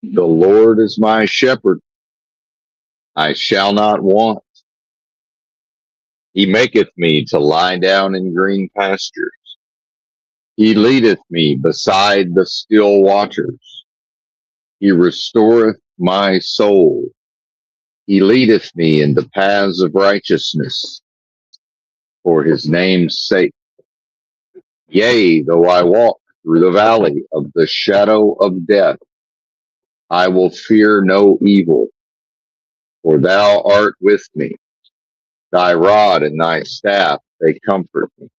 The Lord is my shepherd, I shall not want. He maketh me to lie down in green pastures. He leadeth me beside the still waters. He restoreth my soul. He leadeth me in the paths of righteousness for his name's sake. Yea, though I walk through the valley of the shadow of death, I will fear no evil, for thou art with me. Thy rod and thy staff, they comfort me.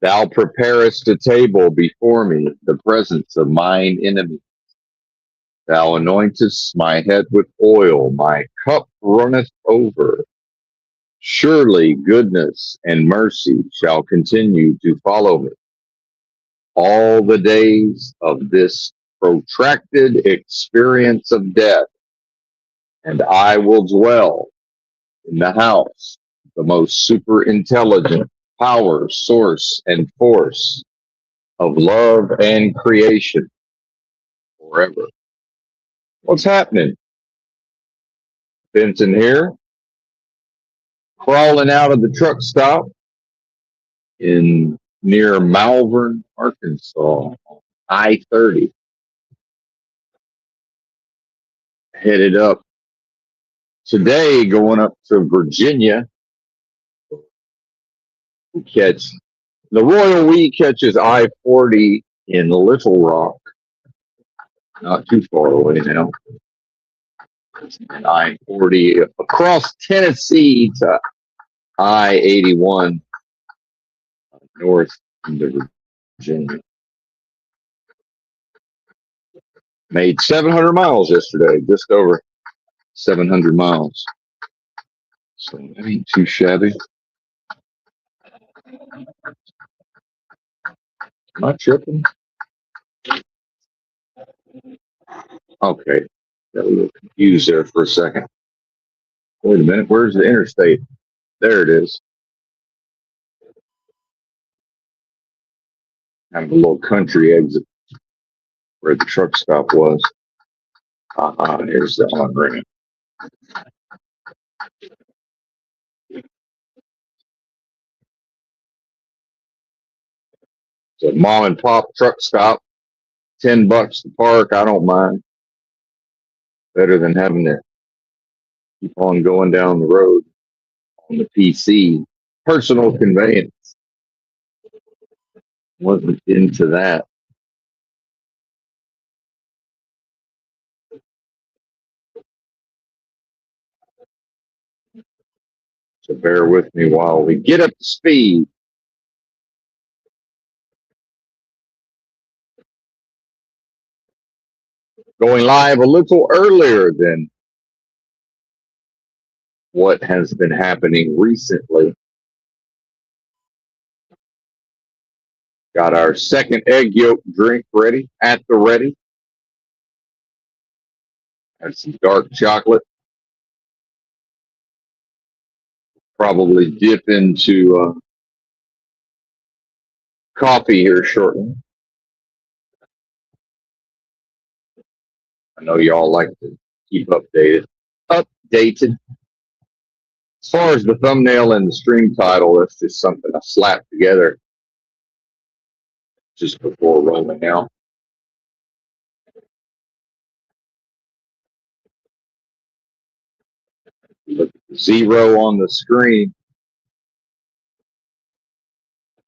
Thou preparest a table before me in the presence of mine enemies. Thou anointest my head with oil, my cup runneth over. Surely goodness and mercy shall continue to follow me all the days of this protracted experience of death, and I will dwell in the house, the most super intelligent power, source, and force of love and creation forever. What's happening? Benton here, crawling out of the truck stop in near Malvern, Arkansas, I-30. Headed up today, going up to Virginia. We catch the Royal We catches I-40 in Little Rock, not too far away now. And I-40 across Tennessee to I-81 north into Virginia. Made 700 miles yesterday, just over 700 miles. So that ain't too shabby. Am I tripping? Okay. Got a little confused there for a second. Wait a minute, where's the interstate? There it is. Kind of a little country exit where the truck stop was. Here's the on-ramp. So mom and pop truck stop, $10 to park. I don't mind. Better than having to keep on going down the road on the PC. Personal conveyance. Wasn't into that. So bear with me while we get up to speed. Going live a little earlier than what has been happening recently. Got our second egg yolk drink ready, at the ready. Had some dark chocolate. Probably dip into coffee here shortly. I know y'all like to keep updated. As far as the thumbnail and the stream title, that's just something I slapped together just before rolling out. Look at the 0 on the screen.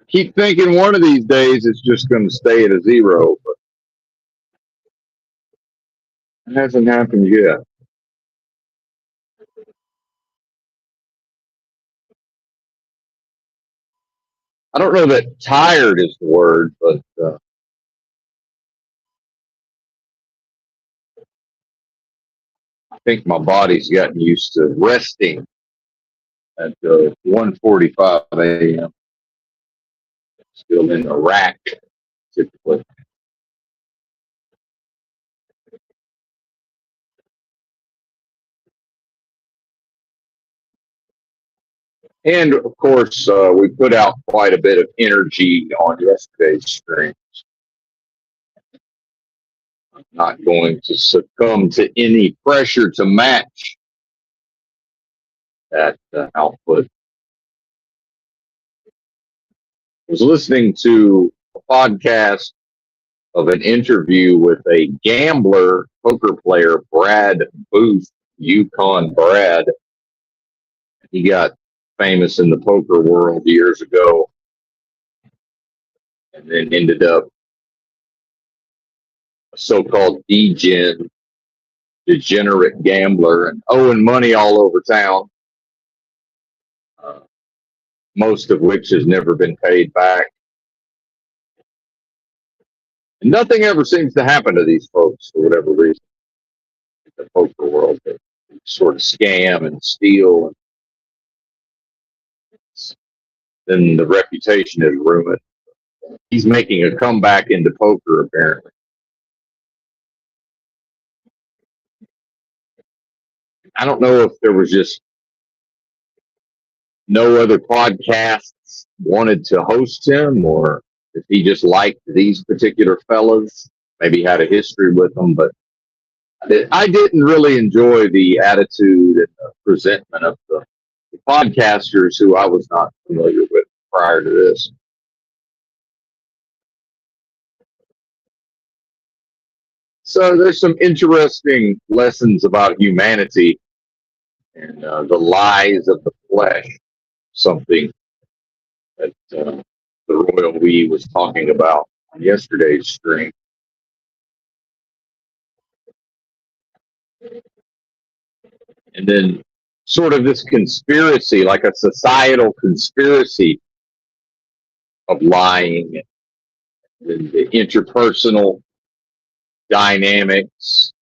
Keep thinking one of these days it's just going to stay at a 0, but it hasn't happened yet. I don't know that tired is the word, but I think my body's gotten used to resting at 1:45 a.m. Still in the rack, typically. And of course, we put out quite a bit of energy on yesterday's stream. I'm not going to succumb to any pressure to match that output. I was listening to a podcast of an interview with a gambler, poker player, Brad Booth, Yukon Brad. He got famous in the poker world years ago and then ended up a so-called degenerate gambler, and owing money all over town, most of which has never been paid back. And nothing ever seems to happen to these folks for whatever reason in the poker world. They sort of scam and steal, and then the reputation is ruined. He's making a comeback into poker, apparently. I don't know if there was just no other podcasts wanted to host him, or if he just liked these particular fellas, maybe had a history with them. But I didn't really enjoy the attitude and the presentment of the podcasters who I was not familiar with prior to this. So there's some interesting lessons about humanity and the lies of the flesh, something that the Royal We was talking about on yesterday's stream. And then sort of this conspiracy, like a societal conspiracy of lying and the interpersonal dynamics,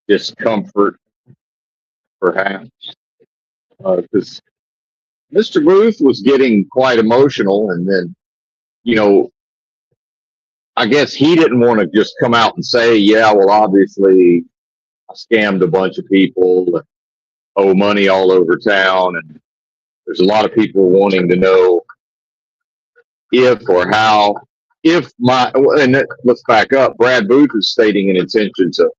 discomfort, perhaps. Because Mr. Booth was getting quite emotional, and then, I guess he didn't want to just come out and say, yeah, well, obviously I scammed a bunch of people and owe money all over town. And there's a lot of people wanting to know if or how, and let's back up. Brad Booth is stating an intention to,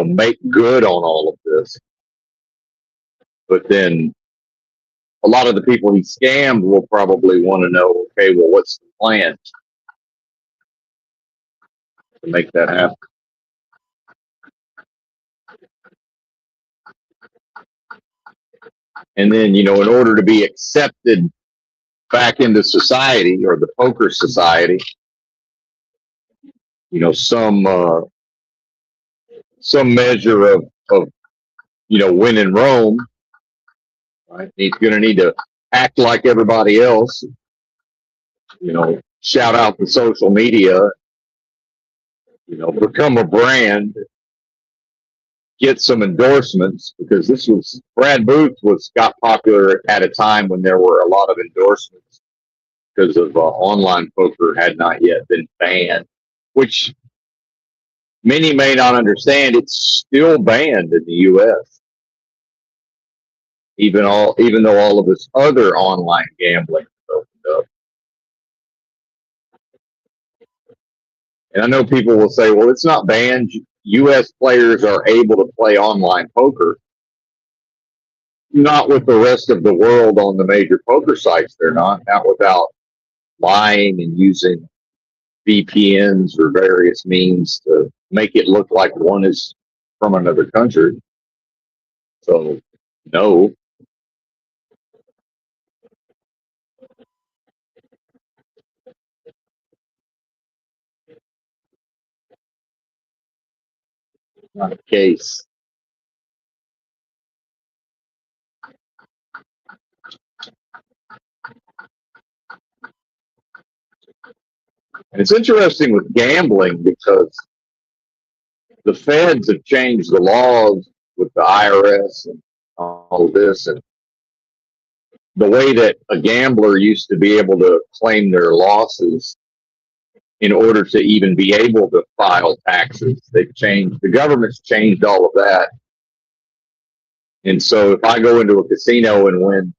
make good on all of this. But then a lot of the people he scammed will probably want to know, okay, well, what's the plan to make that happen? And then, in order to be accepted back into society, or the poker society, some measure of win in Rome, right? He's going to need to act like everybody else, shout out the social media, become a brand, get some endorsements, because Brad Booth got popular at a time when there were a lot of endorsements because of online poker had not yet been banned, which many may not understand. It's still banned in the U.S. Even though all of this other online gambling is opened up. And I know people will say, well, it's not banned. U.S. players are able to play online poker. Not with the rest of the world on the major poker sites. They're not without lying and using VPNs or various means to make it look like one is from another country. So, no. Not the case. And it's interesting with gambling because the feds have changed the laws with the IRS and all this, and the way that a gambler used to be able to claim their losses in order to even be able to file taxes. The government's changed all of that. And so if I go into a casino and win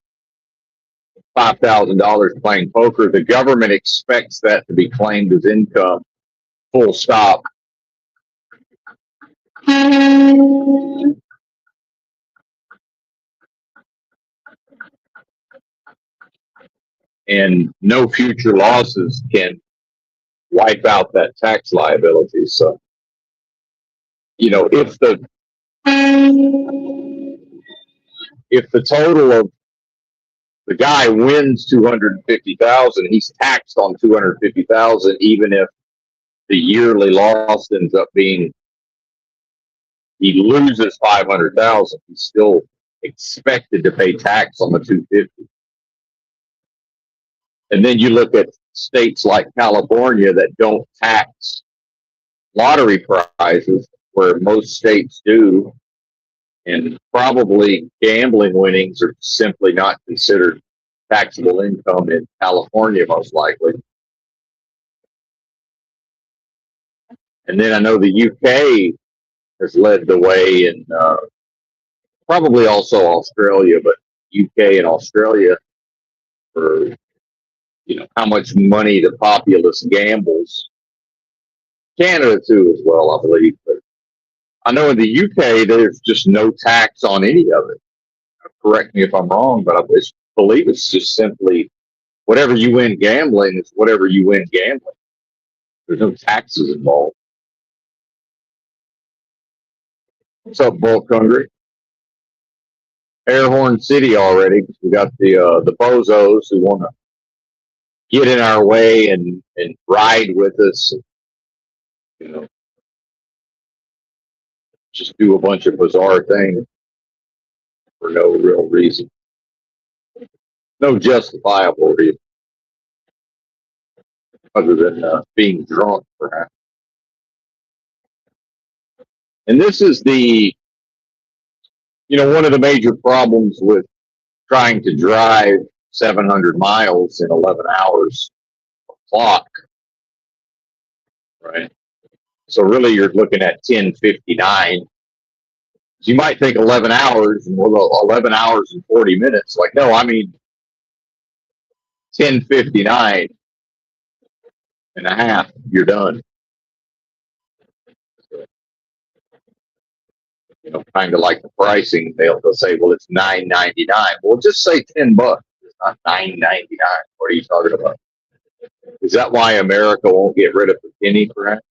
$5,000 playing poker, the government expects that to be claimed as income, full stop. And no future losses can wipe out that tax liability. So, if the total of the guy wins 250,000, he's taxed on 250,000, even if the yearly loss ends up being he loses 500,000. He's still expected to pay tax on the 250. And then you look at states like California that don't tax lottery prizes, where most states do, and probably gambling winnings are simply not considered taxable income in California, most likely. And then I know the UK has led the way, and probably also Australia, but UK and Australia for how much money the populace gambles. Canada too, as well, I believe. But I know in the UK there's just no tax on any of it. Correct me if I'm wrong, but I believe it's just simply whatever you win gambling is whatever you win gambling. There's no taxes involved. What's up, Bulk Hungry? Airhorn City already. We got the bozos who want to get in our way and ride with us. Just do a bunch of bizarre things for no real reason. No justifiable reason. Other than being drunk, perhaps. And this is one of the major problems with trying to drive 700 miles in 11 hours clock, right? So really you're looking at 10:59. You might think 11 hours, and 11 hours and 40 minutes. Like, no, I mean 10:59 and a half, you're done. Kind of like the pricing, they'll say, well, it's $9.99. Well, just say $10. It's not $9.99. What are you talking about? Is that why America won't get rid of the penny, perhaps?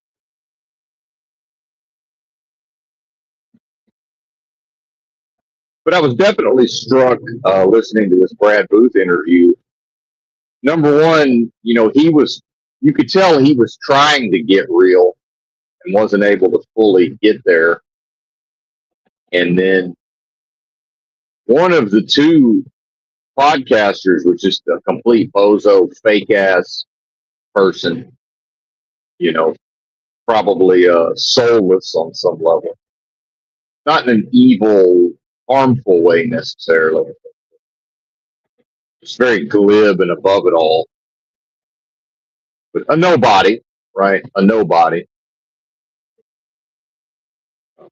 But I was definitely struck listening to this Brad Booth interview. Number one, you could tell he was trying to get real and wasn't able to fully get there. And then one of the two podcasters was just a complete bozo, fake ass person, probably soulless on some level. Not in an evil, harmful way necessarily. Just very glib and above it all. But a nobody, right? A nobody.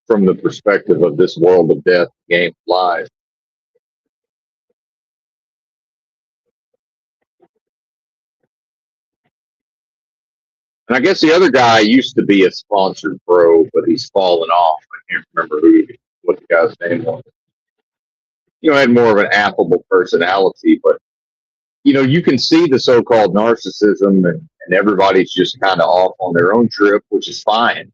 From the perspective of this world of death game live. And I guess the other guy used to be a sponsored pro, but he's fallen off. I can't remember what the guy's name was. Had more of an affable personality, but you can see the so-called narcissism, and everybody's just kind of off on their own trip, which is fine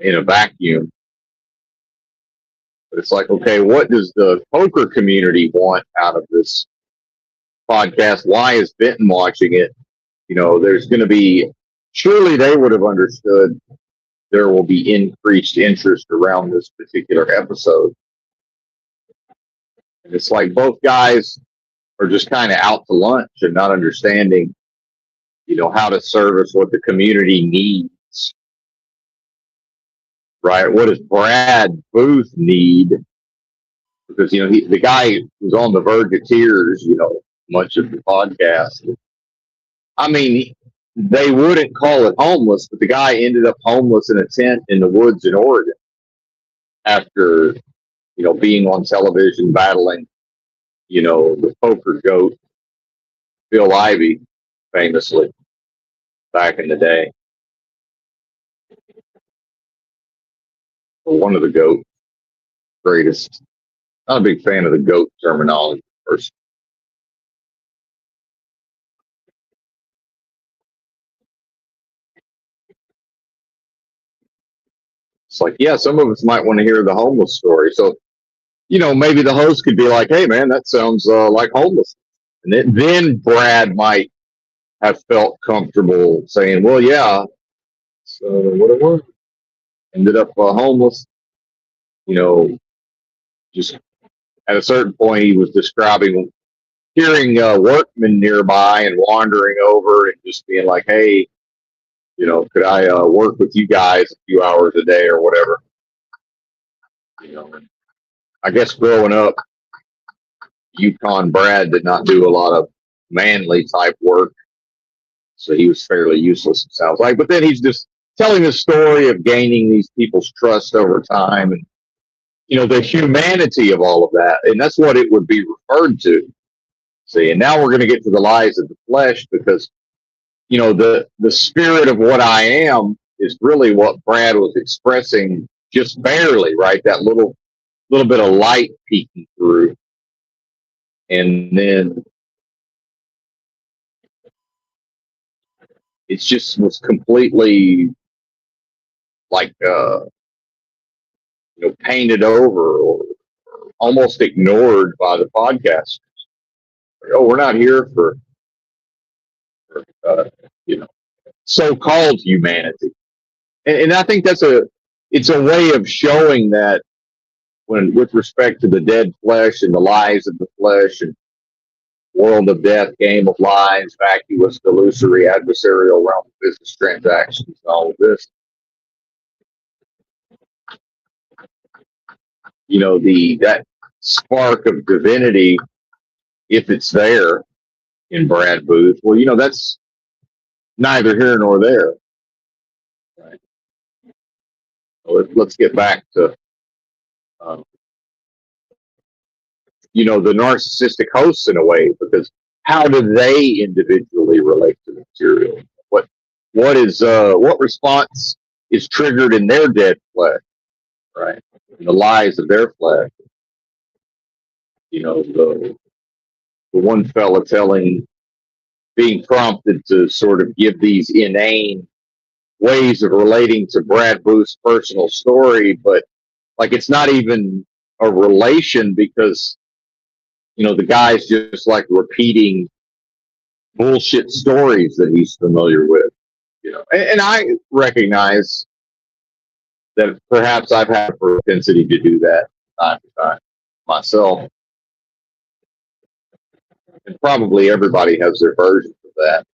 in a vacuum. But it's like, okay, what does the poker community want out of this podcast? Why is Benton watching it? There's going to be, surely they would have understood there will be increased interest around this particular episode. And it's like both guys are just kind of out to lunch and not understanding, how to service what the community needs. Right? What does Brad Booth need? Because, the guy was on the verge of tears, much of the podcast. I mean, they wouldn't call it homeless, but the guy ended up homeless in a tent in the woods in Oregon after being on television, battling, the poker goat, Bill Ivy, famously, back in the day, or one of the GOAT greatest. Not a big fan of the GOAT terminology first. It's like, yeah, some of us might want to hear the homeless story. So, maybe the host could be like, hey, man, that sounds like homeless. And then Brad might have felt comfortable saying, well, yeah, so what it was. Ended up homeless, just at a certain point, he was describing hearing workmen nearby and wandering over and just being like, hey, could I work with you guys a few hours a day or whatever? I guess growing up, Yukon Brad did not do a lot of manly type work, so he was fairly useless, it sounds like. But then he's just telling the story of gaining these people's trust over time and, the humanity of all of that. And that's what it would be referred to. See, and now we're going to get to the lies of the flesh because, the spirit of what I am is really what Brad was expressing just barely, right? That little bit of light peeking through. And then it just was completely like, painted over or almost ignored by the podcasters. Like, oh, we're not here for so-called humanity. And I think it's a way of showing that when, with respect to the dead flesh and the lies of the flesh and world of death, game of lies, vacuous, delusory, adversarial realm of business transactions, and all of this, that spark of divinity, if it's there in Brad Booth, well, that's neither here nor there. Right? So let's get back to, the narcissistic hosts in a way, because how do they individually relate to the material? What response is triggered in their dead flesh, right? And the lies of their flesh. The one fella being prompted to sort of give these inane ways of relating to Brad Booth's personal story, but like it's not even a relation because, the guy's just like repeating bullshit stories that he's familiar with, and I recognize that perhaps I've had a propensity to do that time to time myself. And probably everybody has their version of that.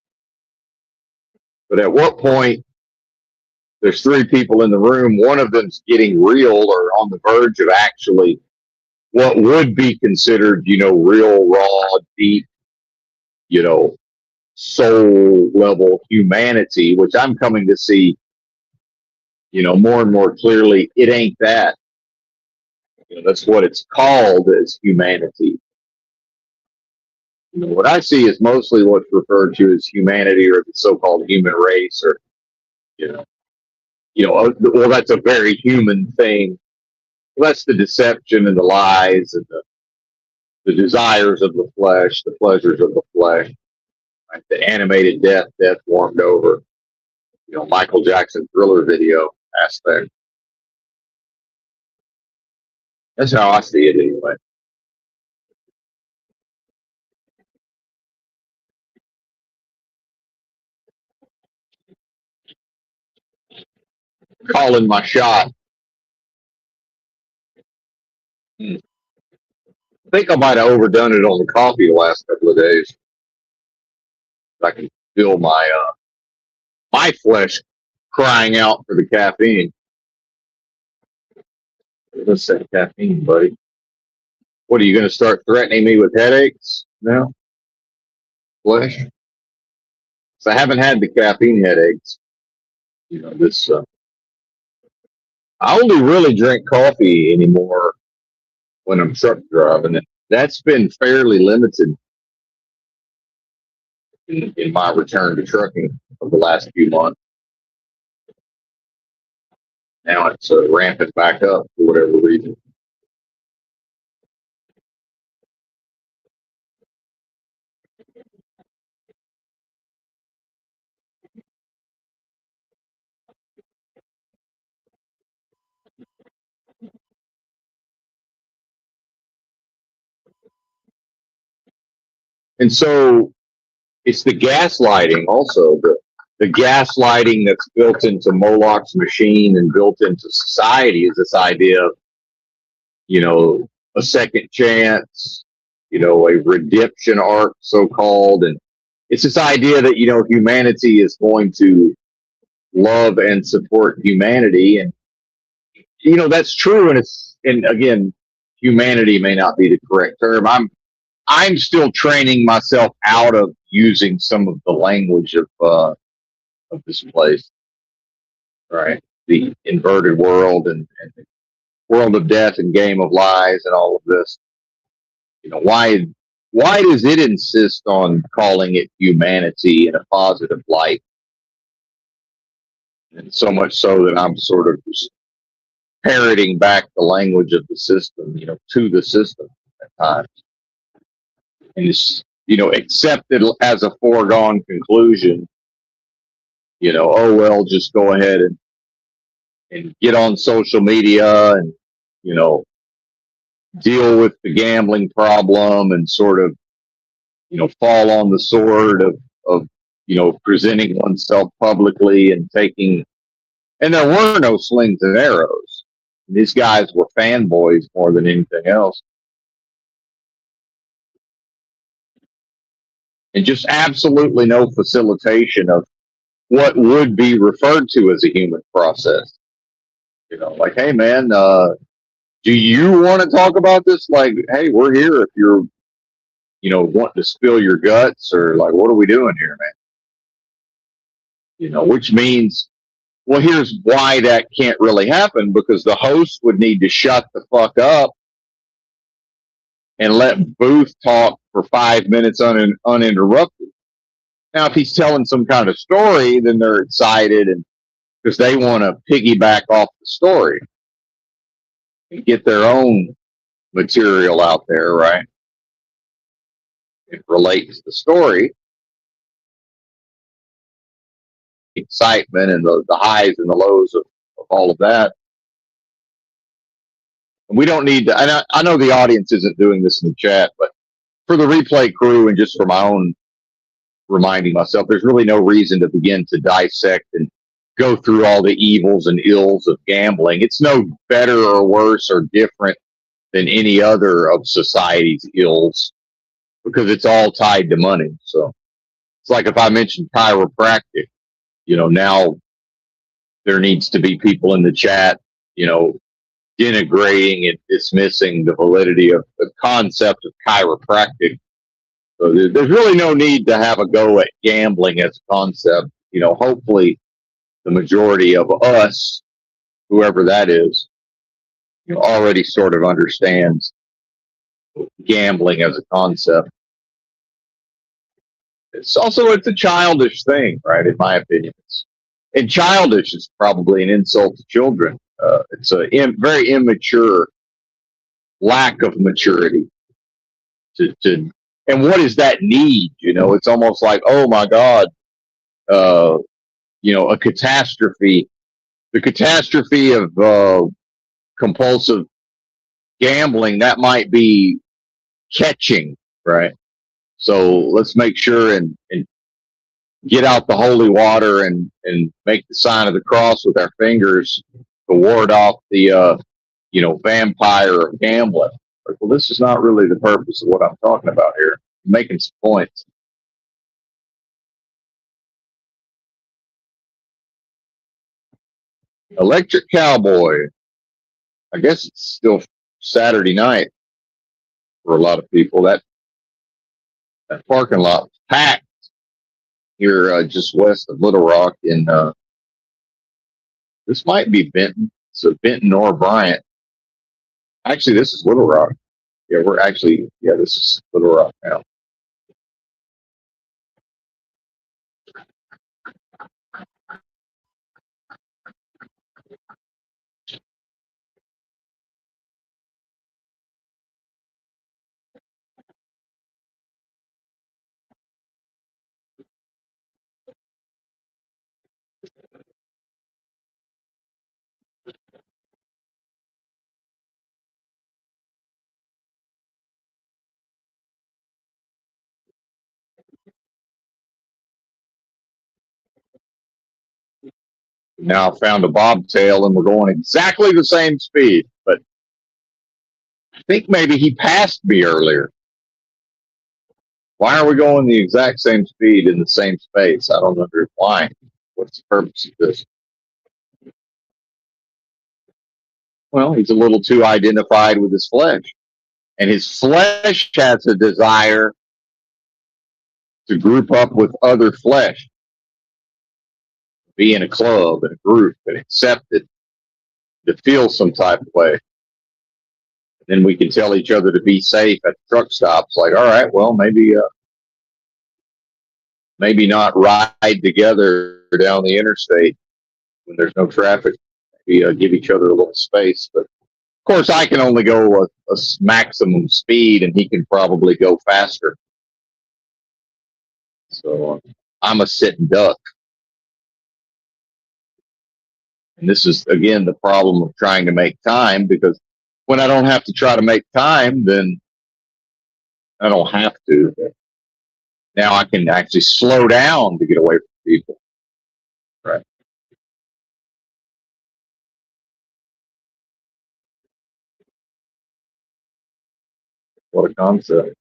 But at what point there's three people in the room, one of them's getting real or on the verge of actually what would be considered, real, raw, deep, soul level humanity, which I'm coming to see, more and more clearly, it ain't that. That's what it's called as humanity. What I see is mostly what's referred to as humanity or the so-called human race, or well, that's a very human thing. Well, that's the deception and the lies and the desires of the flesh, the pleasures of the flesh, right? The animated death warmed over, Michael Jackson Thriller video aspect. That's how I see it anyway. Calling my shot. I think I might have overdone it on the coffee the last couple of days. I can feel my flesh crying out for the caffeine. Let's say caffeine, buddy. What are you going to start threatening me with headaches now? Flesh? So I haven't had the caffeine headaches. This. I only really drink coffee anymore when I'm truck driving. And that's been fairly limited in my return to trucking over the last few months. Now it's ramping back up for whatever reason. And so it's the gaslighting also, the gaslighting that's built into Moloch's machine and built into society is this idea of, a second chance, a redemption arc, so called. And it's this idea that, humanity is going to love and support humanity. And, that's true. And again, humanity may not be the correct term. I'm still training myself out of using some of the language of this place, right? The inverted world and the world of death and game of lies and all of this. Why does it insist on calling it humanity in a positive light? And so much so that I'm sort of just parroting back the language of the system, to the system at times. And it's, accepted as a foregone conclusion, oh, well, just go ahead and get on social media and, deal with the gambling problem and sort of, fall on the sword of, presenting oneself publicly and taking, and there were no slings and arrows. These guys were fanboys more than anything else. And just absolutely no facilitation of what would be referred to as a human process. Like, hey, man, do you want to talk about this? Like, hey, we're here if you're, wanting to spill your guts, or like, what are we doing here, man? Which means, well, here's why that can't really happen, because the host would need to shut the fuck up and let Booth talk for 5 minutes uninterrupted. Now, if he's telling some kind of story, then they're excited and because they want to piggyback off the story and get their own material out there, right? It relates the story, excitement, and the highs and the lows of all of that. And we don't need to, and I know the audience isn't doing this in the chat, but for the replay crew and just for my own reminding myself, there's really no reason to begin to dissect and go through all the evils and ills of gambling. It's no better or worse or different than any other of society's ills because it's all tied to money. So it's like if I mentioned chiropractic, now there needs to be people in the chat, denigrating and dismissing the validity of the concept of chiropractic. So there's really no need to have a go at gambling as a concept. Hopefully the majority of us, whoever that is, already sort of understands gambling as a concept. It's a childish thing, right? In my opinion, and childish is probably an insult to children. It's a very immature lack of maturity to and what is that need? It's almost like, oh my God, a catastrophe, the catastrophe of compulsive gambling, that might be catching, right? So let's make sure and get out the holy water and make the sign of the cross with our fingers to ward off the, vampire of gambling. Like, well, this is not really the purpose of what I'm talking about here. I'm making some points. Electric Cowboy. I guess it's still Saturday night for a lot of people. That parking lot was packed here just west of Little Rock in this might be Benton, so Benton or Bryant. Actually, this is Little Rock. Yeah, this is Little Rock now. Now I found a bobtail and we're going exactly the same speed, but I think maybe he passed me earlier. Why are we going the exact same speed in the same space? I don't understand why. What's the purpose of this? Well, he's a little too identified with his flesh. And his flesh has a desire to group up with other flesh, be in a club and a group and accept it, to feel some type of way. Then we can tell each other to be safe at the truck stops. Like, all right, well, maybe not ride together down the interstate when there's no traffic. Maybe give each other a little space. But of course, I can only go a maximum speed, and he can probably go faster. So I'm a sitting duck. And this is, again, the problem of trying to make time, because when I don't have to try to make time, then I don't have to. Now I can actually slow down to get away from people. Right. What a concept.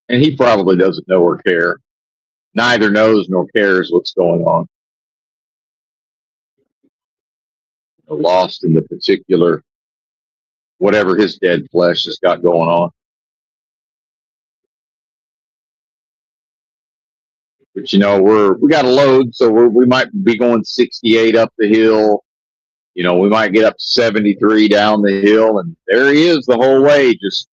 And he probably doesn't know or care. Neither knows nor cares what's going on. Lost in the particular, whatever his dead flesh has got going on. But we got a load, so we might be going 68 up the hill. We might get up to 73 down the hill, and there he is the whole way. Just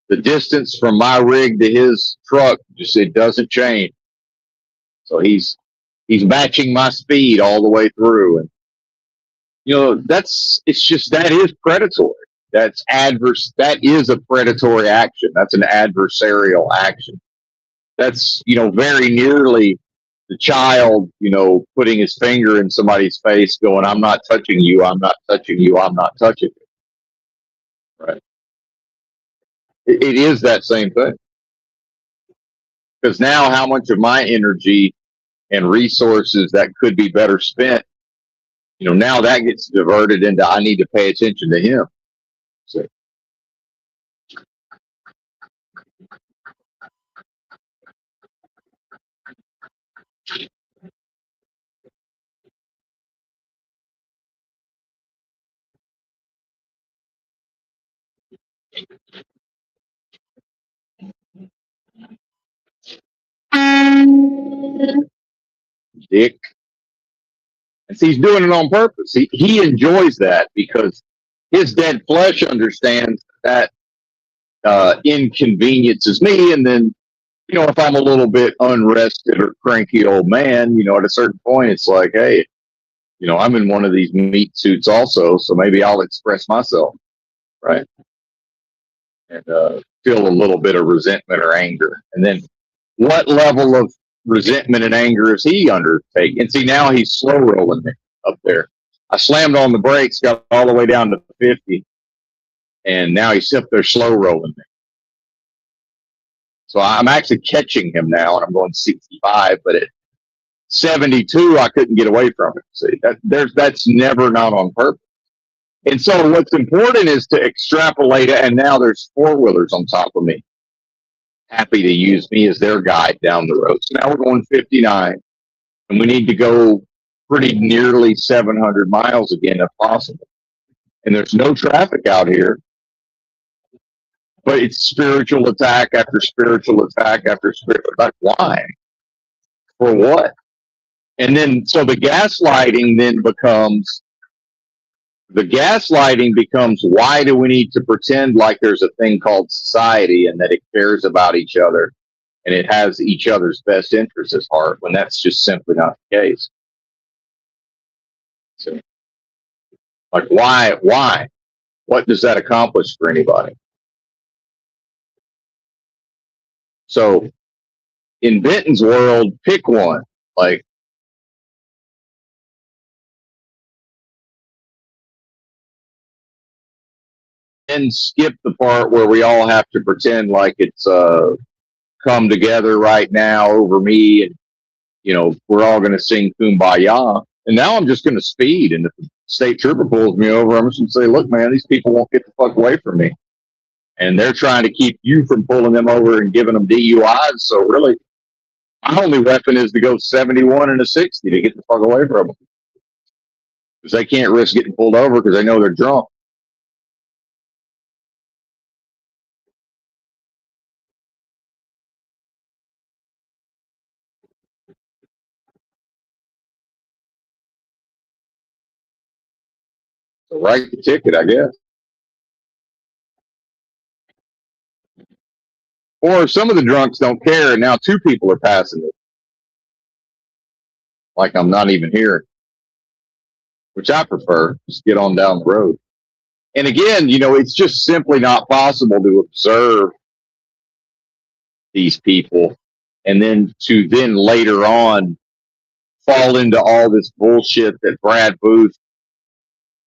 the distance from my rig to his truck, it doesn't change. So he's matching my speed all the way through, and that is predatory. That's adverse. That is a predatory action. That's an adversarial action. That's, very nearly the child, putting his finger in somebody's face going, I'm not touching you, I'm not touching you, I'm not touching you. Right. It is that same thing. Because now how much of my energy and resources that could be better spent, now that gets diverted into, I need to pay attention to him. So, dick. And see, he's doing it on purpose. He enjoys that because his dead flesh understands that inconveniences me. And then, if I'm a little bit unrested or cranky old man, at a certain point, it's like, hey, I'm in one of these meat suits also, so maybe I'll express myself, right? And feel a little bit of resentment or anger. And then what level of resentment and anger is he undertaking? And see, now he's slow rolling me up there. I slammed on the brakes, got all the way down to 50, and now he's up there slow rolling me. So I'm actually catching him now, and I'm going 65, but at 72, I couldn't get away from it. See, that's never not on purpose. And so what's important is to extrapolate it, and now there's four-wheelers on top of me, happy to use me as their guide down the road. So now we're going 59, and we need to go pretty nearly 700 miles again if possible. And there's no traffic out here, but it's spiritual attack after spiritual attack after spiritual attack. Why? For what? And then, so the gaslighting then becomes, The gaslighting becomes, why do we need to pretend like there's a thing called society and that it cares about each other and it has each other's best interests at heart, when that's just simply not the case? So, like, why? What does that accomplish for anybody? So in Benton's world, pick one. Like, and skip the part where we all have to pretend like it's come together right now over me, and we're all going to sing Kumbaya. And now I'm just going to speed, and if the state trooper pulls me over, I'm just going to say, look, man, these people won't get the fuck away from me, and they're trying to keep you from pulling them over and giving them DUIs. So really, my only weapon is to go 71 and a 60 to get the fuck away from them, because they can't risk getting pulled over because they know they're drunk. So write the ticket, I guess. Or some of the drunks don't care, and now two people are passing it, like I'm not even here, which I prefer. Just get on down the road. And again, it's just simply not possible to observe these people and then later on fall into all this bullshit that Brad Booth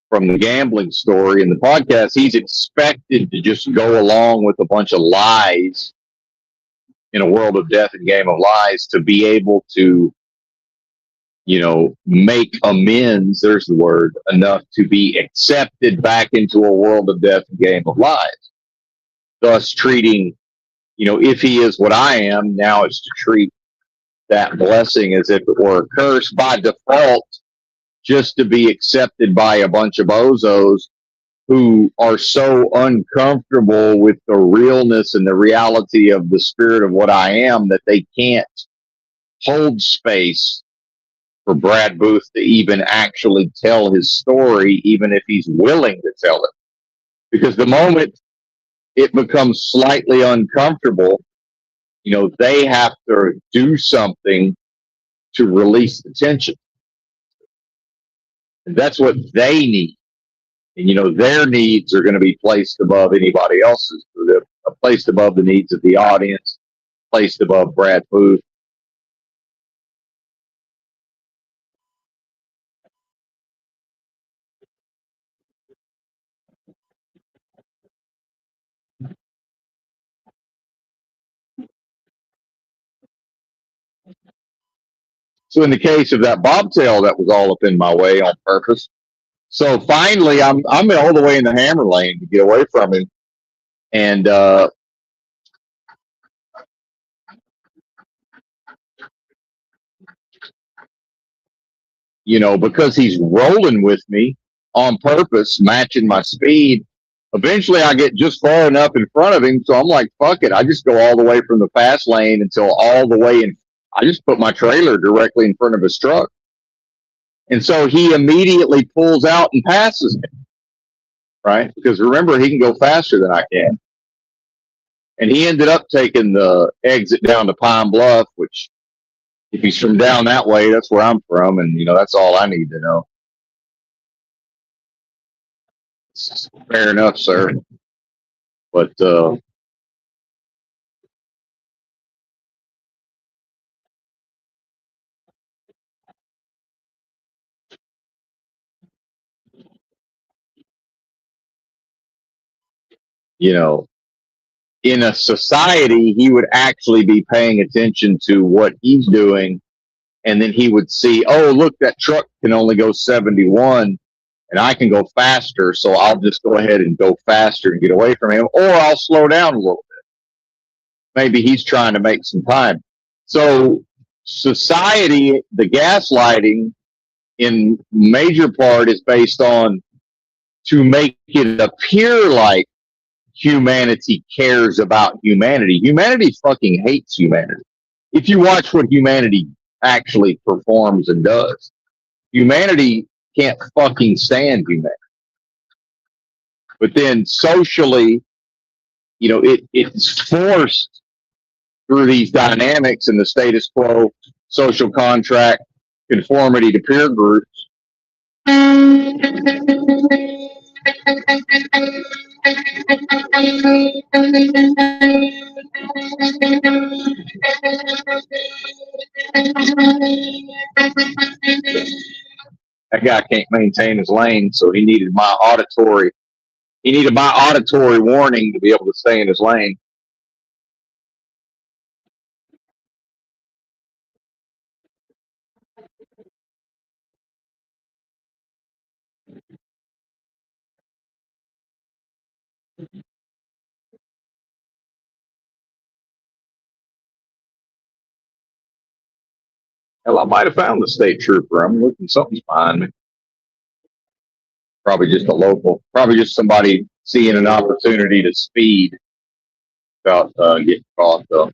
from the gambling story in the podcast, he's expected to just go along with a bunch of lies in a world of death and game of lies to be able to, make amends, there's the word, enough to be accepted back into a world of death and game of lies. Thus treating, if he is what I am, now it's to treat that blessing as if it were a curse by default, just to be accepted by a bunch of bozos who are so uncomfortable with the realness and the reality of the spirit of what I am that they can't hold space for Brad Booth to even actually tell his story, even if he's willing to tell it. Because the moment it becomes slightly uncomfortable, they have to do something to release the tension. And that's what they need. And, their needs are going to be placed above anybody else's. They're placed above the needs of the audience, placed above Brad Booth. So in the case of that bobtail, that was all up in my way on purpose. So finally, I'm all the way in the hammer lane to get away from him, and because he's rolling with me on purpose, matching my speed. Eventually, I get just far enough in front of him, so I'm like, "Fuck it!" I just go all the way from the fast lane until all the way in. I just put my trailer directly in front of his truck, and so he immediately pulls out and passes me. Right? Because remember, he can go faster than I can. And he ended up taking the exit down to Pine Bluff, which, if he's from down that way, that's where I'm from. And, that's all I need to know. Fair enough, sir. But, in a society, he would actually be paying attention to what he's doing. And then he would see, oh, look, that truck can only go 71 and I can go faster. So I'll just go ahead and go faster and get away from him, or I'll slow down a little bit. Maybe he's trying to make some time. So society, the gaslighting in major part is based on to make it appear like humanity cares about humanity. Humanity fucking hates humanity. If you watch what humanity actually performs and does, humanity can't fucking stand humanity. But then socially, it's forced through these dynamics and the status quo, social contract, conformity to peer groups. That guy can't maintain his lane, so he needed my auditory warning to be able to stay in his lane. Hell, I might have found the state trooper. I'm looking, something's behind me. Probably just a local, probably just somebody seeing an opportunity to speed without getting caught, though.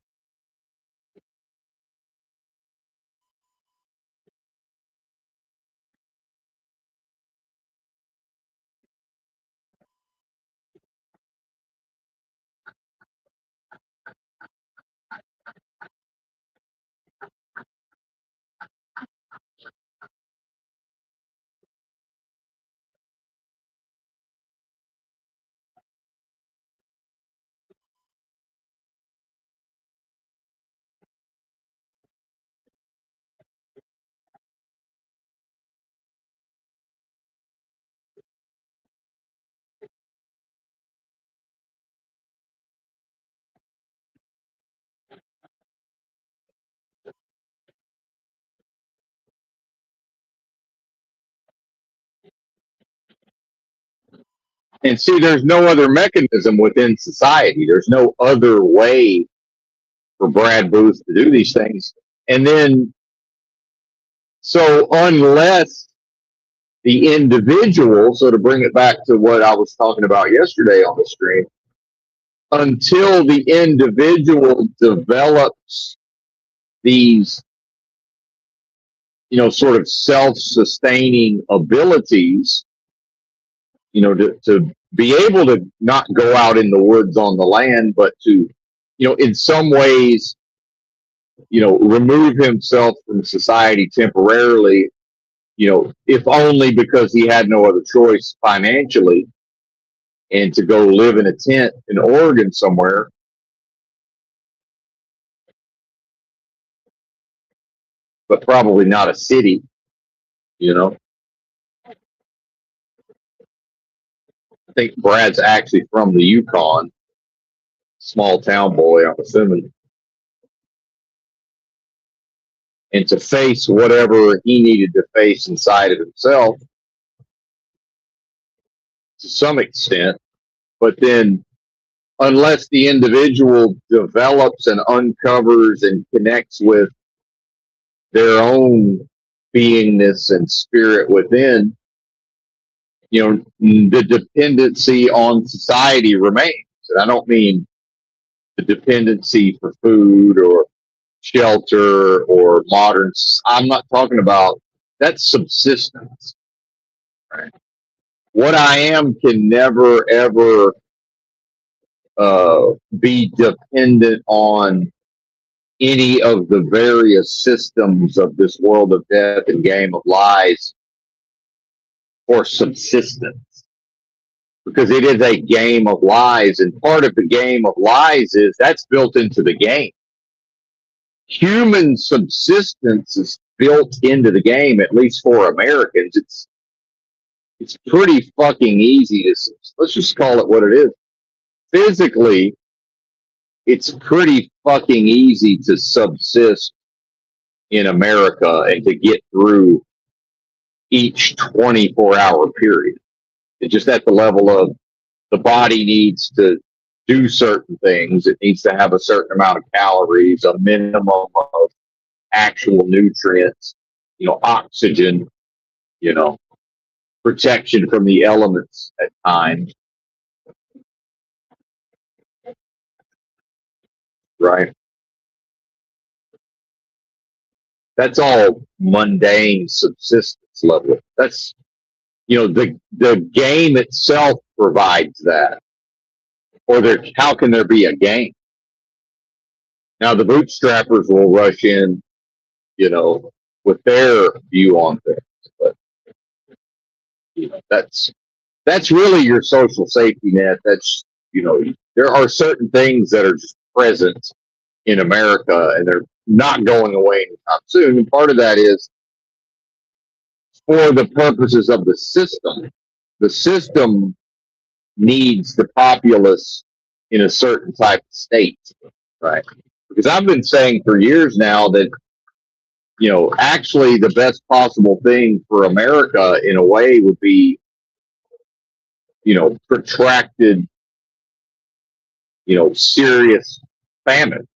And see, there's no other mechanism within society. There's no other way for Brad Booth to do these things. And then, so unless the individual, so to bring it back to what I was talking about yesterday on the stream, until the individual develops these, sort of self-sustaining abilities, to be able to not go out in the woods on the land, but to, in some ways, remove himself from society temporarily, if only because he had no other choice financially, and to go live in a tent in Oregon somewhere. But probably not a city, I think Brad's actually from the Yukon, small town boy, I'm assuming. And to face whatever he needed to face inside of himself to some extent, but then unless the individual develops and uncovers and connects with their own beingness and spirit within, the dependency on society remains. And I don't mean the dependency for food or shelter or modern. I'm not talking about that's subsistence. Right? What I am can never ever be dependent on any of the various systems of this world of death and game of lies for subsistence, because it is a game of lies, and part of the game of lies is that's built into the game. Human subsistence is built into the game, at least for Americans. It's pretty fucking easy to, let's just call it what it is. Physically, it's pretty fucking easy to subsist in America and to get through each 24-hour period. It's just at the level of the body needs to do certain things. It needs to have a certain amount of calories, a minimum of actual nutrients, oxygen, protection from the elements at times. Right? That's all mundane subsistence level. That's, the game itself provides that, or how can there be a gain? Now the bootstrappers will rush in, with their view on things, but that's really your social safety net. That's there are certain things that are just present in America, and they're not going away anytime soon. And part of that is for the purposes of the system. The system needs the populace in a certain type of state, right? Because I've been saying for years now that, actually the best possible thing for America in a way would be, protracted, serious famine,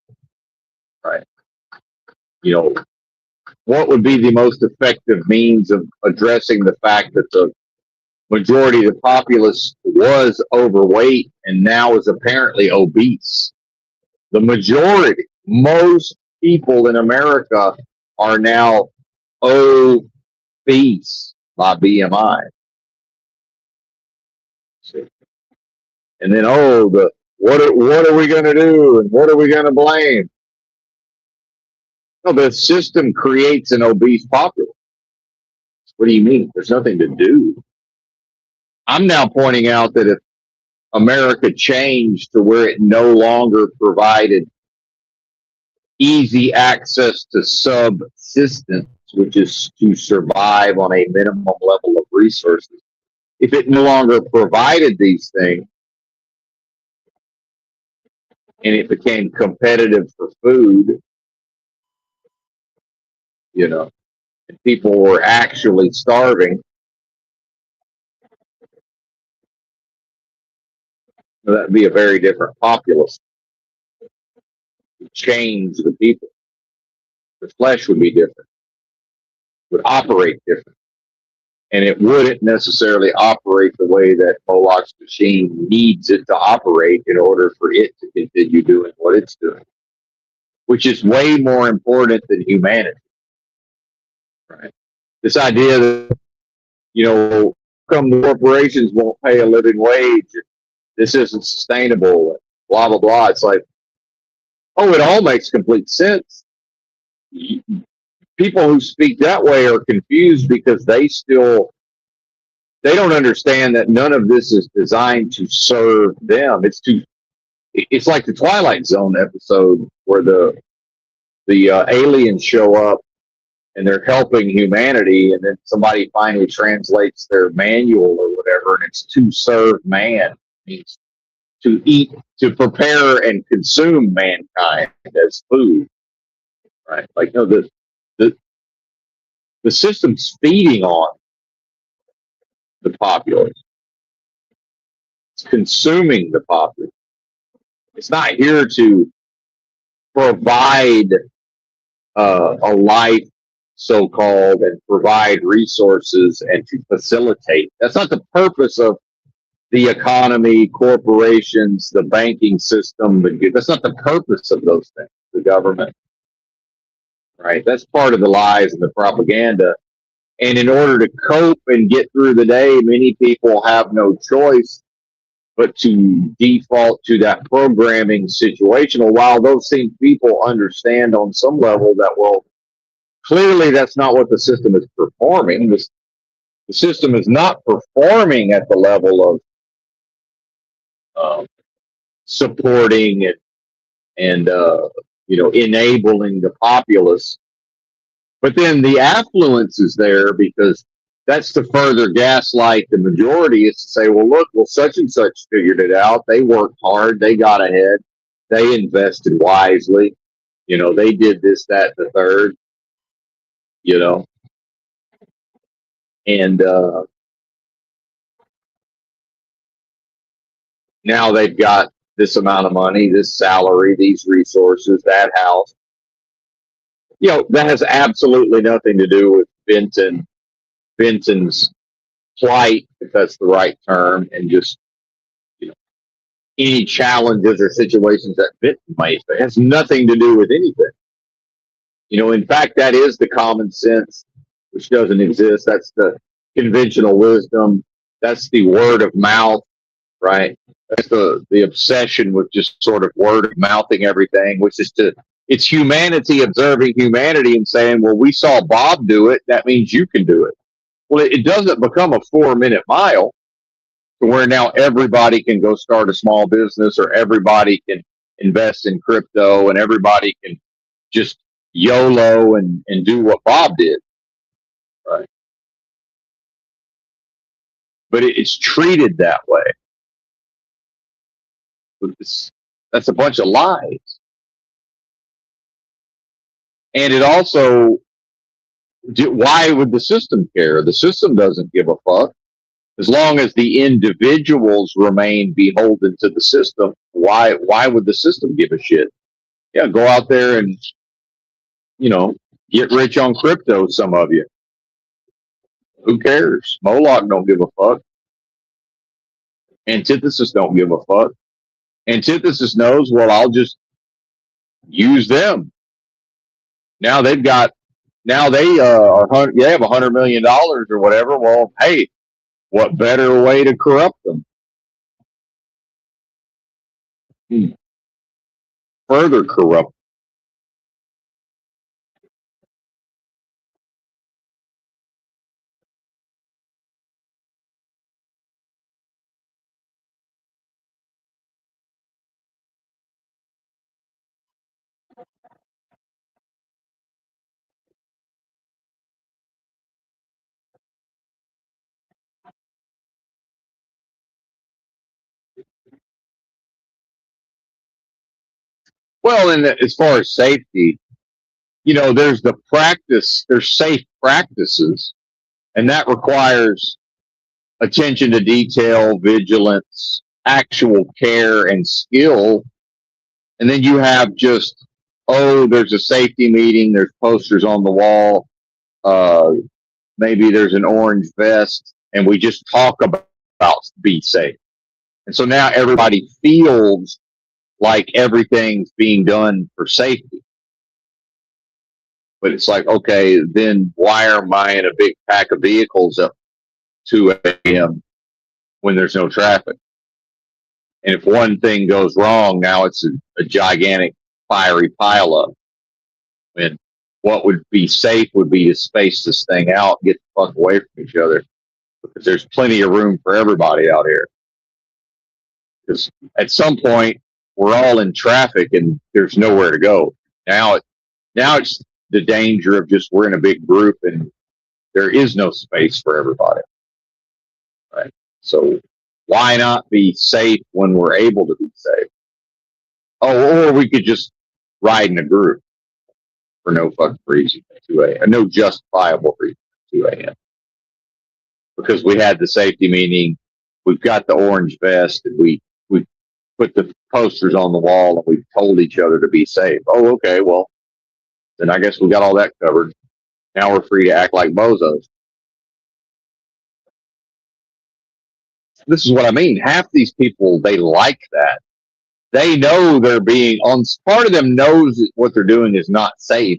right? What would be the most effective means of addressing the fact that the majority of the populace was overweight and now is apparently obese? The majority, most people in America are now obese by BMI. And then, what are we going to do, and what are we going to blame? No, the system creates an obese populace. What do you mean? There's nothing to do. I'm now pointing out that if America changed to where it no longer provided easy access to subsistence, which is to survive on a minimum level of resources, if it no longer provided these things and it became competitive for food, and people were actually starving, that'd be a very different populace. Change the people. The flesh would be different, would operate different. And it wouldn't necessarily operate the way that Moloch's machine needs it to operate in order for it to continue doing what it's doing, which is way more important than humanity. Right? This idea that, come the corporations won't pay a living wage, this isn't sustainable, blah, blah, blah. It's like, it all makes complete sense. People who speak that way are confused because they don't understand that none of this is designed to serve them. It's like the Twilight Zone episode where the aliens show up and they're helping humanity, and then somebody finally translates their manual or whatever, and it's to serve man. It means to eat, to prepare and consume mankind as food, right? Like, the system's feeding on the populace. It's consuming the populace. It's not here to provide a life, so-called, and provide resources and to facilitate. That's not the purpose of the economy, corporations, the banking system. That's not the purpose of those things, the government. Right? That's part of the lies and the propaganda. And in order to cope and get through the day, many people have no choice but to default to that programming situation. While those same people understand on some level that, well, clearly that's not what the system is performing. The system is not performing at the level of supporting and enabling the populace. But then the affluence is there because that's to further gaslight the majority. Is to say, well, look, such and such figured it out. They worked hard. They got ahead. They invested wisely. They did this, that, the third. And now they've got this amount of money, this salary, these resources, that house. That has absolutely nothing to do with Benton's plight, if that's the right term, and just any challenges or situations that Benton might face. It has nothing to do with anything. In fact, that is the common sense, which doesn't exist. That's the conventional wisdom. That's the word of mouth. right? That's the obsession with just sort of word of mouthing everything, which is it's humanity observing humanity and saying, well, we saw Bob do it. That means you can do it. Well, it doesn't become a 4-minute mile to where now everybody can go start a small business or everybody can invest in crypto and everybody can just YOLO and do what Bob did. Right. But it's treated that way. That's a bunch of lies. And it also, why would the system care? The system doesn't give a fuck. As long as the individuals remain beholden to the system, why would the system give a shit? Yeah, go out there and, get rich on crypto, some of you. Who cares? Moloch don't give a fuck. Antithesis don't give a fuck. Antithesis knows, well, I'll just use them. Now they have $100 million or whatever. Well, hey, what better way to corrupt them? Further corrupt. Well, and as far as safety, there's there's safe practices, and that requires attention to detail, vigilance, actual care, and skill. And then you have just, there's a safety meeting, there's posters on the wall, maybe there's an orange vest, and we just talk about be safe. And so now everybody feels like everything's being done for safety. But it's like, okay, then why am I in a big pack of vehicles at 2 a.m. when there's no traffic? And if one thing goes wrong, now it's a gigantic fiery pileup. And what would be safe would be to space this thing out, get the fuck away from each other, because there's plenty of room for everybody out here. Because at some point, we're all in traffic and there's nowhere to go. Now it's the danger of just we're in a big group and there is no space for everybody. Right. So why not be safe when we're able to be safe? Or we could just ride in a group for no fucking reason at 2 a.m. No justifiable reason at 2 a.m. Because we had the safety meeting, we've got the orange vest, and we put the posters on the wall, and we've told each other to be safe. Oh, okay, well, then I guess we got all that covered. Now we're free to act like bozos. This is what I mean. Half these people, they like that. They know they're being on. Part of them knows what they're doing is not safe.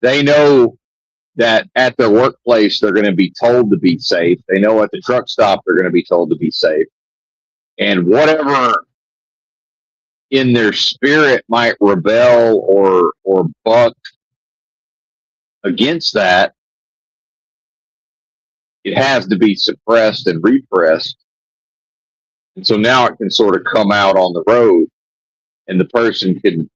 They know that at their workplace, they're going to be told to be safe. They know at the truck stop, they're going to be told to be safe. And whatever in their spirit might rebel or buck against that, it has to be suppressed and repressed. And so now it can sort of come out on the road, and the person can,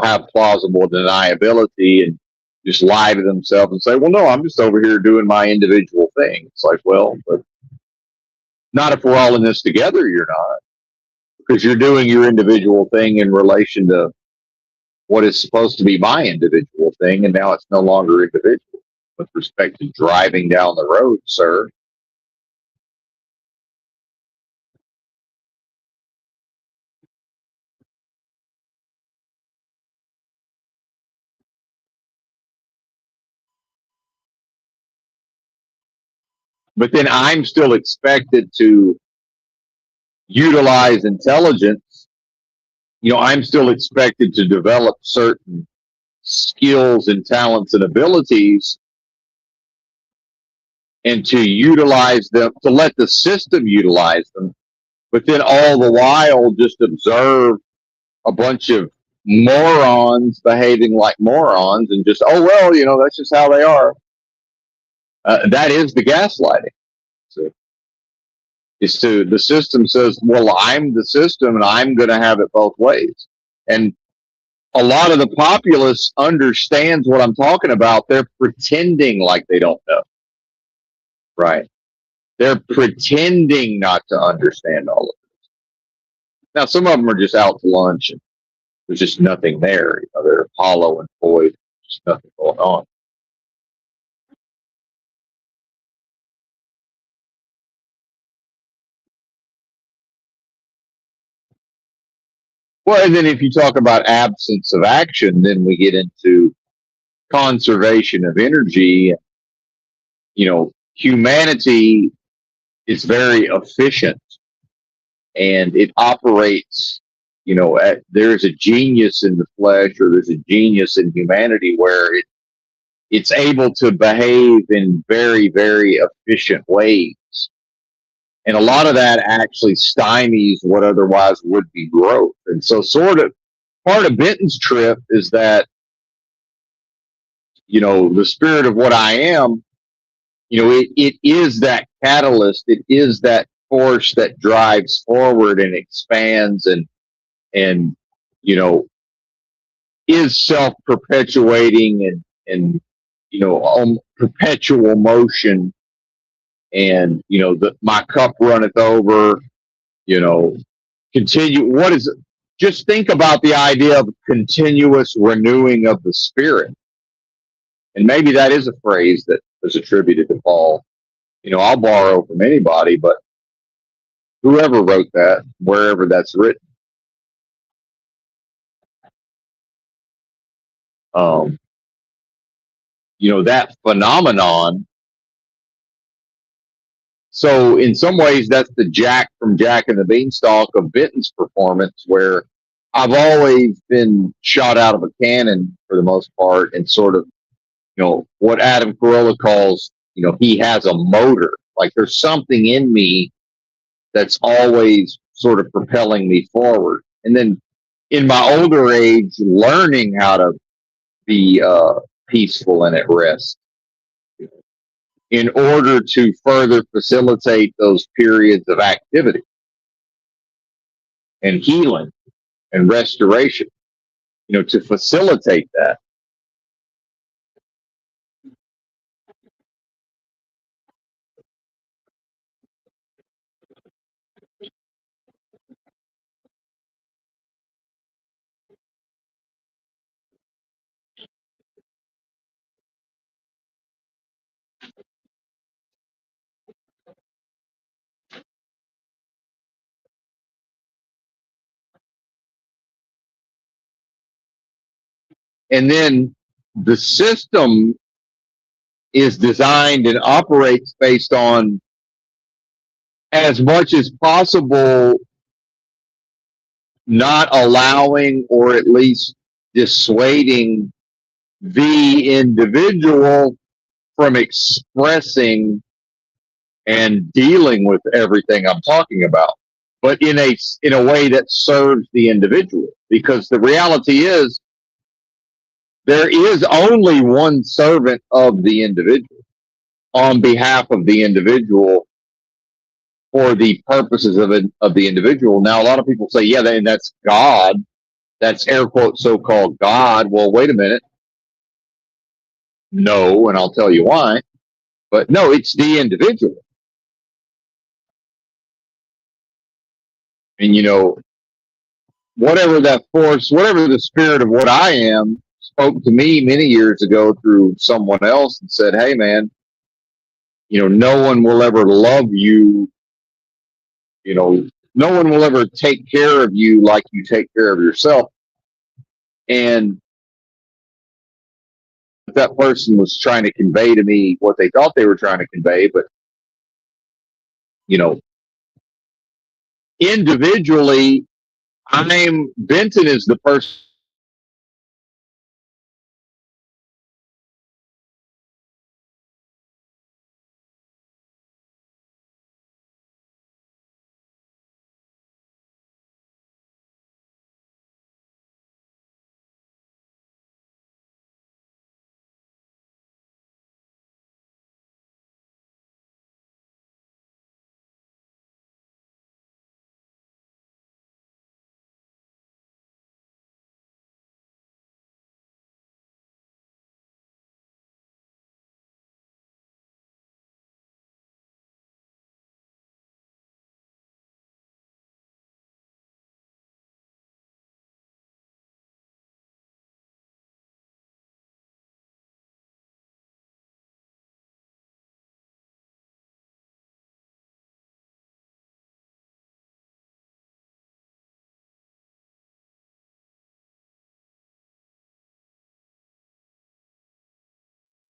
have plausible deniability and just lie to themselves and say, well, no, I'm just over here doing my individual thing. It's like, well, but not if we're all in this together, you're not. Because you're doing your individual thing in relation to what is supposed to be my individual thing, and now it's no longer individual with respect to driving down the road, sir. But then I'm still expected to utilize intelligence. I'm still expected to develop certain skills and talents and abilities and to utilize them, to let the system utilize them. but then all the while just observe a bunch of morons behaving like morons and just, oh, well, that's just how they are. That is the gaslighting. So the system says, well, I'm the system and I'm going to have it both ways. And a lot of the populace understands what I'm talking about. They're pretending like they don't know. Right. They're pretending not to understand all of it. Now, some of them are just out to lunch and there's just nothing there. They're hollow and void, just nothing going on. Well, and then if you talk about absence of action, then we get into conservation of energy. Humanity is very efficient and it operates, there's a genius in the flesh or there's a genius in humanity where it's able to behave in very, very efficient ways. And a lot of that actually stymies what otherwise would be growth. And so sort of part of Benton's trip is that, the spirit of what I am, it is that catalyst. It is that force that drives forward and expands and, is self-perpetuating and perpetual motion. And, my cup runneth over, continue. What is it? Just think about the idea of continuous renewing of the spirit. And maybe that is a phrase that was attributed to Paul. I'll borrow from anybody, but whoever wrote that, wherever that's written, that phenomenon. So in some ways, that's the Jack from Jack and the Beanstalk of Benton's performance, where I've always been shot out of a cannon for the most part, and sort of, what Adam Carolla calls, he has a motor. Like there's something in me that's always sort of propelling me forward. And then in my older age, learning how to be peaceful and at rest in order to further facilitate those periods of activity and healing and restoration, to facilitate that. And then the system is designed and operates based on, as much as possible, not allowing or at least dissuading the individual from expressing and dealing with everything I'm talking about, but in a way that serves the individual. Because the reality is, there is only one servant of the individual on behalf of the individual for the purposes of the individual. Now, a lot of people say, yeah, that's God. That's air quote so-called God. Well, wait a minute. No, and I'll tell you why. But no, it's the individual. And, whatever that force, whatever the spirit of what I am spoke to me many years ago through someone else and said, hey, man, no one will ever love you. No one will ever take care of you like you take care of yourself. And that person was trying to convey to me what they thought they were trying to convey, but, individually, Benton is the person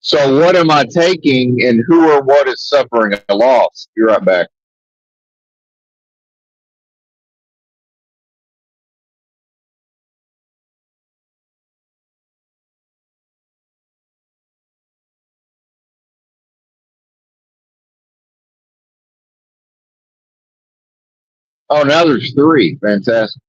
So what am I taking, and who or what is suffering a loss? Be right back. Oh, now there's three. Fantastic.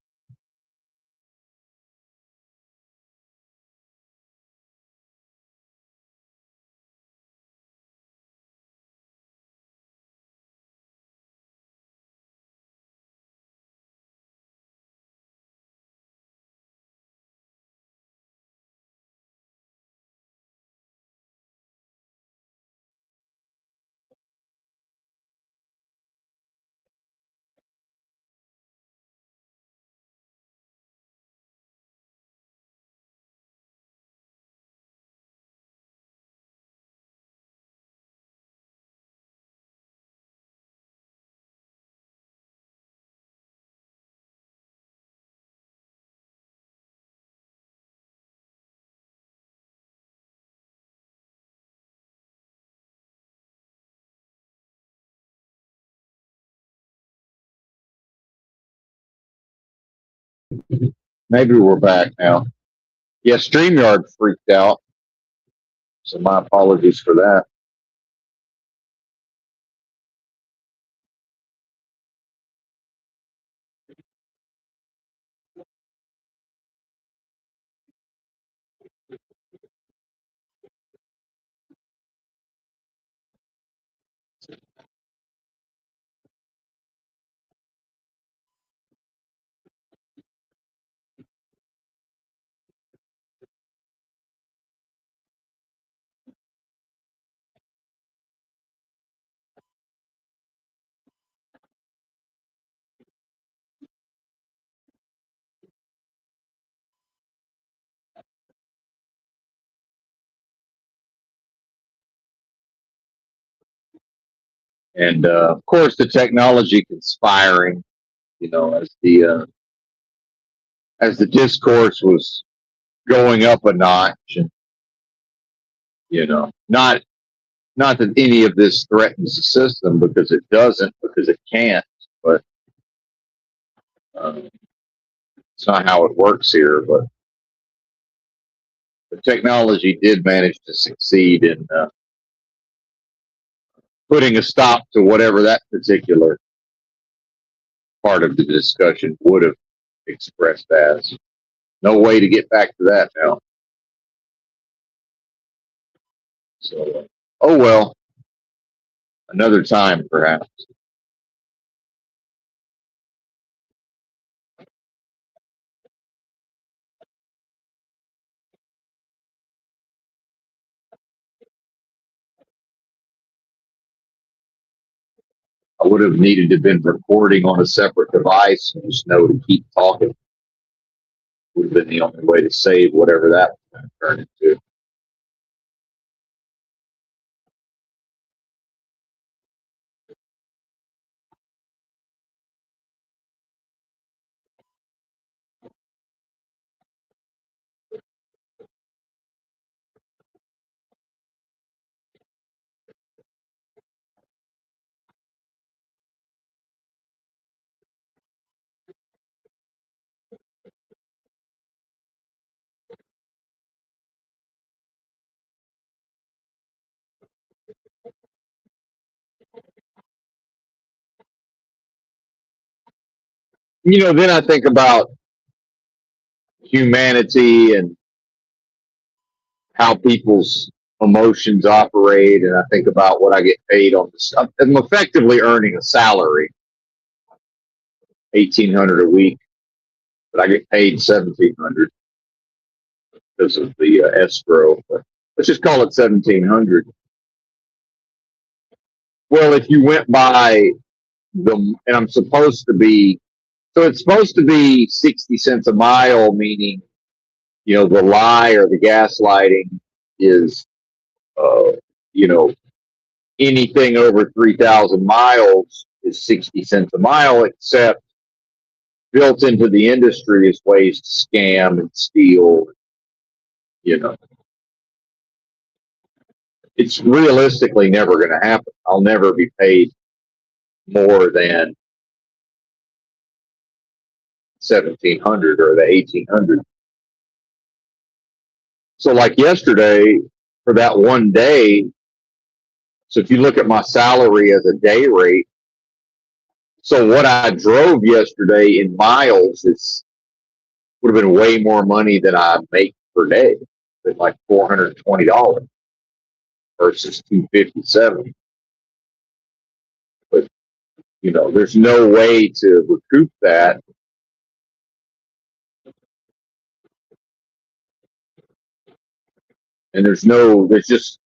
Maybe we're back now. Yeah, StreamYard freaked out. So my apologies for that. And of course, the technology conspiring, as the discourse was going up a notch, and not that any of this threatens the system, because it doesn't, because it can't. But um, it's not how it works here. But the technology did manage to succeed in putting a stop to whatever that particular part of the discussion would have expressed as. No way to get back to that now. So, oh well, another time perhaps. I would have needed to have been recording on a separate device and just know to keep talking. Would have been the only way to save whatever that turned into. Then I think about humanity and how people's emotions operate, and I think about what I get paid on this. I'm effectively earning a salary, 1,800 a week, but I get paid 1,700 because of the escrow. But let's just call it 1,700. Well, if you went by and I'm supposed to be, so it's supposed to be 60 cents a mile, meaning, the lie or the gaslighting is, uh, you know, anything over 3,000 miles is 60 cents a mile, except built into the industry is ways to scam and steal, you know. it's realistically never going to happen. I'll never be paid more than 1,700 or the 1,800. So like yesterday, for that one day, so if you look at my salary as a day rate, so what I drove yesterday in miles would have been way more money than I make per day. It's like $420 versus 257. But there's no way to recoup that. And there's just,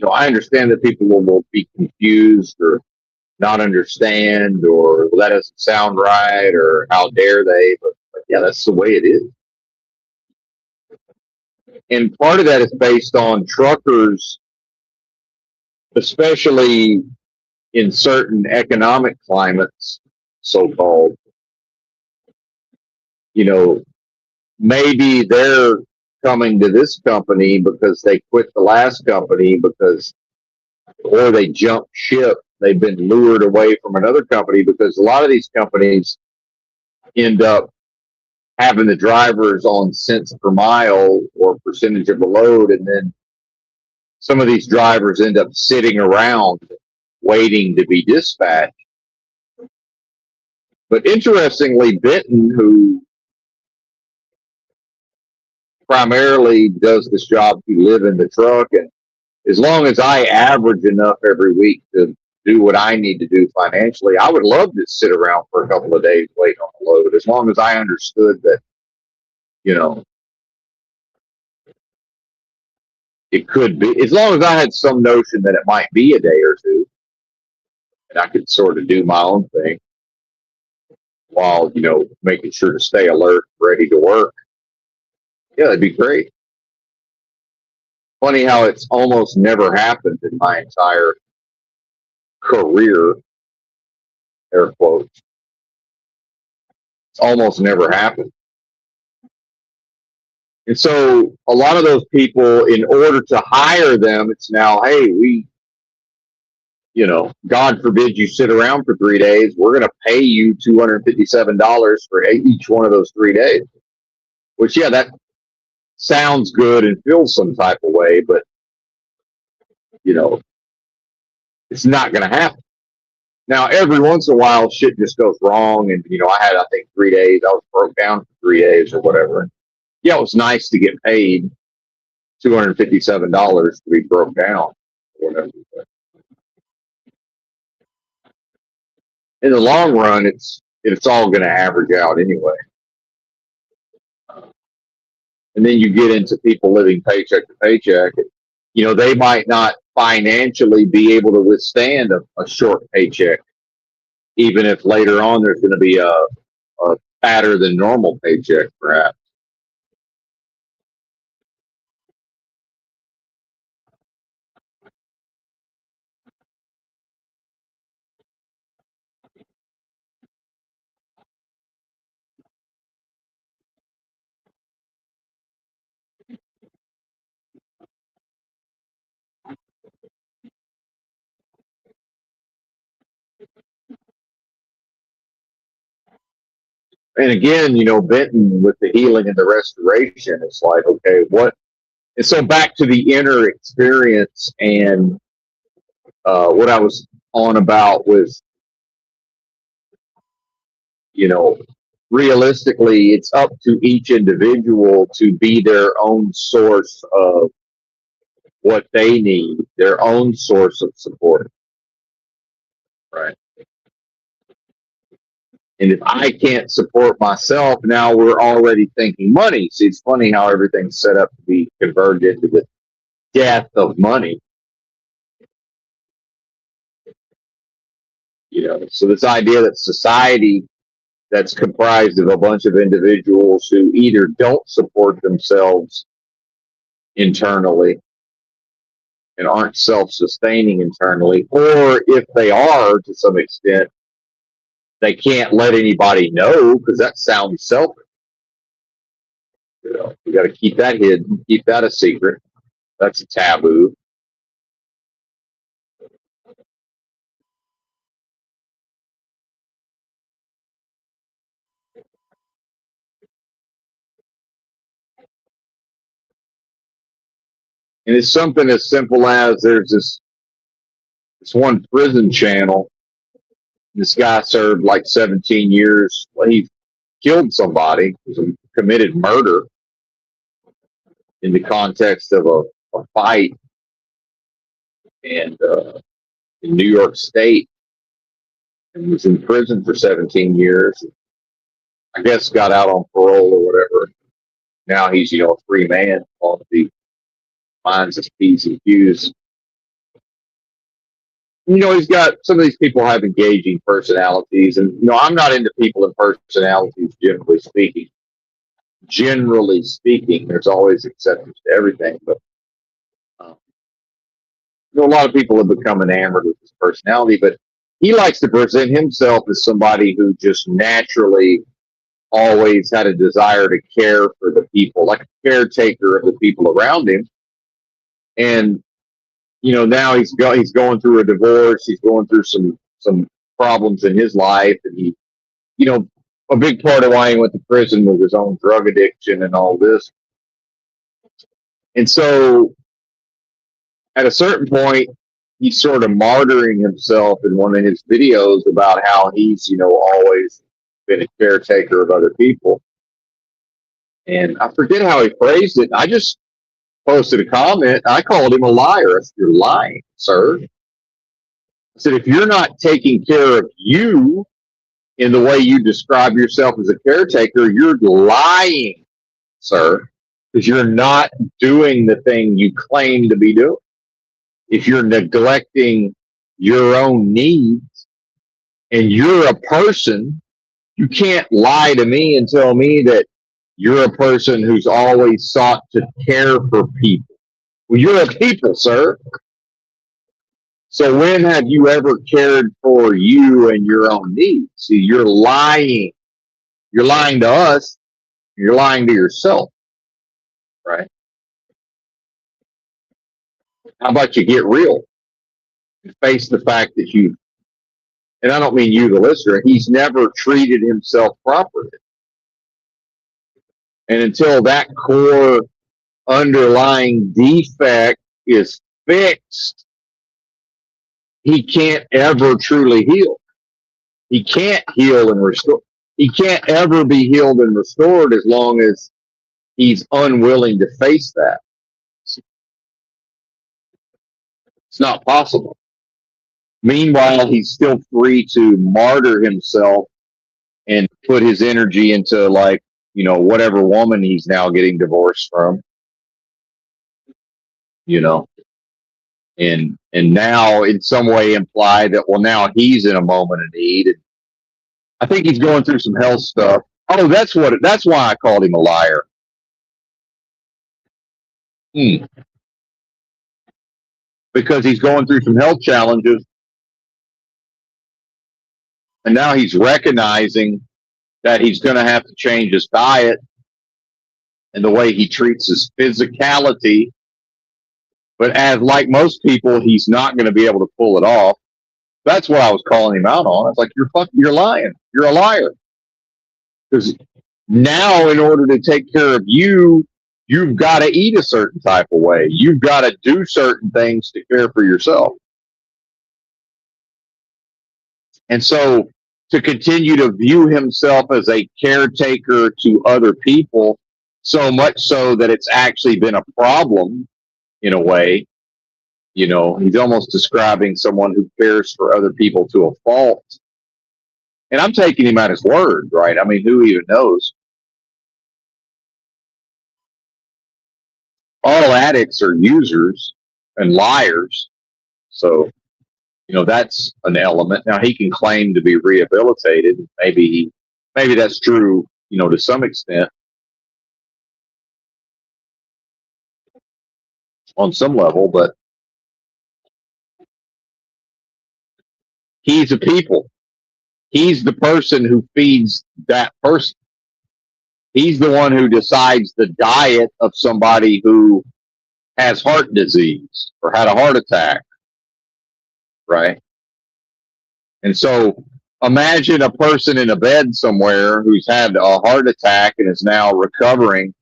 I understand that people will be confused or not understand, or well, that doesn't sound right, or how dare they, but yeah, that's the way it is. And part of that is based on truckers, especially in certain economic climates, so-called, maybe they're coming to this company because they quit the last company or they jumped ship. They've been lured away from another company because a lot of these companies end up having the drivers on cents per mile or percentage of the load. And then some of these drivers end up sitting around waiting to be dispatched. But interestingly, Benton, who primarily does this job to live in the truck, and as long as I average enough every week to do what I need to do financially, I would love to sit around for a couple of days waiting on the load, as long as I understood that, it could be, as long as I had some notion that it might be a day or two, and I could sort of do my own thing while, making sure to stay alert, ready to work. Yeah, that'd be great. Funny how it's almost never happened in my entire career, air quotes. It's almost never happened. And so a lot of those people, in order to hire them, it's now, hey, God forbid you sit around for 3 days. We're going to pay you $257 for each one of those 3 days. Which, yeah, that sounds good and feels some type of way, but, it's not going to happen. Now, every once in a while, shit just goes wrong. And, I had, I think, 3 days. I was broke down for 3 days or whatever. Yeah, it was nice to get paid $257 to be broke down or whatever. But in the long run, it's all going to average out anyway. And then you get into people living paycheck to paycheck. They might not financially be able to withstand a short paycheck, even if later on there's going to be a fatter than normal paycheck, perhaps. And again, Benton with the healing and the restoration, it's like, okay, what? And so back to the inner experience and what I was on about was, realistically, it's up to each individual to be their own source of what they need, their own source of support. Right. And if I can't support myself, now we're already thinking money. See, it's funny how everything's set up to be converted into the death of money. So this idea that society that's comprised of a bunch of individuals who either don't support themselves internally and aren't self-sustaining internally, or if they are to some extent, they can't let anybody know because that sounds selfish. You got to keep that hidden, keep that a secret. That's a taboo. And it's something as simple as there's this one prison channel. This guy served like 17 years. Well, he killed somebody, committed murder in the context of a fight, and in New York State, and was in prison for 17 years. I guess got out on parole or whatever. Now he's, a free man on the minds of P's and Q's. He's got some of these people have engaging personalities, and I'm not into people and personalities generally speaking. Generally speaking, there's always exceptions to everything, but a lot of people have become enamored with his personality. But he likes to present himself as somebody who just naturally always had a desire to care for the people, like a caretaker of the people around him. And now he's going through a divorce. He's going through some problems in his life, and he, a big part of why he went to prison was his own drug addiction and all this. And so, at a certain point, he's sort of martyring himself in one of his videos about how he's, always been a caretaker of other people. And I forget how he phrased it. I just posted a comment. I called him a liar. I said, "You're lying, sir." I said, "If you're not taking care of you in the way you describe yourself as a caretaker, you're lying, sir, because you're not doing the thing you claim to be doing. If you're neglecting your own needs and you're a person, you can't lie to me and tell me that you're a person who's always sought to care for people. Well, you're a people, sir. So when have you ever cared for you and your own needs? See, you're lying. You're lying to us. You're lying to yourself, right? How about you get real and face the fact that and I don't mean you, the listener, he's never treated himself properly. And until that core underlying defect is fixed, he can't ever truly heal. He can't heal and restore. He can't ever be healed and restored as long as he's unwilling to face that. It's not possible. Meanwhile, he's still free to martyr himself and put his energy into, like, whatever woman he's now getting divorced from, and now in some way imply that, well, now he's in a moment of need. And I think he's going through some health stuff. Oh, that's why I called him a liar. Because he's going through some health challenges, and now he's recognizing that he's going to have to change his diet and the way he treats his physicality. But as like most people, he's not going to be able to pull it off. That's what I was calling him out on. It's like, you're lying. You're a liar. Because now, in order to take care of you, you've got to eat a certain type of way. You've got to do certain things to care for yourself. And so, to continue to view himself as a caretaker to other people, so much so that it's actually been a problem in a way. He's almost describing someone who cares for other people to a fault. And I'm taking him at his word, right? I mean, who even knows? All addicts are users and liars. So, that's an element. Now, he can claim to be rehabilitated. Maybe that's true, to some extent. On some level, but he's a people. He's the person who feeds that person. He's the one who decides the diet of somebody who has heart disease or had a heart attack, right? And so imagine a person in a bed somewhere who's had a heart attack and is now recovering,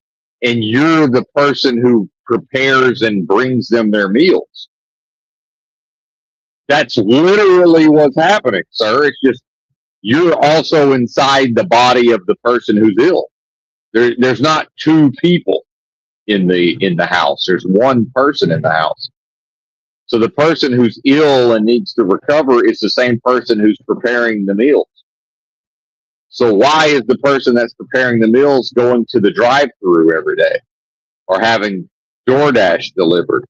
and you're the person who prepares and brings them their meals. That's literally what's happening, sir. It's just you're also inside the body of the person who's ill. There's not two people in the house. There's one person in the house. So the person who's ill and needs to recover is the same person who's preparing the meals. So why is the person that's preparing the meals going to the drive-through every day or having DoorDash delivered,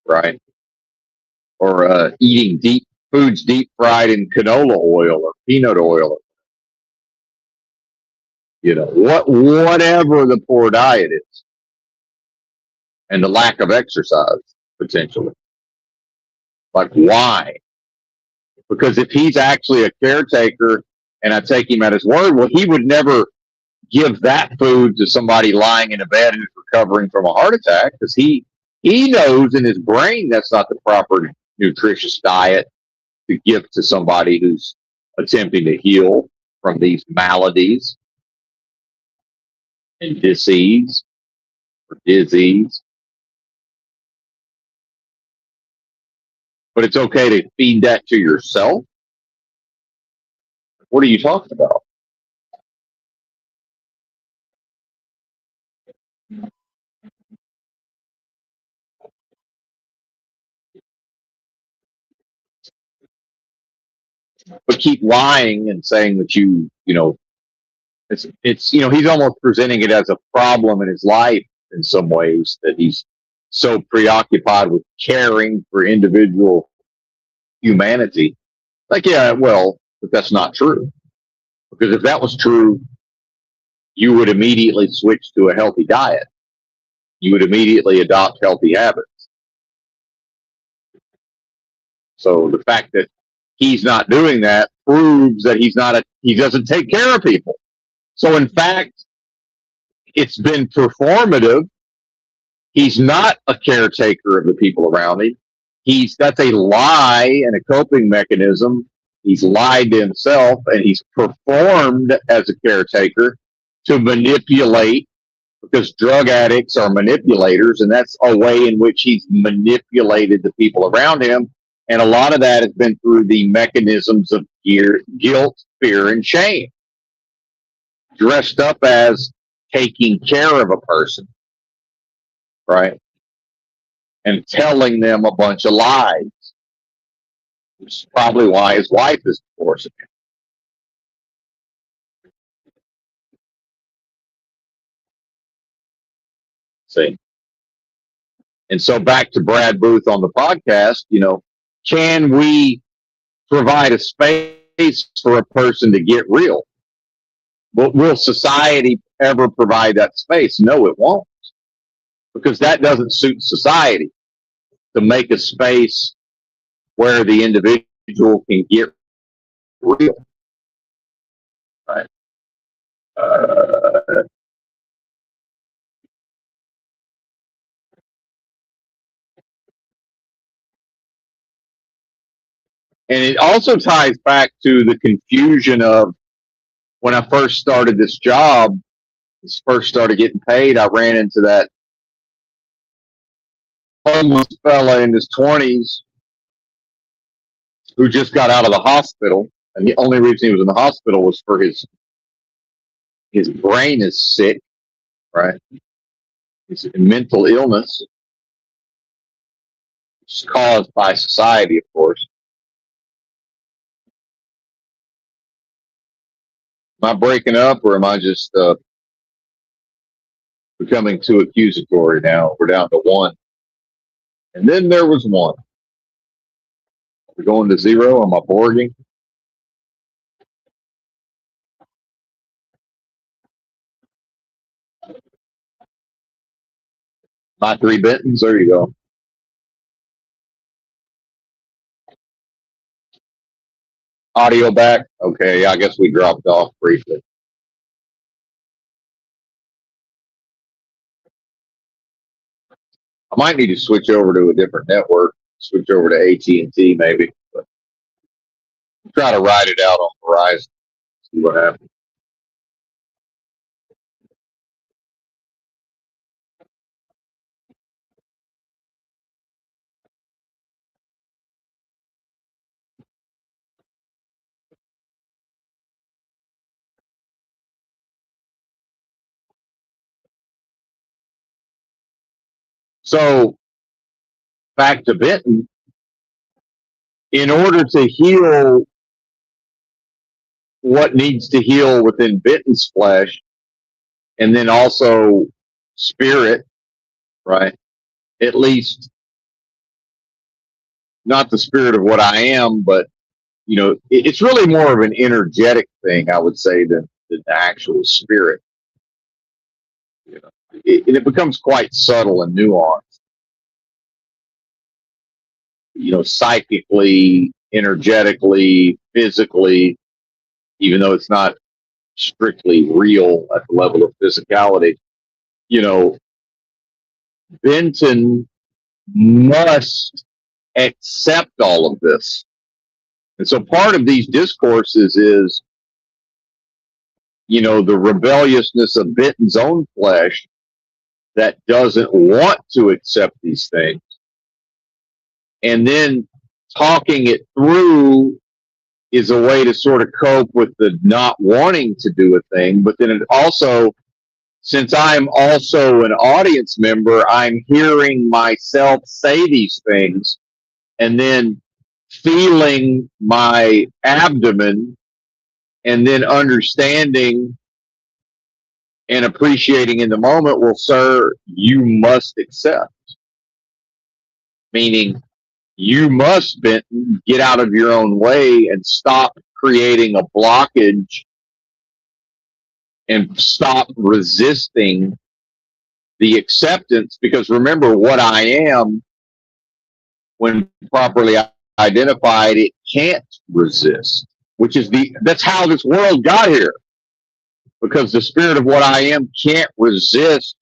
right? Or eating foods deep fried in canola oil or peanut oil, whatever the poor diet is, and the lack of exercise potentially. Like, why? Because if he's actually a caretaker and I take him at his word, well, he would never give that food to somebody lying in a bed who's recovering from a heart attack, because he knows in his brain that's not the proper nutritious diet to give to somebody who's attempting to heal from these maladies and disease or disease. But it's okay to feed that to yourself? What are you talking about? But keep lying and saying that it's he's almost presenting it as a problem in his life in some ways, that he's so preoccupied with caring for individual humanity. Like, yeah, well, but that's not true. Because if that was true, you would immediately switch to a healthy diet. You would immediately adopt healthy habits. So the fact that he's not doing that proves that he doesn't take care of people. So in fact, it's been performative. He's not a caretaker of the people around him. That's a lie and a coping mechanism. He's lied to himself, and he's performed as a caretaker to manipulate, because drug addicts are manipulators, and that's a way in which he's manipulated the people around him. And a lot of that has been through the mechanisms of guilt, fear, and shame, dressed up as taking care of a person, right? And telling them a bunch of lies, which is probably why his wife is divorcing him. See? And so back to Brad Booth on the podcast, can we provide a space for a person to get real? But will society ever provide that space? No, it won't. Because that doesn't suit society, to make a space where the individual can get real. Right? And it also ties back to the confusion of when I first started this job, first started getting paid, I ran into that homeless fella in his 20s who just got out of the hospital. And the only reason he was in the hospital was for his brain is sick, right? His mental illness. It's caused by society, of course. Am I breaking up, or am I just becoming too accusatory now? We're down to one. And then there was one. We're going to zero. Am I boarding? My three Bentons. There you go. Audio back. Okay, I guess we dropped off briefly. I might need to switch over to a different network. Switch over to AT&T maybe. But try to ride it out on Verizon. See what happens. So back to Benton, in order to heal what needs to heal within Benton's flesh, and then also spirit, right? At least not the spirit of what I am, but it's really more of an energetic thing, I would say, than the actual spirit. And it becomes quite subtle and nuanced. Psychically, energetically, physically, even though it's not strictly real at the level of physicality. Benton must accept all of this. And so part of these discourses is, the rebelliousness of Benton's own flesh that doesn't want to accept these things. And then talking it through is a way to sort of cope with the not wanting to do a thing. But then it also, since I'm also an audience member, I'm hearing myself say these things and then feeling my abdomen and then understanding and appreciating in the moment, well, sir, you must accept. Meaning, you must, Benton, get out of your own way and stop creating a blockage and stop resisting the acceptance. Because remember, what I am, when properly identified, it can't resist, which is that's how this world got here. Because the spirit of what I am can't resist,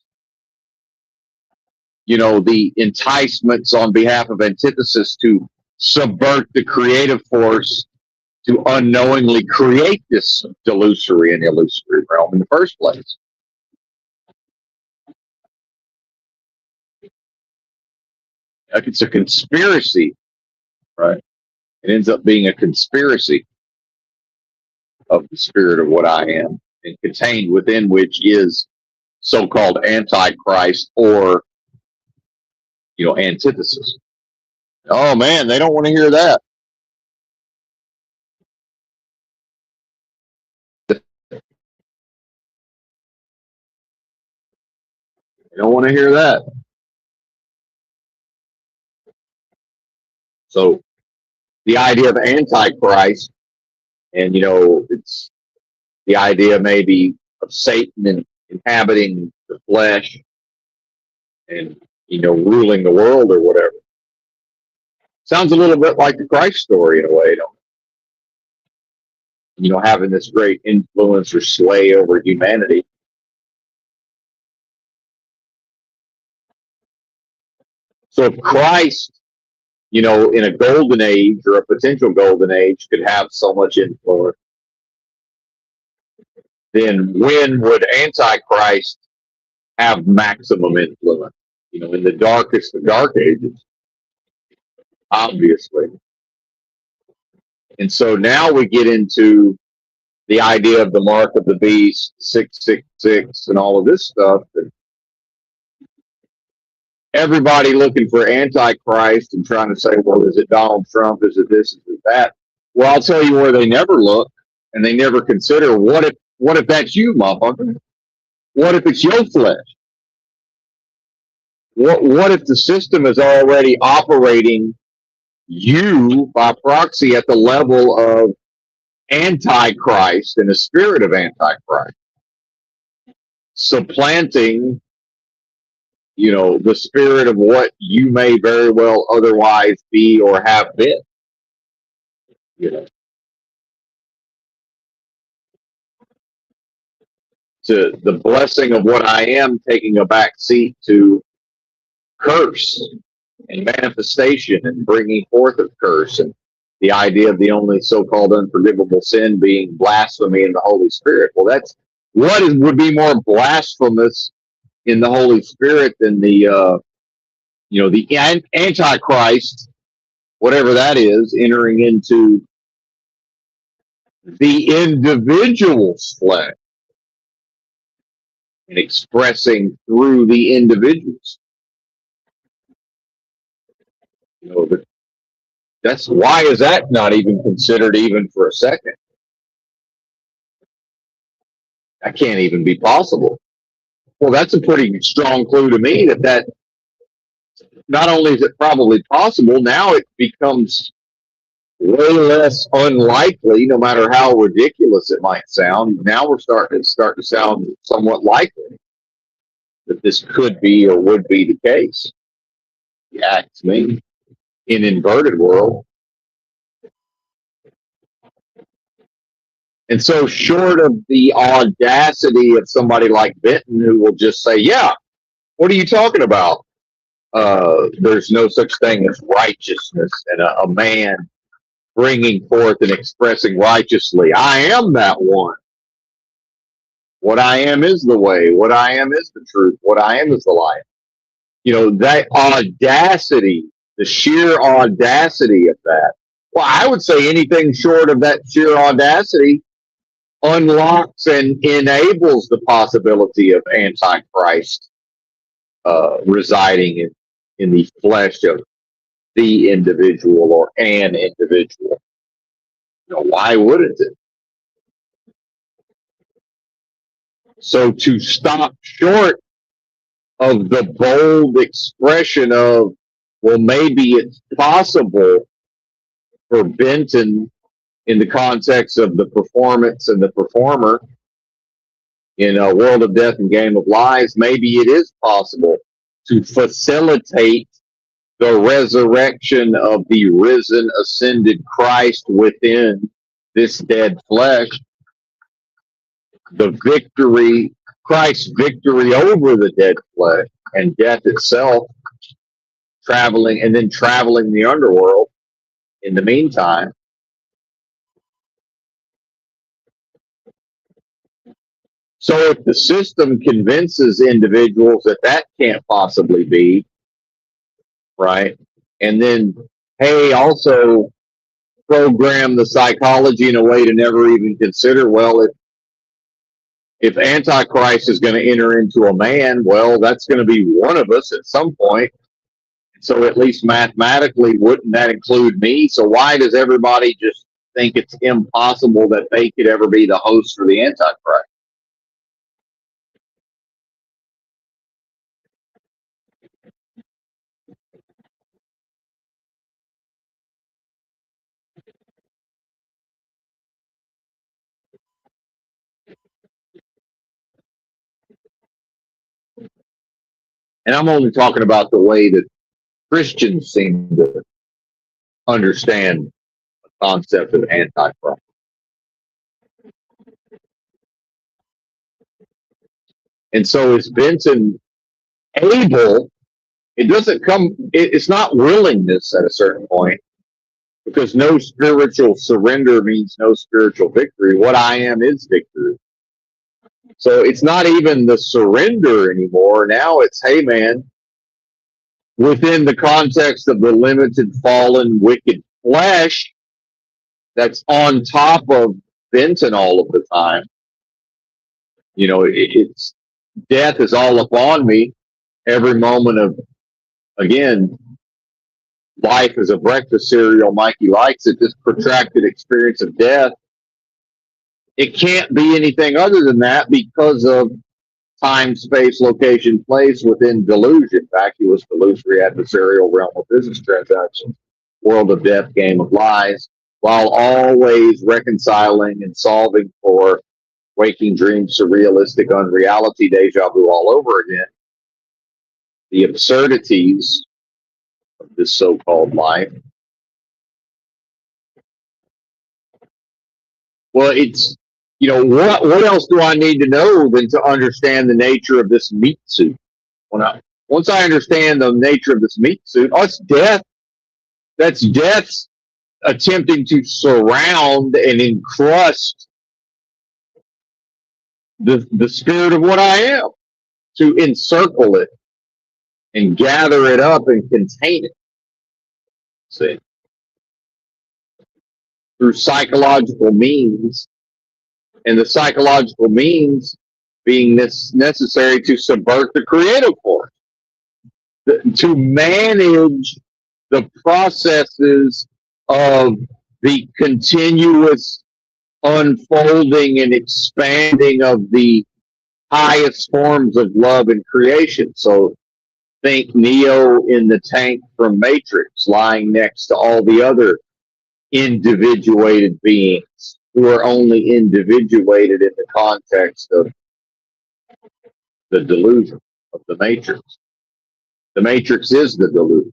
the enticements on behalf of antithesis to subvert the creative force to unknowingly create this delusory and illusory realm in the first place. Like it's a conspiracy, right? It ends up being a conspiracy of the spirit of what I am, and contained within which is so-called Antichrist or, antithesis. Oh man, they don't want to hear that. They don't want to hear that. So the idea of Antichrist, and it's the idea maybe of Satan inhabiting the flesh and ruling the world or whatever. Sounds a little bit like the Christ story in a way, don't it? Having this great influence or sway over humanity. So if Christ, in a golden age or a potential golden age could have so much influence, then when would Antichrist have maximum influence? In the darkest of dark ages, obviously. And so now we get into the idea of the mark of the beast, 666, and all of this stuff. And everybody looking for Antichrist and trying to say, well, is it Donald Trump? Is it this? Is it that? Well, I'll tell you where they never look, and they never consider, what if that's you, motherfucker? What if it's your flesh? What if the system is already operating you by proxy at the level of Antichrist and the spirit of Antichrist, supplanting, the spirit of what you may very well otherwise be or have been, to the blessing of what I am taking a back seat to curse and manifestation and bringing forth of curse, and the idea of the only so-called unforgivable sin being blasphemy in the Holy Spirit. Well, that's would be more blasphemous in the Holy Spirit than the Antichrist, whatever that is, entering into the individual's flesh and expressing through the individuals. You know, but that's why is that not even considered even for a second? That can't even be possible. Well, that's a pretty strong clue to me that not only is it probably possible, now it becomes way less unlikely, no matter how ridiculous it might sound. Now we're starting to sound somewhat likely that this could be or would be the case. Yeah, to me, in inverted world. And so, short of the audacity of somebody like Benton, who will just say, "Yeah, what are you talking about? There's no such thing as righteousness, and a man bringing forth and expressing righteously. I am that one. What I am is the way. What I am is the truth. What I am is the life." You know, that audacity, the sheer audacity of that. Well, I would say anything short of that sheer audacity unlocks and enables the possibility of Antichrist residing in the flesh of the individual or an individual. You know, why wouldn't it? So to stop short of the bold expression of, well, maybe it's possible for Benton in the context of the performance and the performer in a world of death and game of lies, maybe it is possible to facilitate the resurrection of the risen, ascended Christ within this dead flesh, the victory, Christ's victory over the dead flesh and death itself, traveling the underworld in the meantime. So if the system convinces individuals that that can't possibly be, right, and then, hey, also program the psychology in a way to never even consider, well, if Antichrist is going to enter into a man, well, that's going to be one of us at some point. So at least mathematically, wouldn't that include me? So why does everybody just think it's impossible that they could ever be the host for the Antichrist? And I'm only talking about the way that Christians seem to understand the concept of Antichrist. And so is Benton able? It doesn't come, it's not willingness at a certain point, because no spiritual surrender means no spiritual victory. What I am is victory. So it's not even the surrender anymore. Now it's, hey, man, within the context of the limited, fallen, wicked flesh that's on top of Benton all of the time. You know, it's death is all upon me every moment of, again, life is a breakfast cereal. Mikey likes it. This protracted experience of death. It can't be anything other than that because of time, space, location, place within delusion, vacuous, delusory, adversarial realm of business transactions, world of death, game of lies, while always reconciling and solving for waking dreams, surrealistic unreality, deja vu all over again. The absurdities of this so-called life. Well, it's, you know, what else do I need to know than to understand the nature of this meat suit? Once I understand the nature of this meat suit, oh, it's death. That's death's attempting to surround and encrust the spirit of what I am, to encircle it and gather it up and contain it. See, through psychological means, and the psychological means being necessary to subvert the creative force, to manage the processes of the continuous unfolding and expanding of the highest forms of love and creation. So think Neo in the tank from Matrix, lying next to all the other individuated beings who are only individuated in the context of the delusion of the Matrix. The Matrix is the delusion.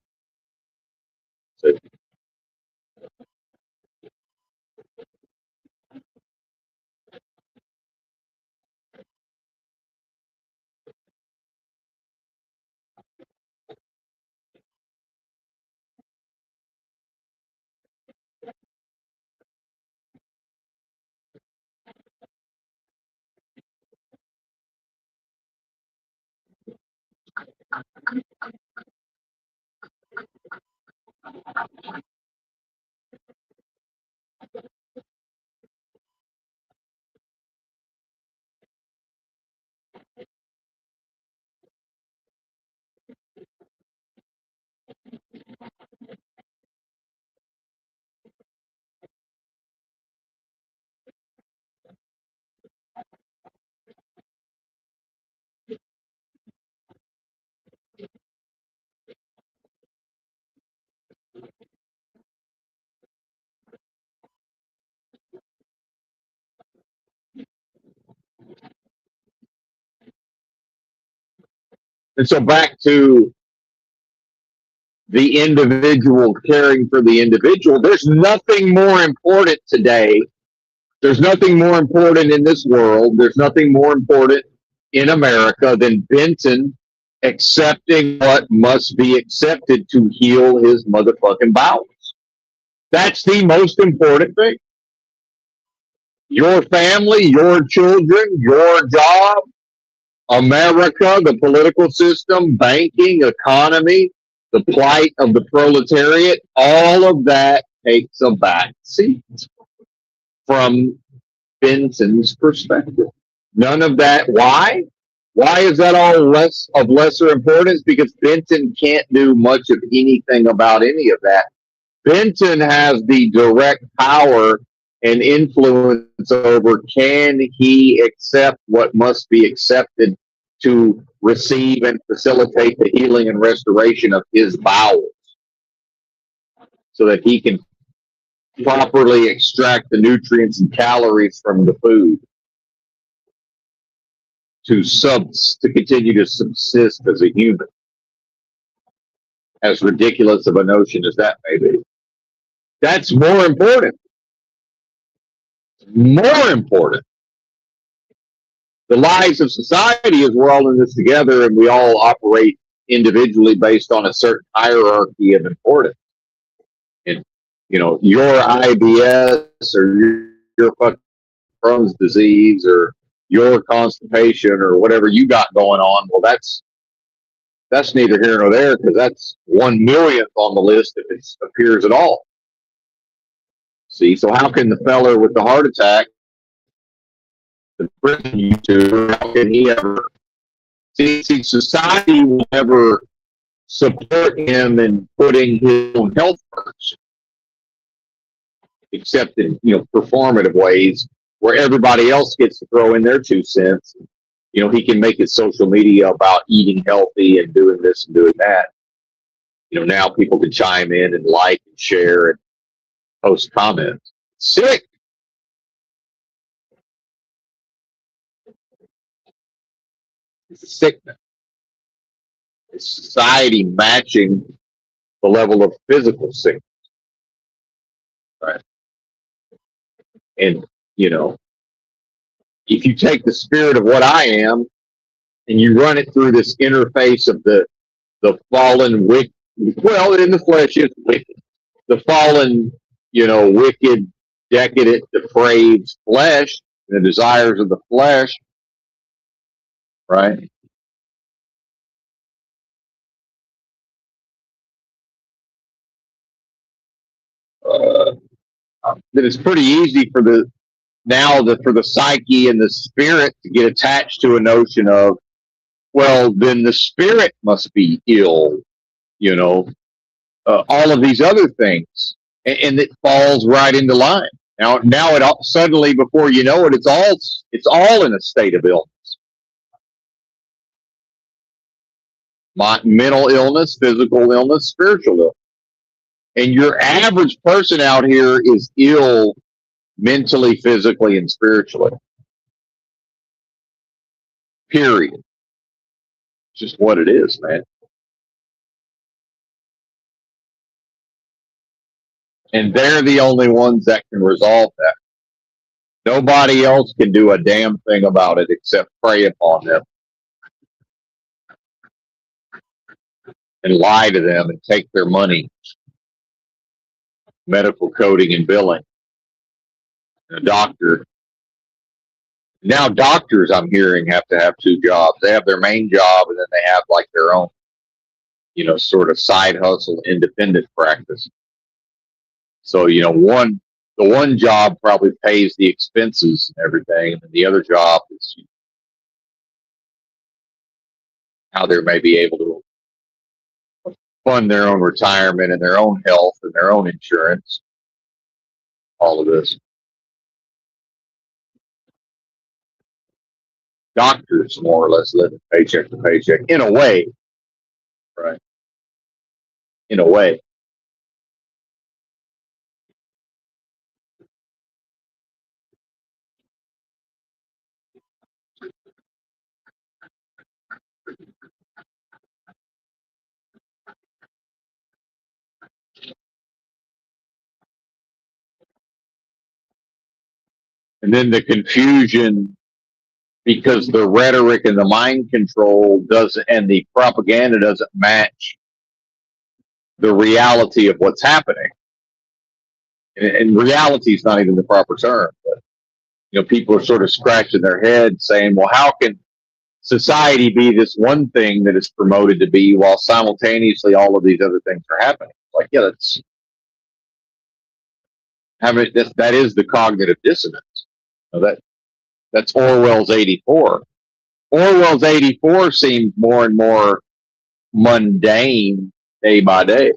So, and so back to the individual caring for the individual. There's nothing more important today. There's nothing more important in this world. There's nothing more important in America than Benton accepting what must be accepted to heal his motherfucking bowels. That's the most important thing. Your family, your children, your job, America, the political system, banking, economy, the plight of the proletariat, all of that takes a back seat from Benson's perspective. None of that. Why? Why is that all less of lesser importance? Because Benton can't do much of anything about any of that. Benton has the direct power and influence over, can he accept what must be accepted to receive and facilitate the healing and restoration of his bowels so that he can properly extract the nutrients and calories from the food to continue to subsist as a human, as ridiculous of a notion as that may be. That's more important. More important. The lives of society is we're all in this together and we all operate individually based on a certain hierarchy of importance. And, you know, your IBS or your fucking Crohn's disease or your constipation or whatever you got going on, well, that's neither here nor there, because that's 1/1,000,000th on the list if it appears at all. See, so how can the feller with the heart attack, the prison YouTuber, how can he ever see? Society will never support him in putting his own health first, except in, you know, performative ways where everybody else gets to throw in their 2 cents. You know, he can make his social media about eating healthy and doing this and doing that. You know, now people can chime in and like and share and post comments. Sick. It's a sickness. It's society matching the level of physical sickness. Right. And, you know, if you take the spirit of what I am and you run it through this interface of the fallen wicked, well, in the flesh is wicked. The fallen, you know, wicked, decadent, depraved flesh, the desires of the flesh, right? That it's pretty easy for the psyche and the spirit to get attached to a notion of, well, then the spirit must be ill, you know, all of these other things, and it falls right into line. Now it all, suddenly, before you know it, it's all in a state of illness. Mental illness, physical illness, spiritual illness. And your average person out here is ill mentally, physically, and spiritually. Period. It's just what it is, man. And they're the only ones that can resolve that. Nobody else can do a damn thing about it except prey upon them and lie to them and take their money, medical coding and billing. And a doctor. Now doctors, I'm hearing, have to have two jobs. They have their main job, and then they have like their own, sort of side hustle, independent practice. So, the one job probably pays the expenses and everything, and the other job is how they may be able to fund their own retirement and their own health and their own insurance. All of this. Doctors more or less live paycheck to paycheck in a way, right? In a way. And then the confusion, because the rhetoric and the mind control doesn't, and the propaganda doesn't match the reality of what's happening. And reality is not even the proper term, but people are sort of scratching their head saying, well, how can society be this one thing that is promoted to be while simultaneously all of these other things are happening? Like, yeah, that is the cognitive dissonance. That's Orwell's 84. Orwell's 84 seems more and more mundane day by day.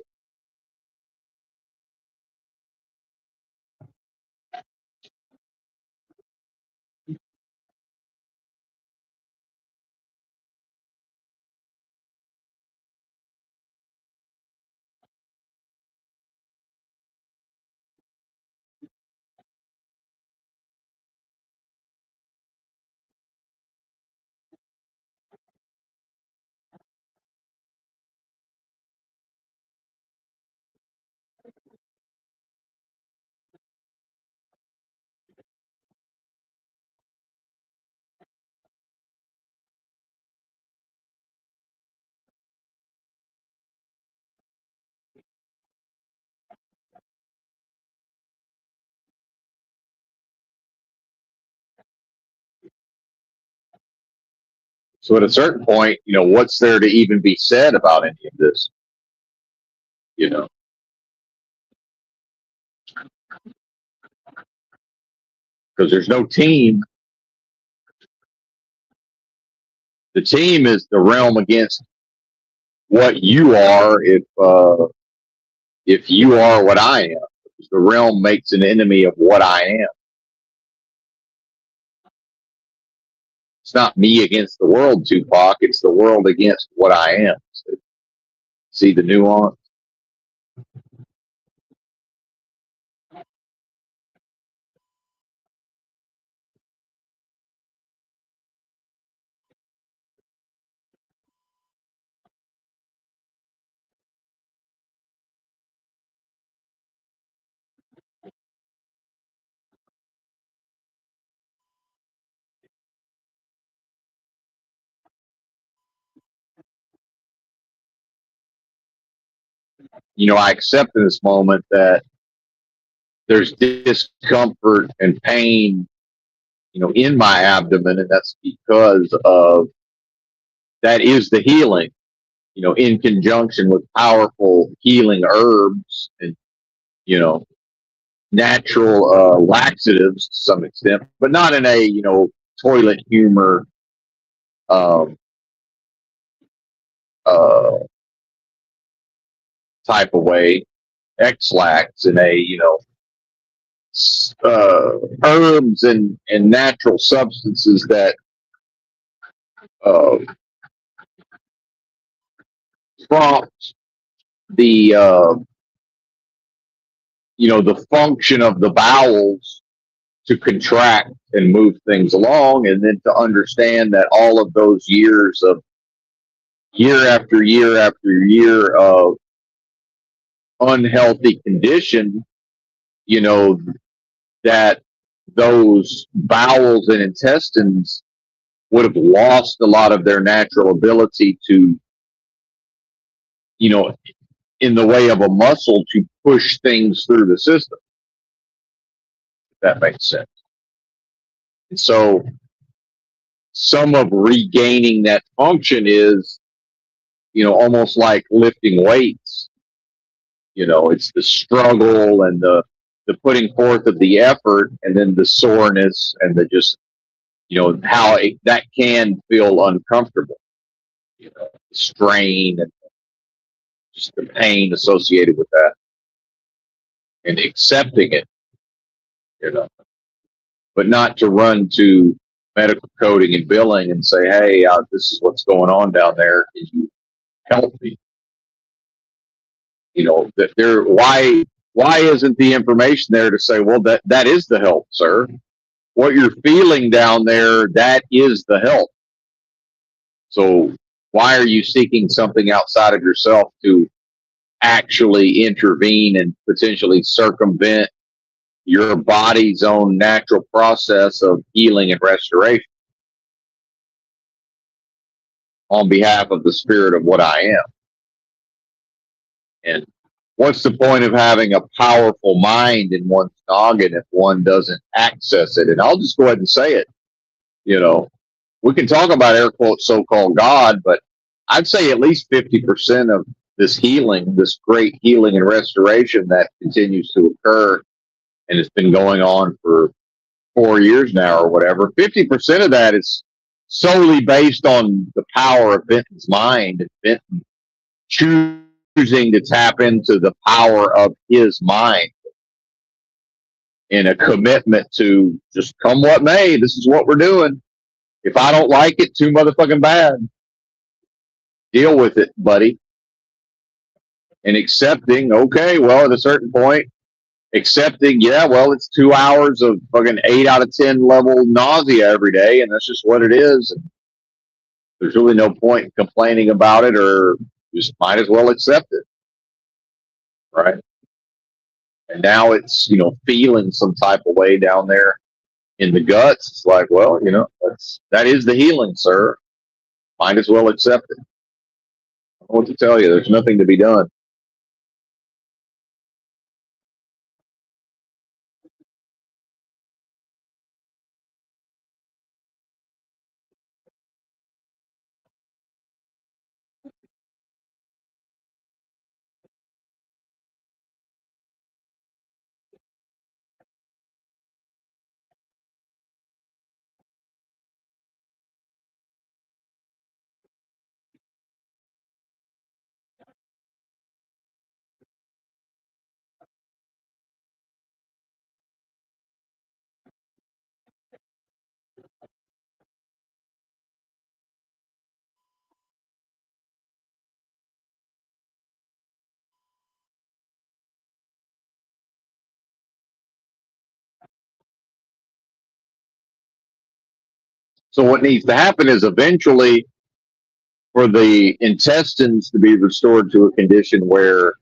So at a certain point, what's there to even be said about any of this? Because there's no team. The team is the realm against what you are if you are what I am. The realm makes an enemy of what I am. It's not me against the world, Tupac. It's the world against what I am. So, see the nuance? I accept in this moment that there's discomfort and pain, in my abdomen, and that's because of that is the healing, in conjunction with powerful healing herbs and, natural laxatives to some extent, but not in a, toilet humor um, uh, type of way, X-lax in a, herbs and natural substances that uh, prompt the, the function of the bowels to contract and move things along, and then to understand that all of those years of year after year after year of unhealthy condition, you know, that those bowels and intestines would have lost a lot of their natural ability to, you know, in the way of a muscle to push things through the system. If that makes sense. And so some of regaining that function is, almost like lifting weights. It's the struggle and the putting forth of the effort, and then the soreness and the just, how that can feel uncomfortable, the strain and just the pain associated with that, and accepting it, you know, but not to run to medical coding and billing and say, hey, this is what's going on down there. Can you help me? That why isn't the information there to say, well, that is the help, sir. What you're feeling down there, that is the help. So why are you seeking something outside of yourself to actually intervene and potentially circumvent your body's own natural process of healing and restoration on behalf of the spirit of what I am? And what's the point of having a powerful mind in one's noggin if one doesn't access it? And I'll just go ahead and say it. We can talk about air quotes so-called God, but I'd say at least 50% of this healing, this great healing and restoration that continues to occur, and it's been going on for 4 years now or whatever, 50% of that is solely based on the power of Benton's mind, and Benton choosing to tap into the power of his mind in a commitment to just come what may, this is what we're doing. If I don't like it, too motherfucking bad. Deal with it, buddy. And accepting, okay, well, at a certain point, accepting, yeah, well, it's 2 hours of fucking 8 out of 10 level nausea every day, and that's just what it is. And there's really no point in complaining about it, or just might as well accept it. Right? And now it's, feeling some type of way down there in the guts. It's like, well, that is the healing, sir. Might as well accept it. I don't know what to tell you. There's nothing to be done. So what needs to happen is eventually for the intestines to be restored to a condition where,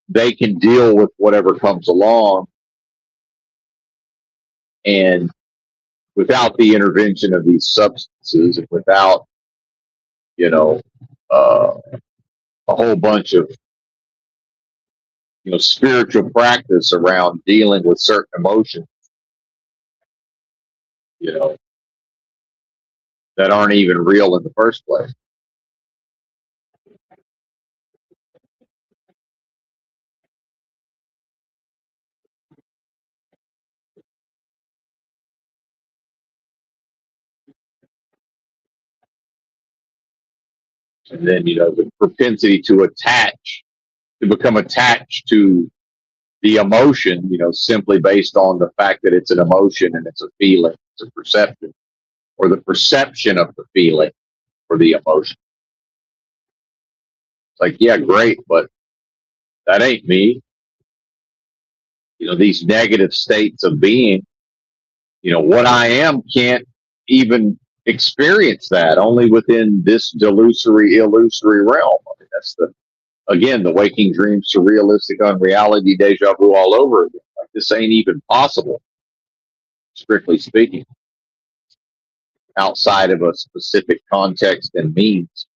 they can deal with whatever comes along, and without the intervention of these substances, and without, uh, a whole bunch of, spiritual practice around dealing with certain emotions, you know, that aren't even real in the first place. And then, the propensity to attach to become attached to the emotion, simply based on the fact that it's an emotion and it's a feeling, it's a perception, or the perception of the feeling or the emotion. It's like, yeah, great, but that ain't me. These negative states of being, what I am can't even experience that, only within this illusory realm. I mean, that's the waking dream, surrealistic, unreality, deja vu all over again. Like, this ain't even possible, strictly speaking, outside of a specific context and means.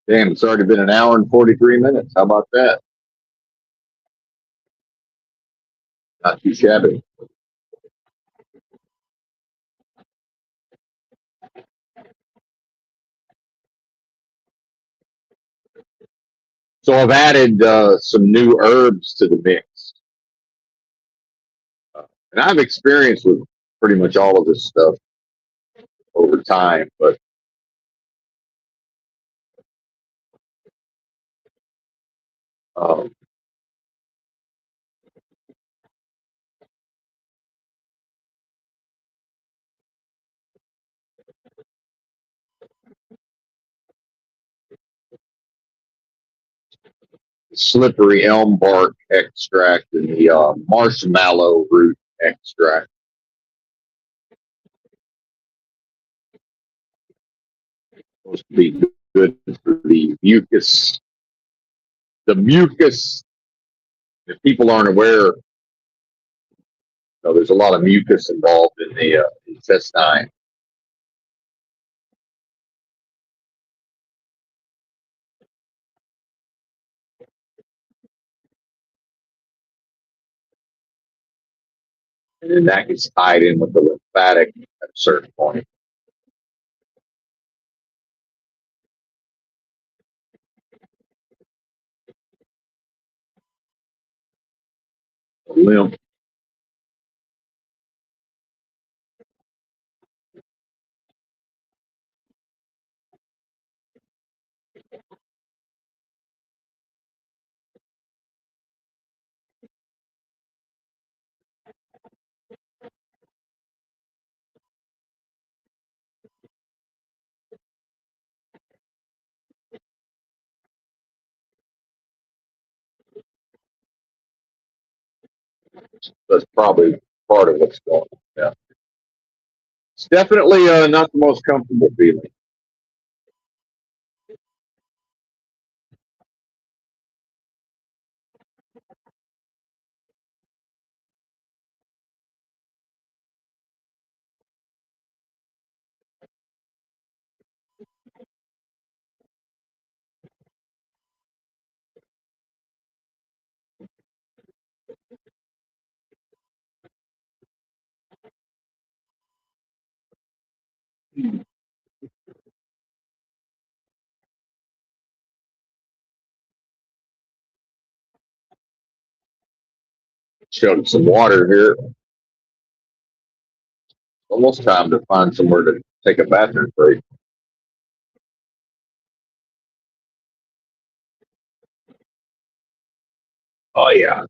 Damn, it's already been an hour and 43 minutes. How about that? Not too shabby. So I've added some new herbs to the mix. And I've experienced with pretty much all of this stuff over time, but um, slippery elm bark extract and the marshmallow root extract supposed to be good for the mucus. The mucus, if people aren't aware, there's a lot of mucus involved in the intestine. And then that gets tied in with the lymphatic at a certain point. The lymph. That's probably part of what's going on. Yeah. It's definitely not the most comfortable feeling. Chug some water here. Almost time to find somewhere to take a bathroom break. Oh yeah.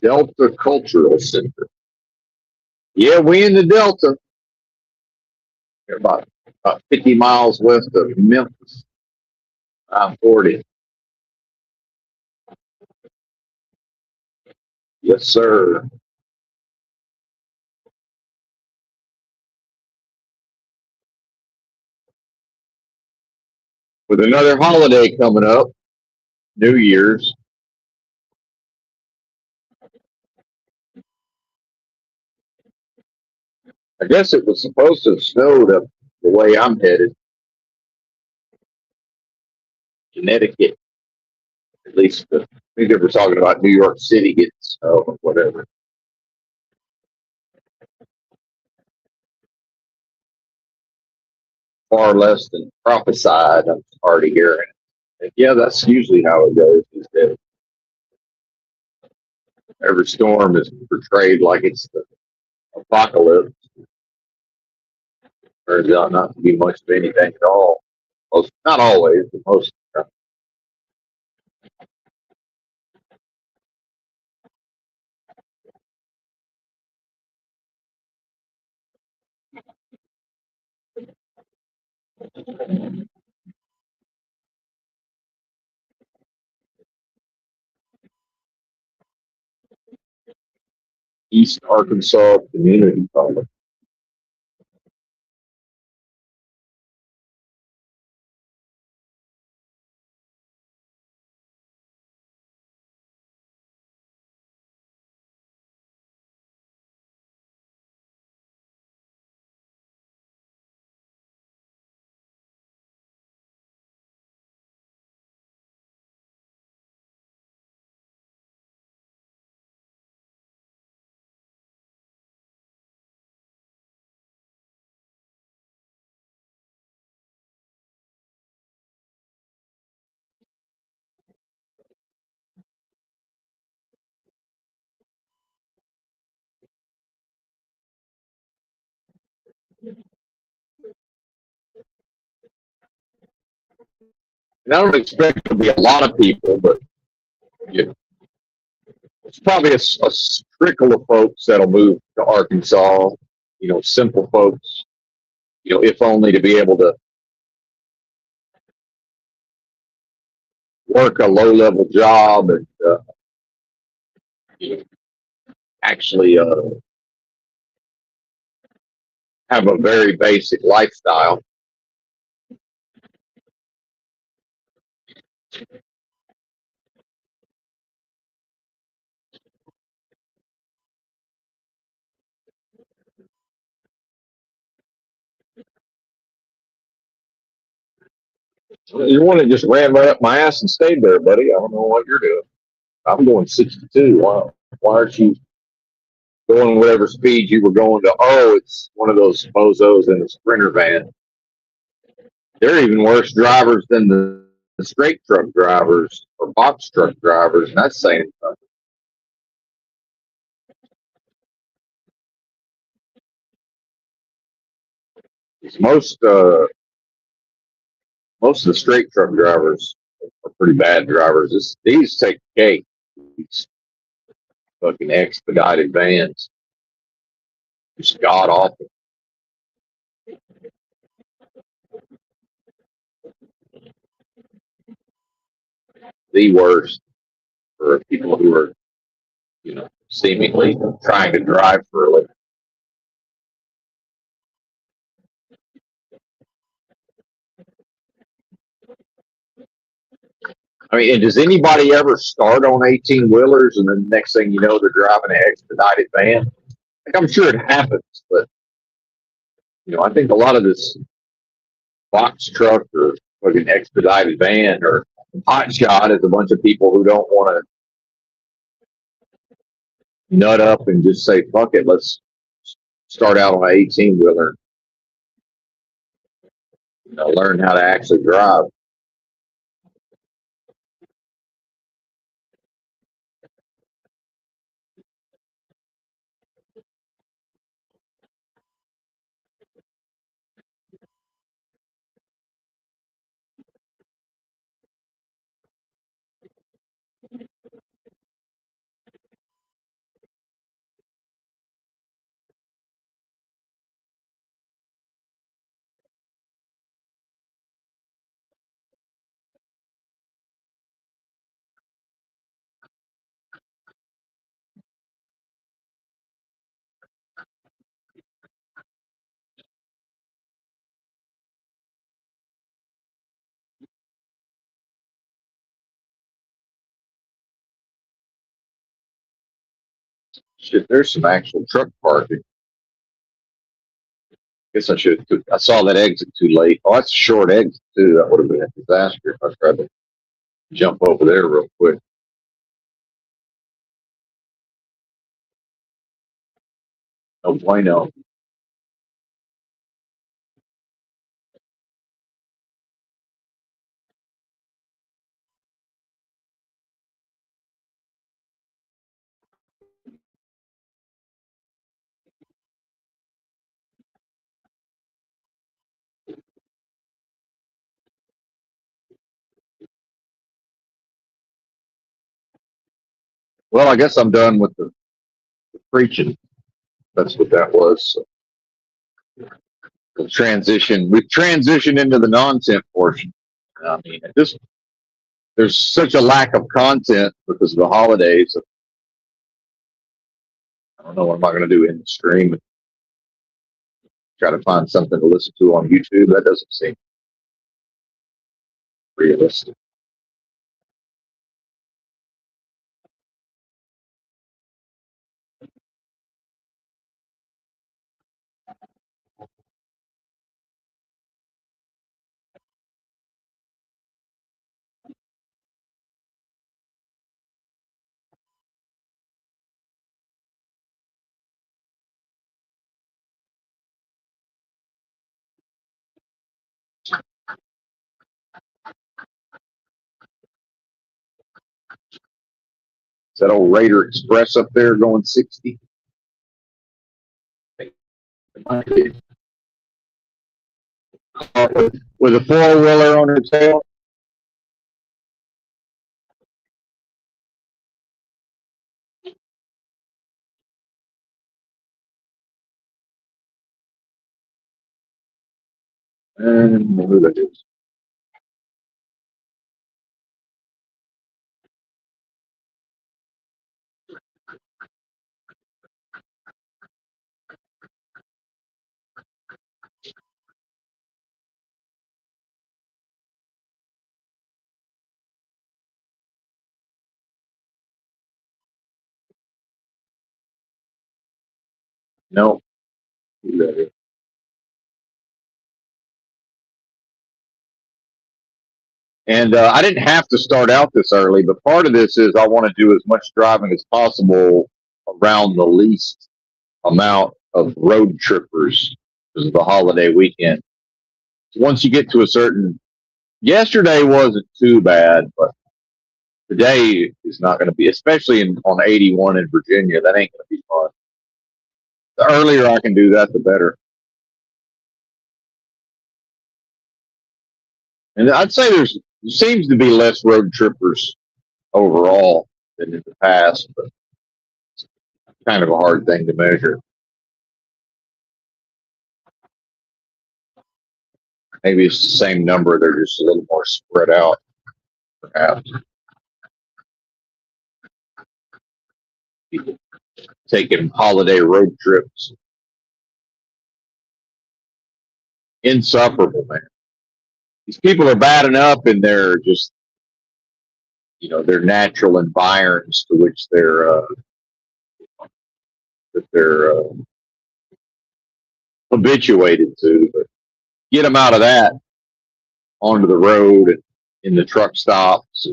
Delta Cultural Center. Yeah, we in the Delta. We're about 50 miles west of Memphis. I'm 40. Yes, sir. With another holiday coming up, New Year's. I guess it was supposed to have snowed up the way I'm headed, Connecticut. At least I think they were talking about New York City getting snow or whatever. Far less than prophesied. I'm already hearing. And yeah, that's usually how it goes these days. Every storm is portrayed like it's the apocalypse. Turns out not to be much of anything at all. Most, not always, but most of East Arkansas Community College. And I don't expect to be a lot of people, but you know, it's probably a trickle of folks that'll move to Arkansas. You know, simple folks. You know, if only to be able to work a low-level job and you know, actually have a very basic lifestyle. You want to just ran right up my ass and stayed there, buddy. I don't know what you're doing. I'm going 62. Why aren't you going whatever speed you were going to? Oh, it's one of those bozos in a sprinter van. They're even worse drivers than the straight truck drivers or box truck drivers. And that's saying something. Most most of the straight truck drivers are pretty bad drivers. These take cake. These fucking expedited vans, just god awful. The worst for people who are, seemingly trying to drive for a living. I mean, and does anybody ever start on 18 wheelers and then the next thing you know, they're driving an expedited van? Like, I'm sure it happens, but I think a lot of this box truck or fucking expedited van or hot shot is a bunch of people who don't want to nut up and just say, fuck it, let's start out on an 18 wheeler, learn how to actually drive. Shit, there's some actual truck parking. Guess I should. I saw that exit too late. Oh, that's a short exit too. That would have been a disaster if I tried to jump over there real quick. No bueno. Well, I guess I'm done with the preaching. That's what that was. So we've transitioned into the non-tent portion. I mean, there's such a lack of content because of the holidays. I don't know what am I going to do in the stream. Try to find something to listen to on YouTube. That doesn't seem realistic. Is that old Raider Express up there going 60? With a four-wheeler on her tail. And who that is. No, who that is. And I didn't have to start out this early, but part of this is I want to do as much driving as possible around the least amount of road trippers because of the holiday weekend. Once you get to a certain, yesterday wasn't too bad, but today is not going to be, especially on 81 in Virginia. That ain't going to be fun. The earlier I can do that, the better. And I'd say there seems to be less road trippers overall than in the past, but kind of a hard thing to measure. Maybe it's the same number, they're just a little more spread out, perhaps. People taking holiday road trips. Insufferable, man. These people are bad enough in their just, their natural environs to which they're habituated to, but get them out of that onto the road and in the truck stops.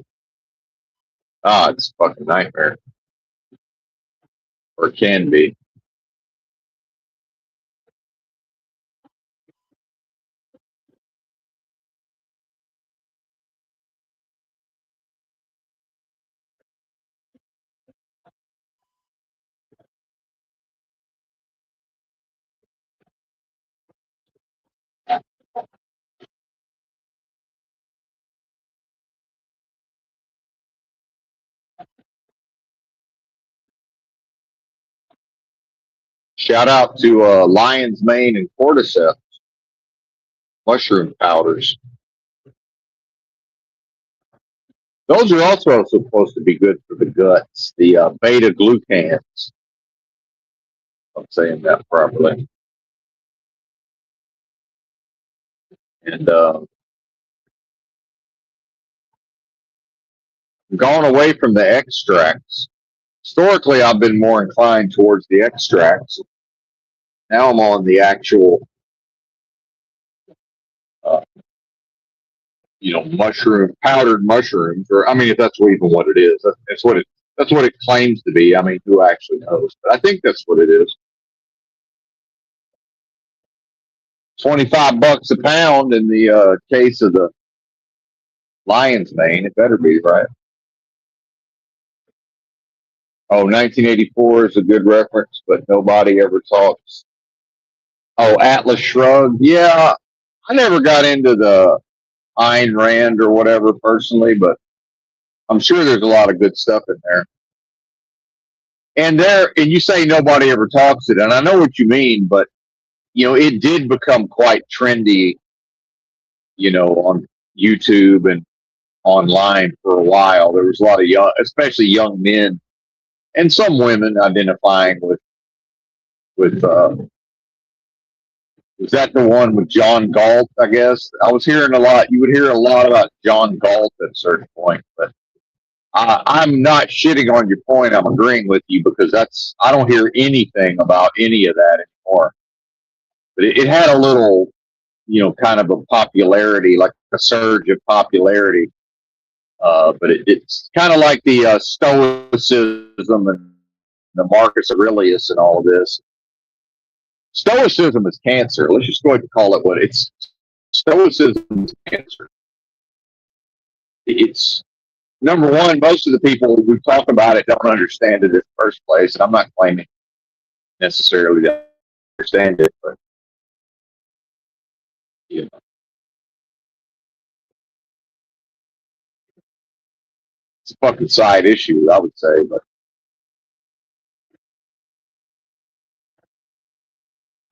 It's a fucking nightmare, or can be. Shout out to lion's mane and cordyceps mushroom powders. Those are also supposed to be good for the guts. The beta glucans. I'm saying that properly. And gone away from the extracts. Historically, I've been more inclined towards the extracts. Now I'm on the actual, uh, powdered mushrooms, or I mean, if that's even what it is, that's what it claims to be. I mean, who actually knows? But I think that's what it is. $25 a pound in the case of the lion's mane. It better be right. Oh, 1984 is a good reference, but nobody ever talks. Oh, Atlas Shrugged. Yeah, I never got into the Ayn Rand or whatever personally, but I'm sure there's a lot of good stuff in there. And you say nobody ever talks it, and I know what you mean, but it did become quite trendy, on YouTube and online for a while. There was a lot of young, especially young men, and some women identifying with. Was that the one with John Galt? I guess I was hearing a lot. You would hear a lot about John Galt at a certain point, but I'm not shitting on your point. I'm agreeing with you because I don't hear anything about any of that anymore. But it had a little, kind of a popularity, like a surge of popularity. But it's kind of like the Stoicism and the Marcus Aurelius and all of this. Stoicism is cancer. Let's just go ahead and call it what it's. Stoicism is cancer. It's number one. Most of the people who talk about it don't understand it in the first place, and I'm not claiming necessarily to understand it, but you know, it's a fucking side issue, I would say. But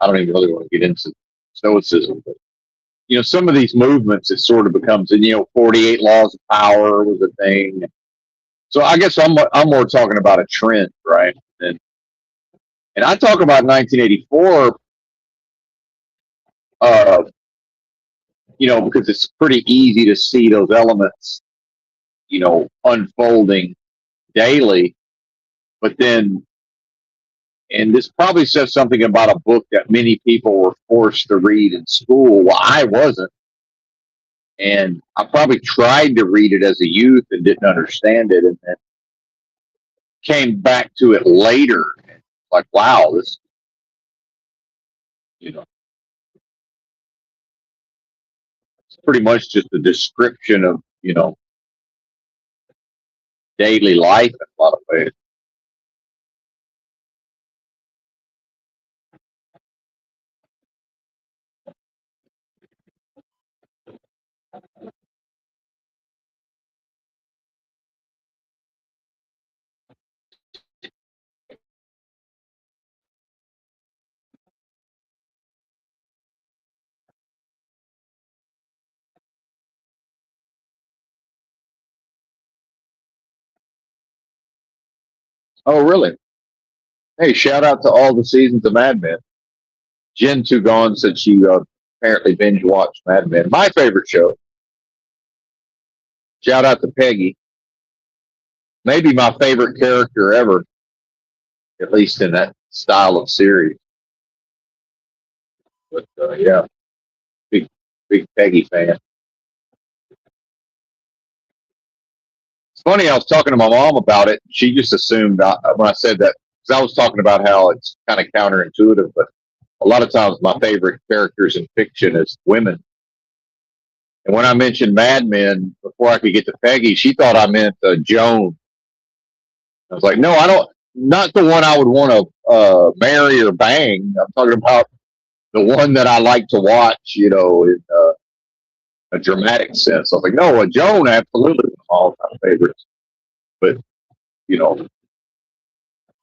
I don't even really want to get into Stoicism. But some of these movements, it sort of becomes, 48 laws of power was a thing. So I guess I'm more talking about a trend, right? And I talk about 1984, uh, because it's pretty easy to see those elements, unfolding daily. But then, and this probably says something about a book that many people were forced to read in school. Well, I wasn't. And I probably tried to read it as a youth and didn't understand it. And then came back to it later. Like, wow, this, you know, it's pretty much just a description of, daily life in a lot of ways. Oh, really? Hey, shout out to all the seasons of Mad Men. Jen Tugon said she apparently binge watched Mad Men. My favorite show. Shout out to Peggy. Maybe my favorite character ever, at least in that style of series. But yeah, big big Peggy fan. It's funny. I was talking to my mom about it. She just assumed when I said that because I was talking about how it's kind of counterintuitive, but a lot of times my favorite characters in fiction is women. And when I mentioned Mad Men before I could get to Peggy, she thought I meant Joan. I was like, no, I don't. Not the one I would want to marry or bang. I'm talking about the one that I like to watch. In a dramatic sense. I was like, no, Joan absolutely all my favorites, but you know,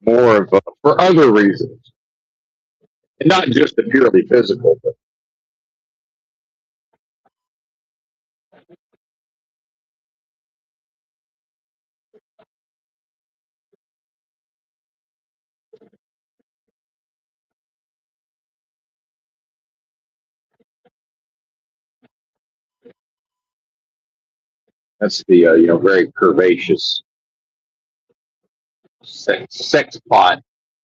more of for other reasons, and not just the purely physical. But that's the very curvaceous sex pot.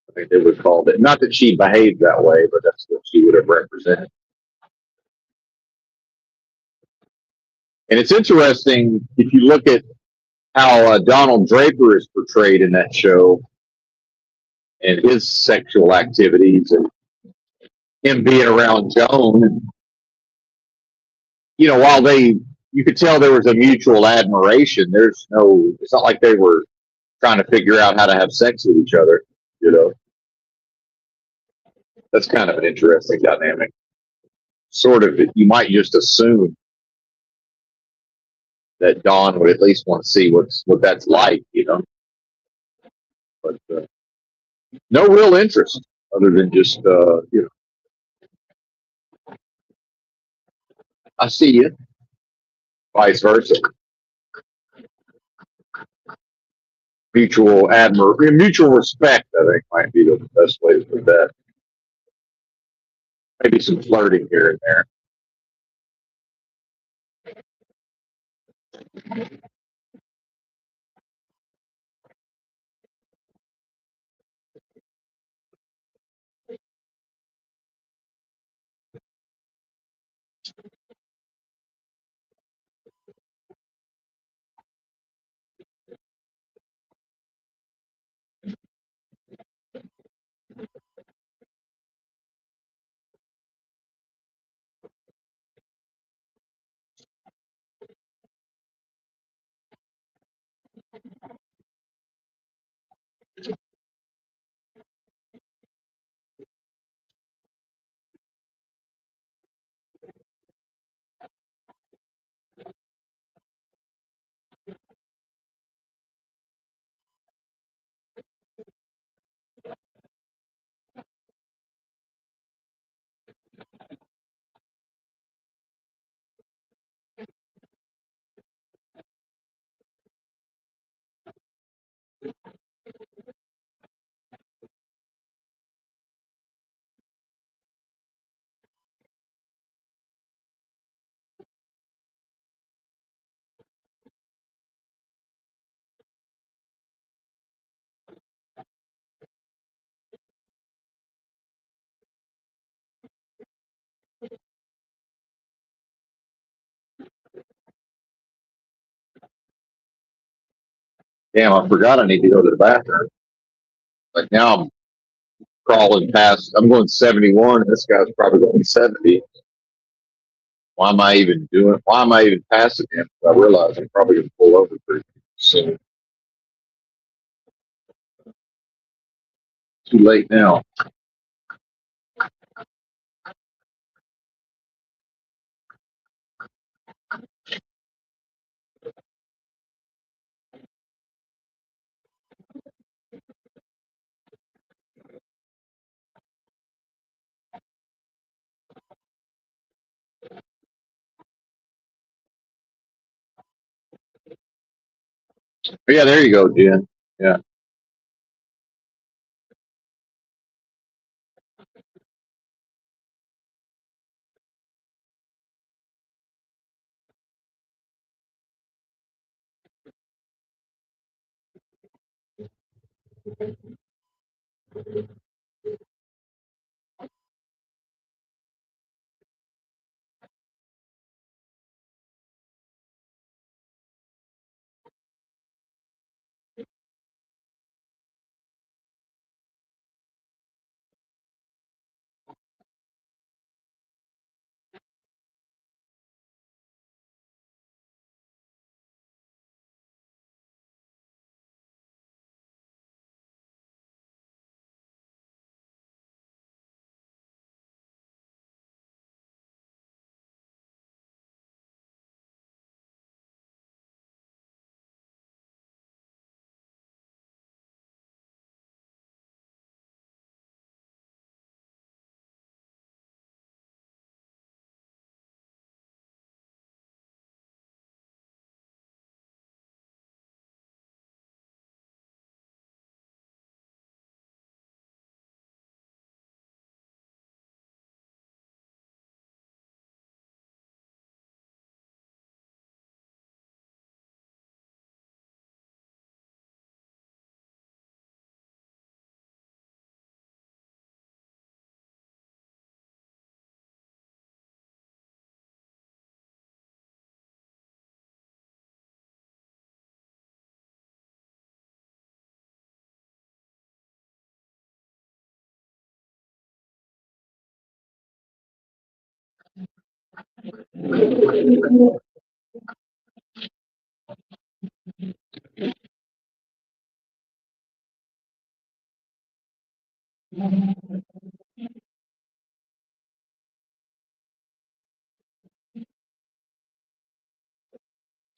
I think they would call it. Not that she behaved that way, but that's what she would have represented. And it's interesting if you look at how Donald Draper is portrayed in that show and his sexual activities and him being around Joan. And, while you could tell there was a mutual admiration, it's not like they were trying to figure out how to have sex with each other. You know, that's kind of an interesting dynamic. Sort of, you might just assume that Don would at least want to see what that's like. But no real interest other than just I see you, vice versa. Mutual respect. I think might be the best way to put that. Maybe some flirting here and there. Damn, I forgot I need to go to the bathroom. Like now I'm crawling past. I'm going 71, and this guy's probably going 70. Why am I even passing him? I realize I'm probably going to pull over pretty soon. Too late now. But yeah, there you go, Jen. Yeah.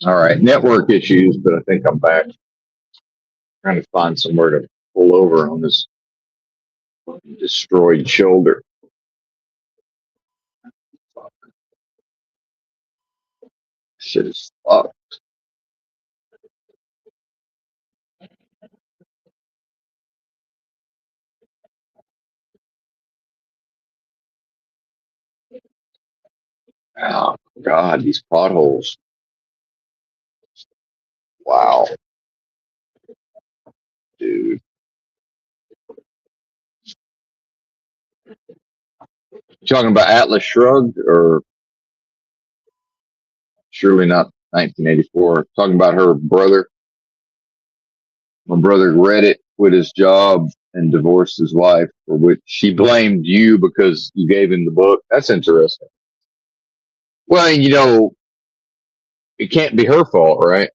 All right, network issues, but I think I'm back. Trying to find somewhere to pull over on this destroyed shoulder. Shit is fucked. Oh God, these potholes. Wow, dude. You talking about Atlas Shrugged or surely not 1984? Talking about her brother. My brother read it, quit his job, and divorced his wife, for which she blamed you because you gave him the book. That's interesting. Well, it can't be her fault, right?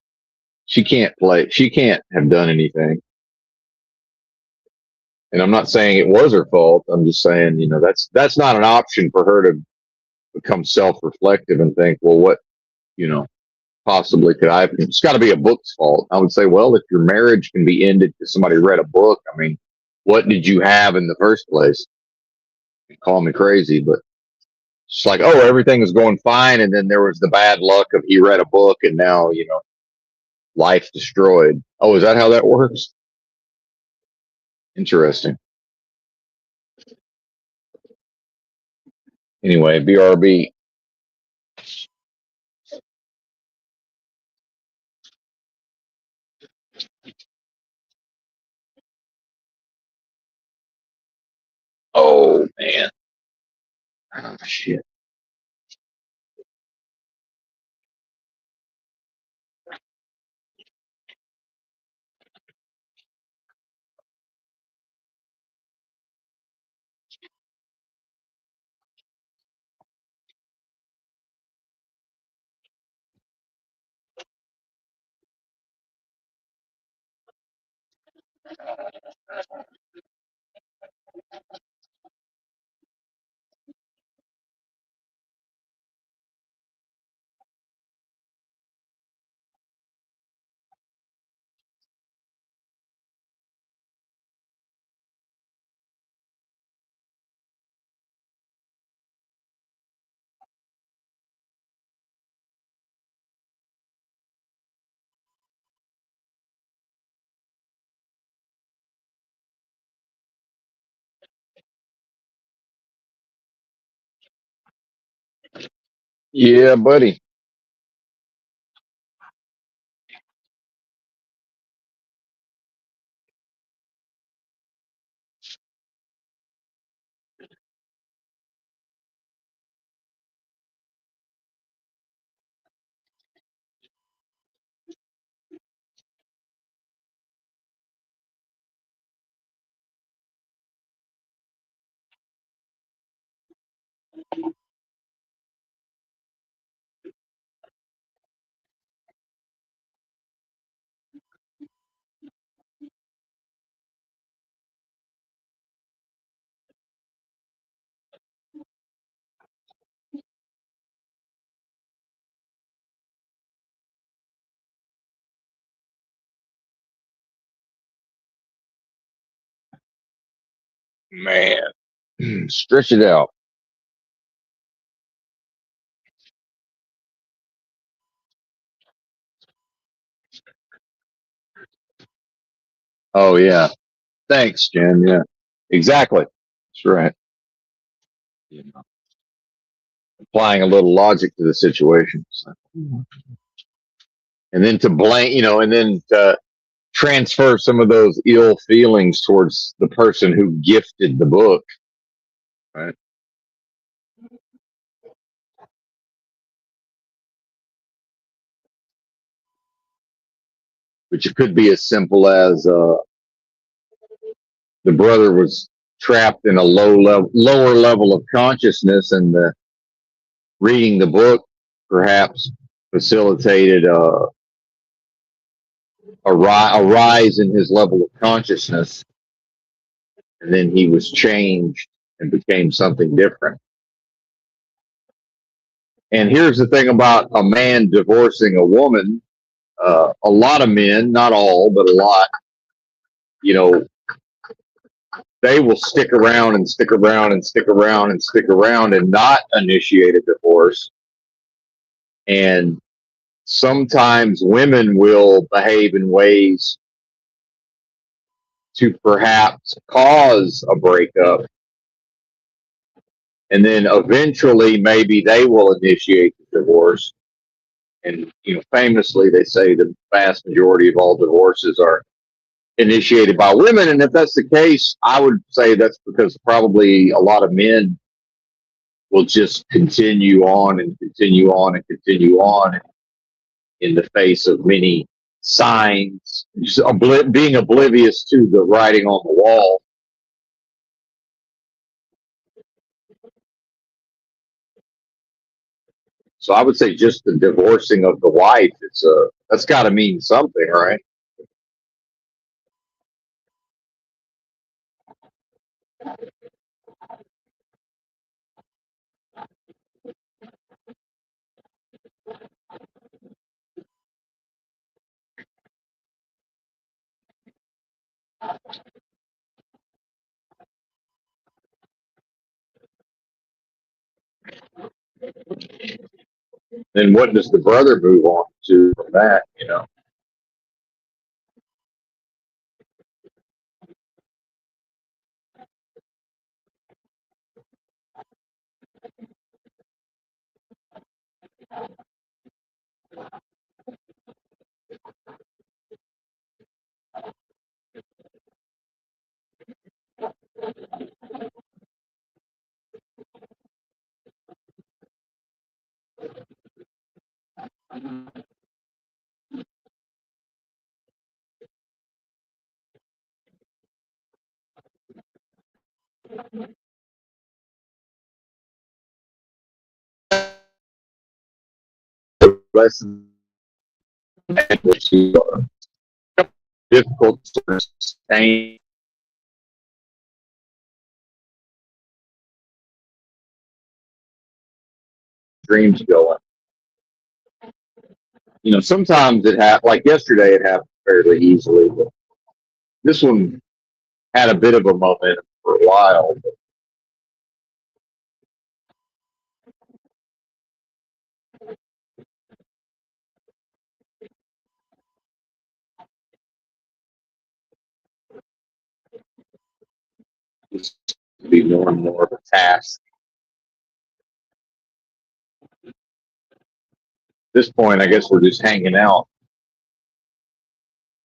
She can't play. She can't have done anything. And I'm not saying it was her fault. I'm just saying, that's not an option for her to become self-reflective and think, well, what, you know, possibly could I have? It's got to be a book's fault. I would say, well, if your marriage can be ended because somebody read a book, I mean, what did you have in the first place? Call me crazy, but it's like, oh, everything was going fine, and then there was the bad luck of he read a book, and now life destroyed. Oh, is that how that works? Interesting. Anyway, BRB. Oh man, oh, shit. Yeah, buddy. Man, stretch it out. Oh yeah. Thanks, Jen. Yeah. Exactly. That's right. You know, applying a little logic to the situation. So. And then to blame, and then to transfer some of those ill feelings towards the person who gifted the book, right? Which it could be as simple as the brother was trapped in a lower level of consciousness, and the reading the book perhaps facilitated a rise in his level of consciousness, and then he was changed and became something different. And here's the thing about a man divorcing a woman. A lot of men, not all, but a lot, you know, they will stick around and stick around and stick around and stick around and not initiate a divorce. And sometimes women will behave in ways to perhaps cause a breakup. And then eventually, maybe they will initiate the divorce. And, famously, they say the vast majority of all divorces are initiated by women. And if that's the case, I would say that's because probably a lot of men will just continue on and continue on and continue on in the face of many signs, just being oblivious to the writing on the wall. So I would say just the divorcing of the wife, that's got to mean something, right? Then what does the brother move on to from that? Lessons which are difficult to sustain dreams going. Sometimes it happened, like yesterday, it happened fairly easily. But this one had a bit of a momentum for a while. But it's to be more and more of a task. At this point, I guess we're just hanging out,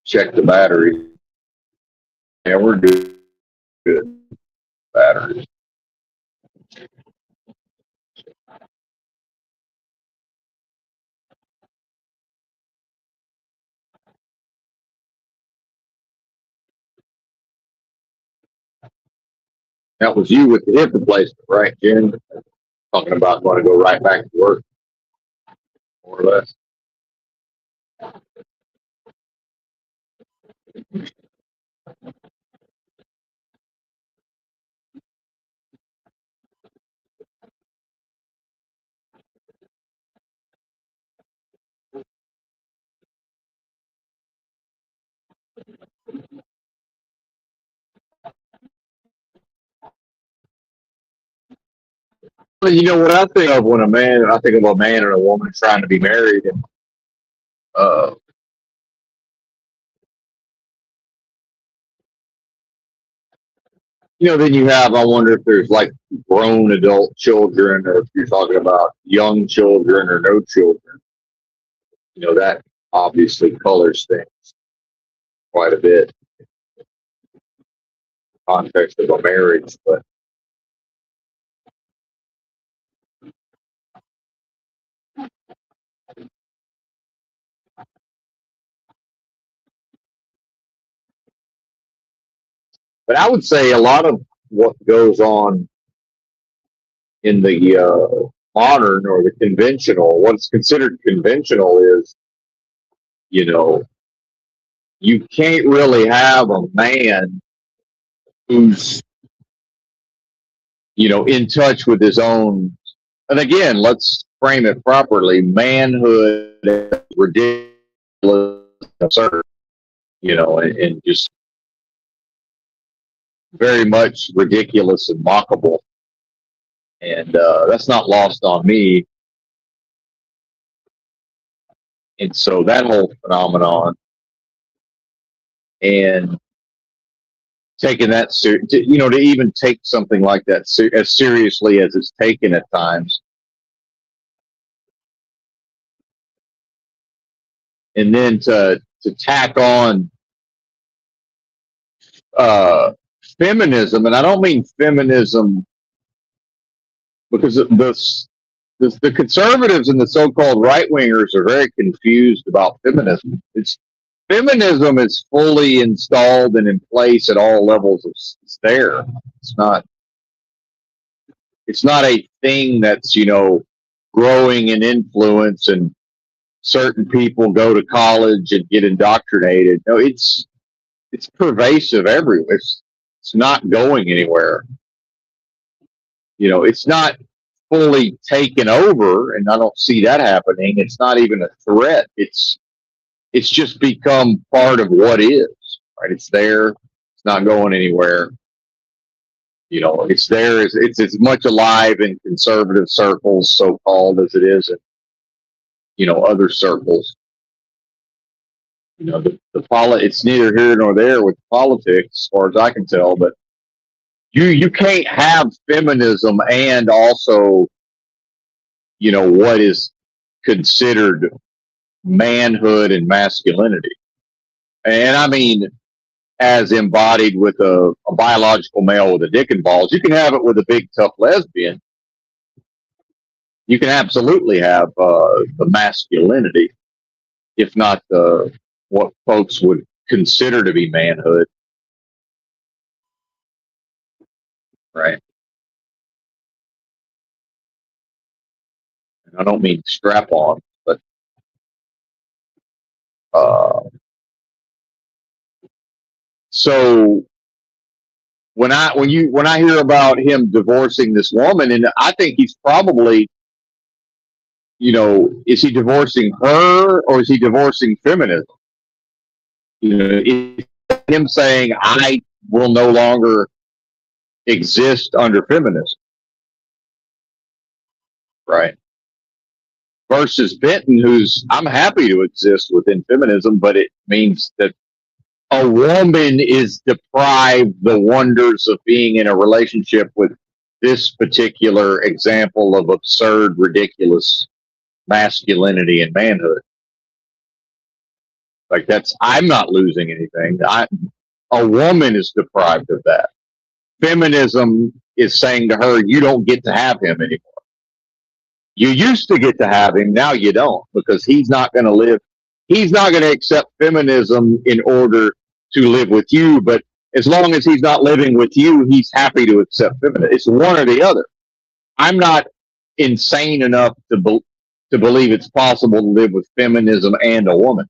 check the battery. Yeah, we're doing good batteries. That was you with the hip replacement, right, Jen? Talking about going to go right back to work, more or less. You know what I think of when I think of a man and a woman trying to be married, and uh, then you have. I wonder if there's like grown adult children, or if you're talking about young children or no children. That obviously colors things quite a bit in the context of a marriage, but I would say a lot of what goes on in the modern or the conventional, what's considered conventional is, you know, you can't really have a man who's, in touch with his own. And again, let's frame it properly. Manhood is ridiculous, absurd, and just very much ridiculous and mockable. And that's not lost on me. And so that whole phenomenon and taking that, to even take something like that as seriously as it's taken at times, and then to tack on uh, feminism, and I don't mean feminism because the conservatives and the so-called right wingers are very confused about feminism. Feminism is fully installed and in place at all levels. It's there. It's not. It's not a thing that's growing in influence and certain people go to college and get indoctrinated. No, it's pervasive everywhere. It's not going anywhere. It's not fully taken over, and I don't see that happening. It's not even a threat. It's just become part of what is, right? It's there. It's not going anywhere. It's there. It's as much alive in conservative circles, so called, as it is in other circles. It's neither here nor there with politics, as far as I can tell. But you can't have feminism and also what is considered manhood and masculinity. And I mean, as embodied with a biological male with a dick and balls. You can have it with a big, tough lesbian. You can absolutely have the masculinity, if not what folks would consider to be manhood. Right. And I don't mean strap on, but so when I hear about him divorcing this woman, and I think he's probably, is he divorcing her or is he divorcing feminism? Is him saying I will no longer exist under feminism, right? Versus Benton, who's I'm happy to exist within feminism, but it means that a woman is deprived the wonders of being in a relationship with this particular example of absurd, ridiculous masculinity and manhood. Like I'm not losing anything. A woman is deprived of that. Feminism is saying to her, you don't get to have him anymore. You used to get to have him, now you don't, because he's not going to live. He's not going to accept feminism in order to live with you, but as long as he's not living with you, he's happy to accept feminism. It's one or the other. I'm not insane enough to believe it's possible to live with feminism and a woman.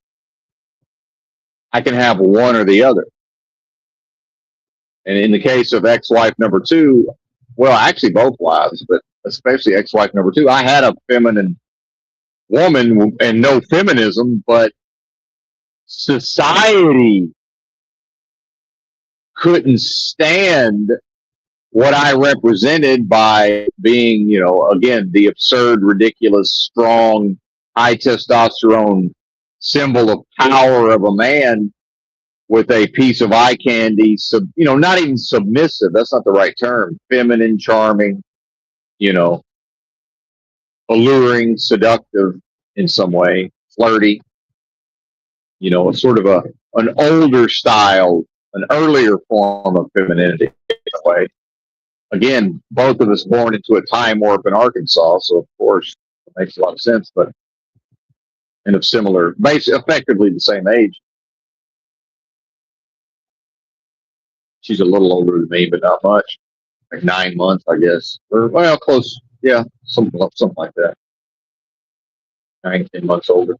I can have one or the other. And in the case of ex-wife number two, well, actually both wives, but especially ex-wife number two, I had a feminine woman and no feminism, but society couldn't stand what I represented by being, again, the absurd, ridiculous, strong, high testosterone symbol of power of a man with a piece of eye candy, not even submissive. That's not the right term. Feminine, charming, you know, alluring, seductive in some way, flirty, sort of an older style, an earlier form of femininity in a way. Again, both of us born into a time warp in Arkansas, so of course it makes a lot of sense, but and of similar, effectively the same age. She's a little older than me, but not much, like 9 months, I guess, or well, close, yeah, something like that, 9, 10 months older.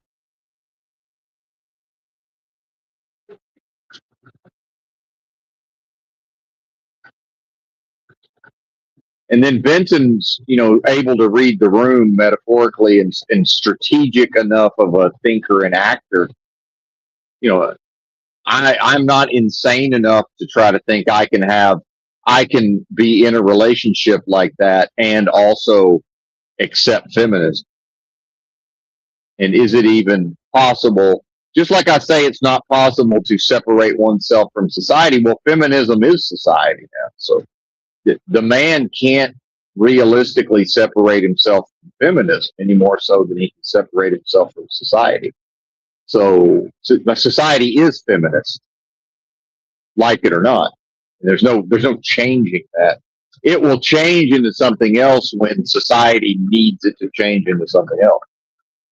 And then Benton's, able to read the room metaphorically and strategic enough of a thinker and actor. You know, I'm not insane enough to try to think I can be in a relationship like that and also accept feminism. And is it even possible? Just like I say, it's not possible to separate oneself from society. Well, feminism is society now. So the man can't realistically separate himself from feminism any more so than he can separate himself from society. So society is feminist, like it or not. There's no changing that. It will change into something else when society needs it to change into something else,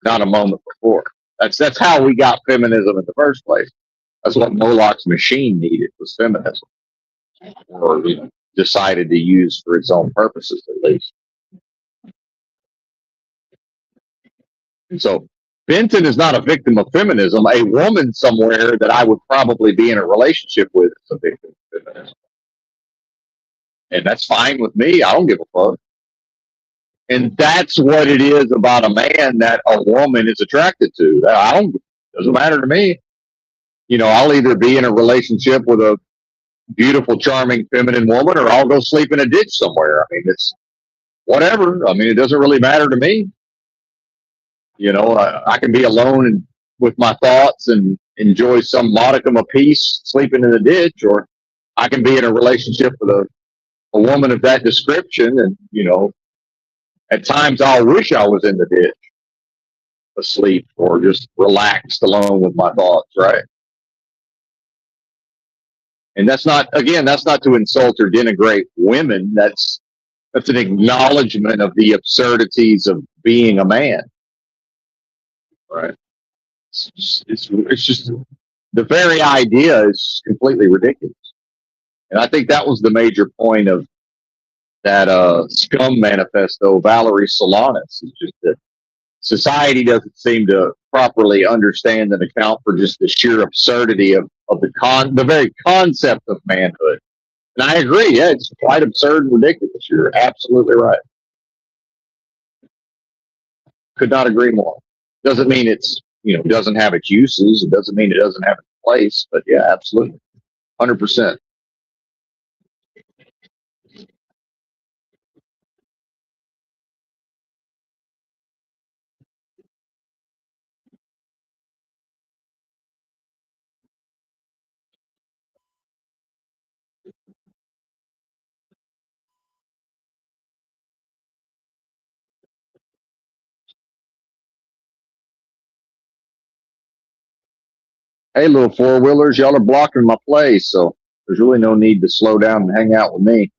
not a moment before. That's how we got feminism in the first place. That's what Moloch's machine needed, was feminism, or decided to use for its own purposes at least. And so Benton is not a victim of feminism. A woman somewhere that I would probably be in a relationship with is a victim of feminism. And that's fine with me. I don't give a fuck. And that's what it is about a man that a woman is attracted to. Doesn't matter to me. I'll either be in a relationship with a beautiful, charming, feminine woman, or I'll go sleep in a ditch somewhere. I mean, it's whatever. I mean, it doesn't really matter to me. I can be alone and with my thoughts and enjoy some modicum of peace sleeping in the ditch, or I can be in a relationship with a woman of that description. And, at times I'll wish I was in the ditch asleep or just relaxed alone with my thoughts, right? And that's not to insult or denigrate women. That's an acknowledgement of the absurdities of being a man, right? It's just the very idea is completely ridiculous. And I think that was the major point of that scum manifesto, Valerie Solanas, is just that society doesn't seem to properly understand and account for just the sheer absurdity of the very concept of manhood. And I agree, yeah, it's quite absurd and ridiculous. You're absolutely right. Could not agree more. Doesn't mean it's doesn't have its uses. It doesn't mean it doesn't have its place. But yeah, absolutely, 100%. Hey, little four wheelers, y'all are blocking my place, so there's really no need to slow down and hang out with me.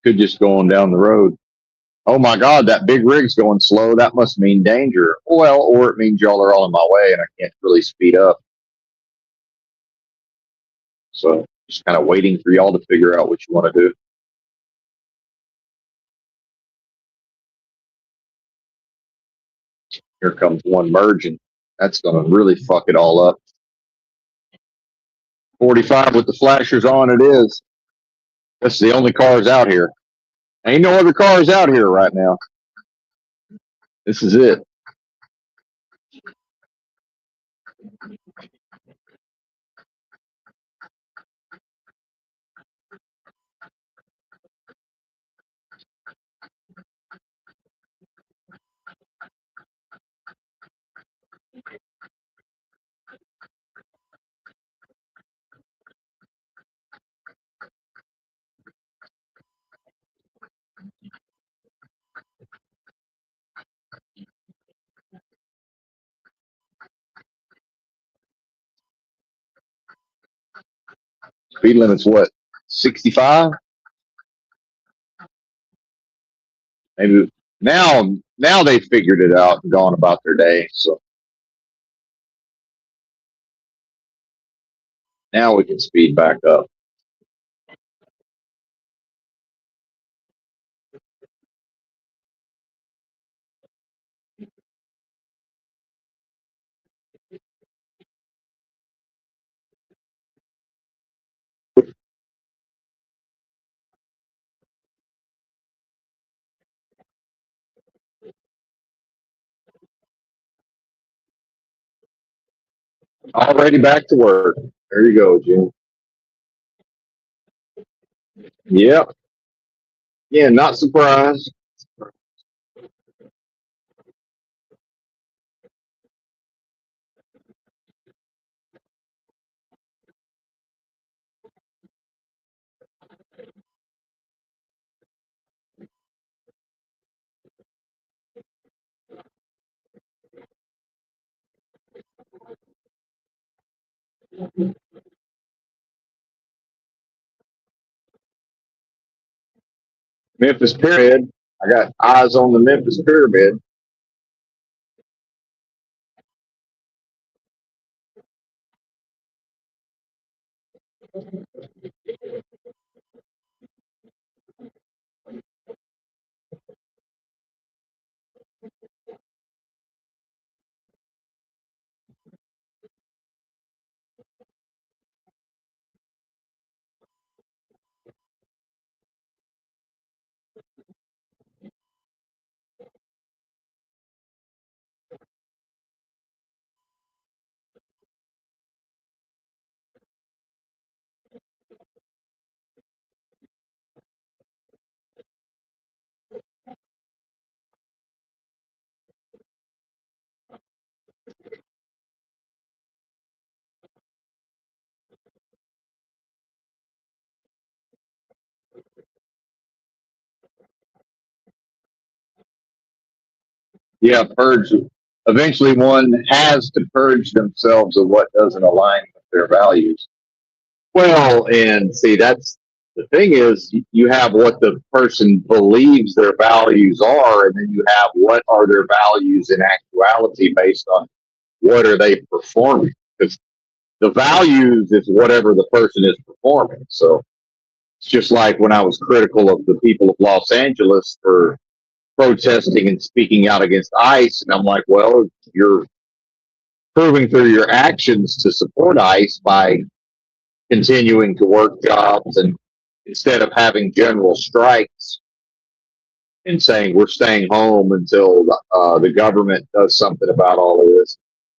Could just go on down the road. Oh my God, that big rig's going slow. That must mean danger. Well, or it means y'all are all in my way and I can't really speed up. So just kind of waiting for y'all to figure out what you want to do. Here comes one merging. That's going to really fuck it all up. 45 with the flashers on, it is. That's the only cars out here. Ain't no other cars out here right now. This is it. Speed limit's what, 65? Maybe now they figured it out and gone about their day. So now we can speed back up. Already back to work. There you go, Jim. Yep. Yeah, not surprised. Memphis Pyramid. I got eyes on the Memphis Pyramid. Yeah, purge. Eventually, one has to purge themselves of what doesn't align with their values. Well, and see, that's the thing is you have what the person believes their values are, and then you have what are their values in actuality based on what are they performing. Because the values is whatever the person is performing. So it's just like when I was critical of the people of Los Angeles for protesting and speaking out against ICE, and I'm like, well, you're proving through your actions to support ICE by continuing to work jobs and instead of having general strikes and saying we're staying home until the government does something about all of this,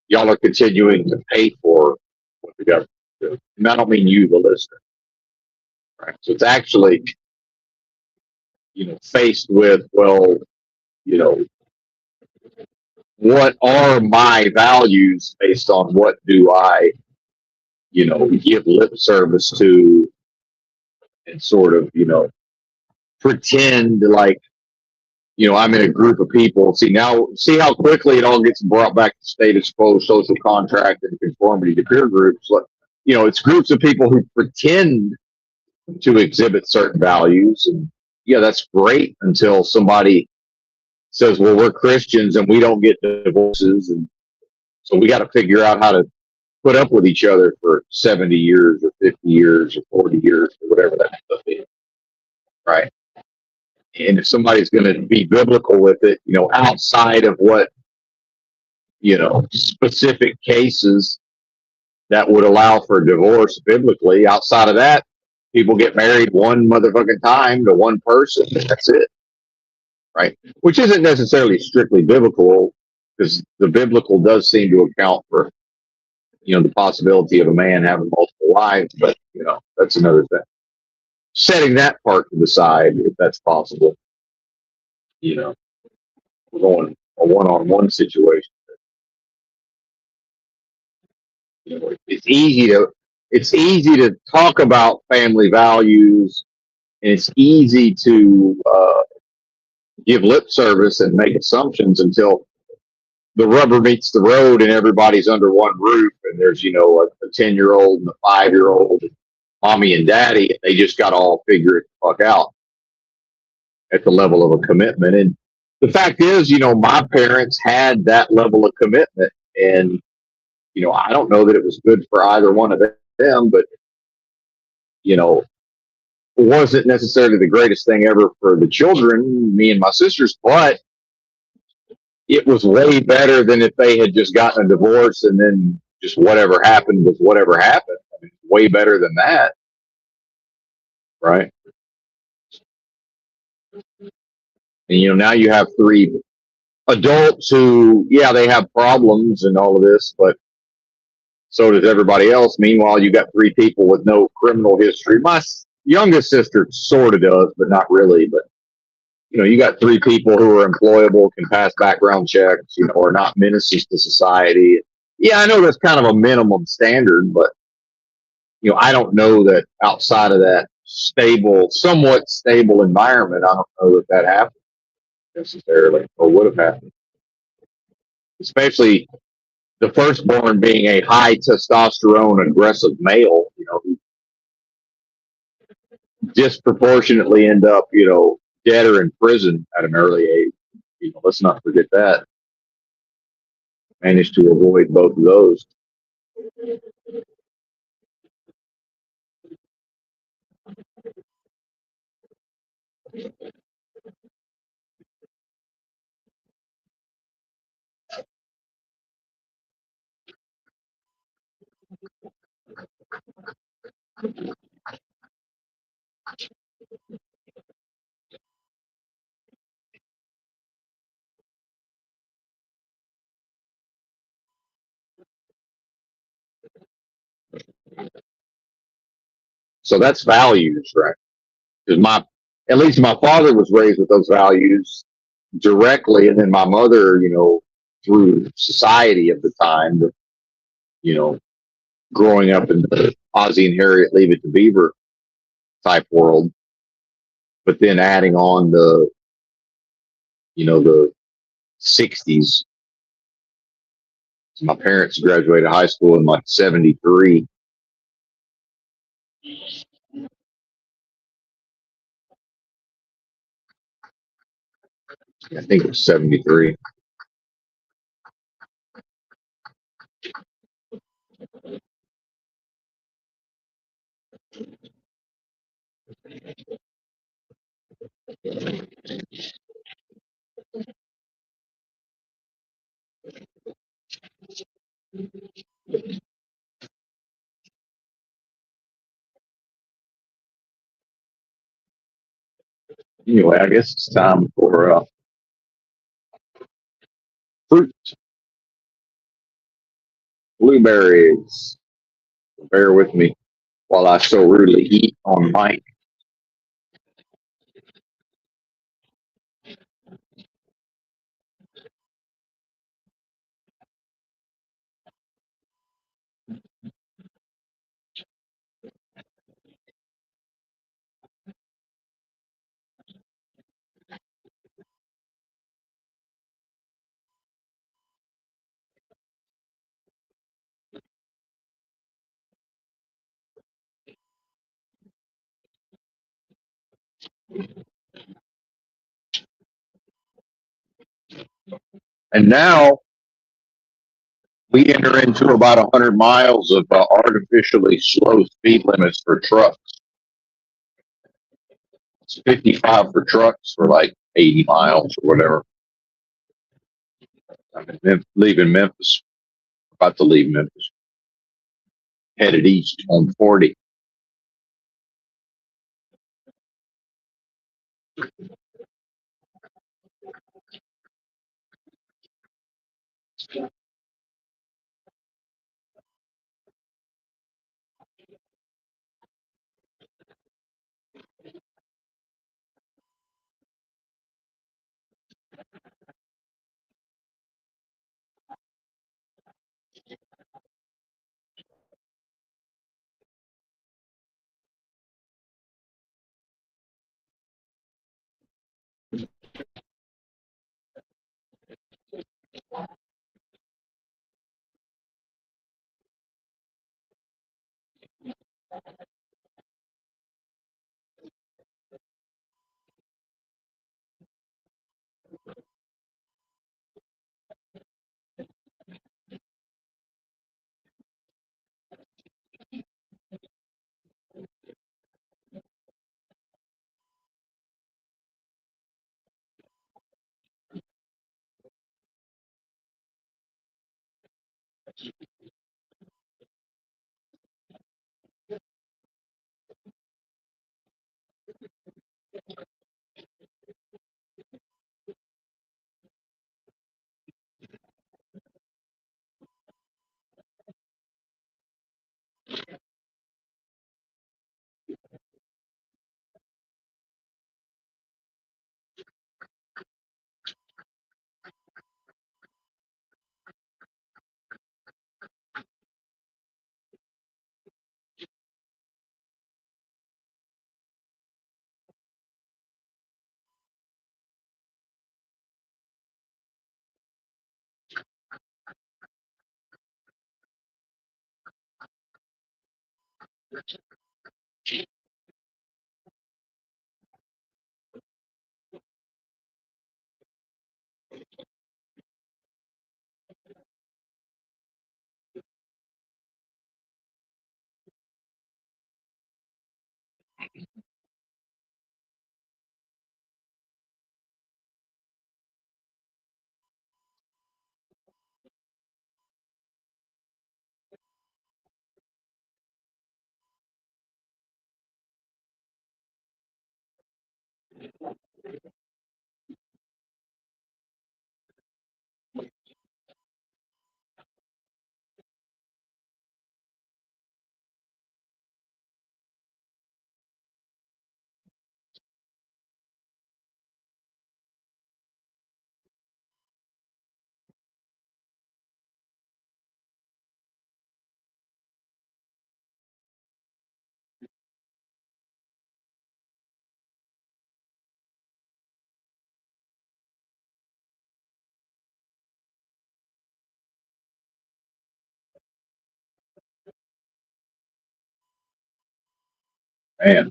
y'all are continuing to pay for what the government does. And I don't mean you, the listener. Right? So it's actually, faced with, well, you know, what are my values based on what do I, give lip service to and sort of, pretend like, I'm in a group of people. See how quickly it all gets brought back to status quo, social contract, and conformity to peer groups. Like, it's groups of people who pretend to exhibit certain values. And yeah, that's great until somebody says, well, we're Christians and we don't get divorces. And so we got to figure out how to put up with each other for 70 years or 50 years or 40 years or whatever that stuff is. Right. And if somebody's going to be biblical with it, outside of what, specific cases that would allow for divorce biblically, outside of that, people get married one motherfucking time to one person. That's it. Right. Which isn't necessarily strictly biblical because the biblical does seem to account for, the possibility of a man having multiple wives, but, that's another thing. Setting that part to the side, if that's possible, we're going a one-on-one situation. It's easy to talk about family values, and it's easy to give lip service and make assumptions until the rubber meets the road and everybody's under one roof, and there's a 10-year-old and a 5-year-old. mommy and daddy. They just got to all figure it the fuck out at the level of a commitment. And the fact is, my parents had that level of commitment. And, I don't know that it was good for either one of them, but, it wasn't necessarily the greatest thing ever for the children, me and my sisters, but it was way better than if they had just gotten a divorce and then just whatever happened was whatever happened. I mean, way better than that, right? And now you have three adults who, yeah, they have problems and all of this, but so does everybody else. Meanwhile, you got three people with no criminal history. My youngest sister sort of does, but not really. But you got three people who are employable, can pass background checks, are not menaces to society. Yeah, I know that's kind of a minimum standard, but I don't know that outside of that stable, somewhat stable environment, I don't know that that happened necessarily or would have happened. Especially the firstborn being a high testosterone, aggressive male, who disproportionately end up, dead or in prison at an early age. Let's not forget that. Managed to avoid both of those. So that's values, right? Because at least my father was raised with those values directly, and then my mother, through society of the time, you know, growing up in the Ozzie and Harriet Leave It to Beaver type world, but then adding on the 60s. My parents graduated high school in like 73. I think it was 73. Anyway, I guess it's time for fruit, blueberries. Bear with me while I so rudely eat on mic. And now we enter into about 100 miles of artificially slow speed limits for trucks. It's 55 for trucks for like 80 miles or whatever. I'm leaving Memphis, about to leave Memphis, headed east on 40. Man.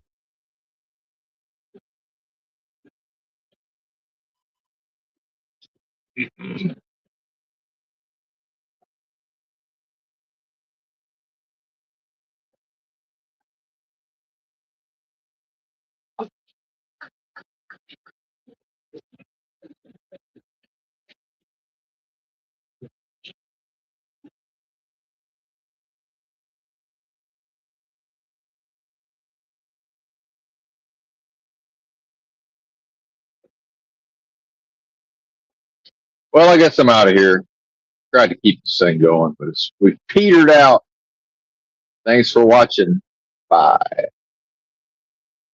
Well, I guess I'm out of here. Tried to keep this thing going, but we petered out. Thanks for watching. Bye.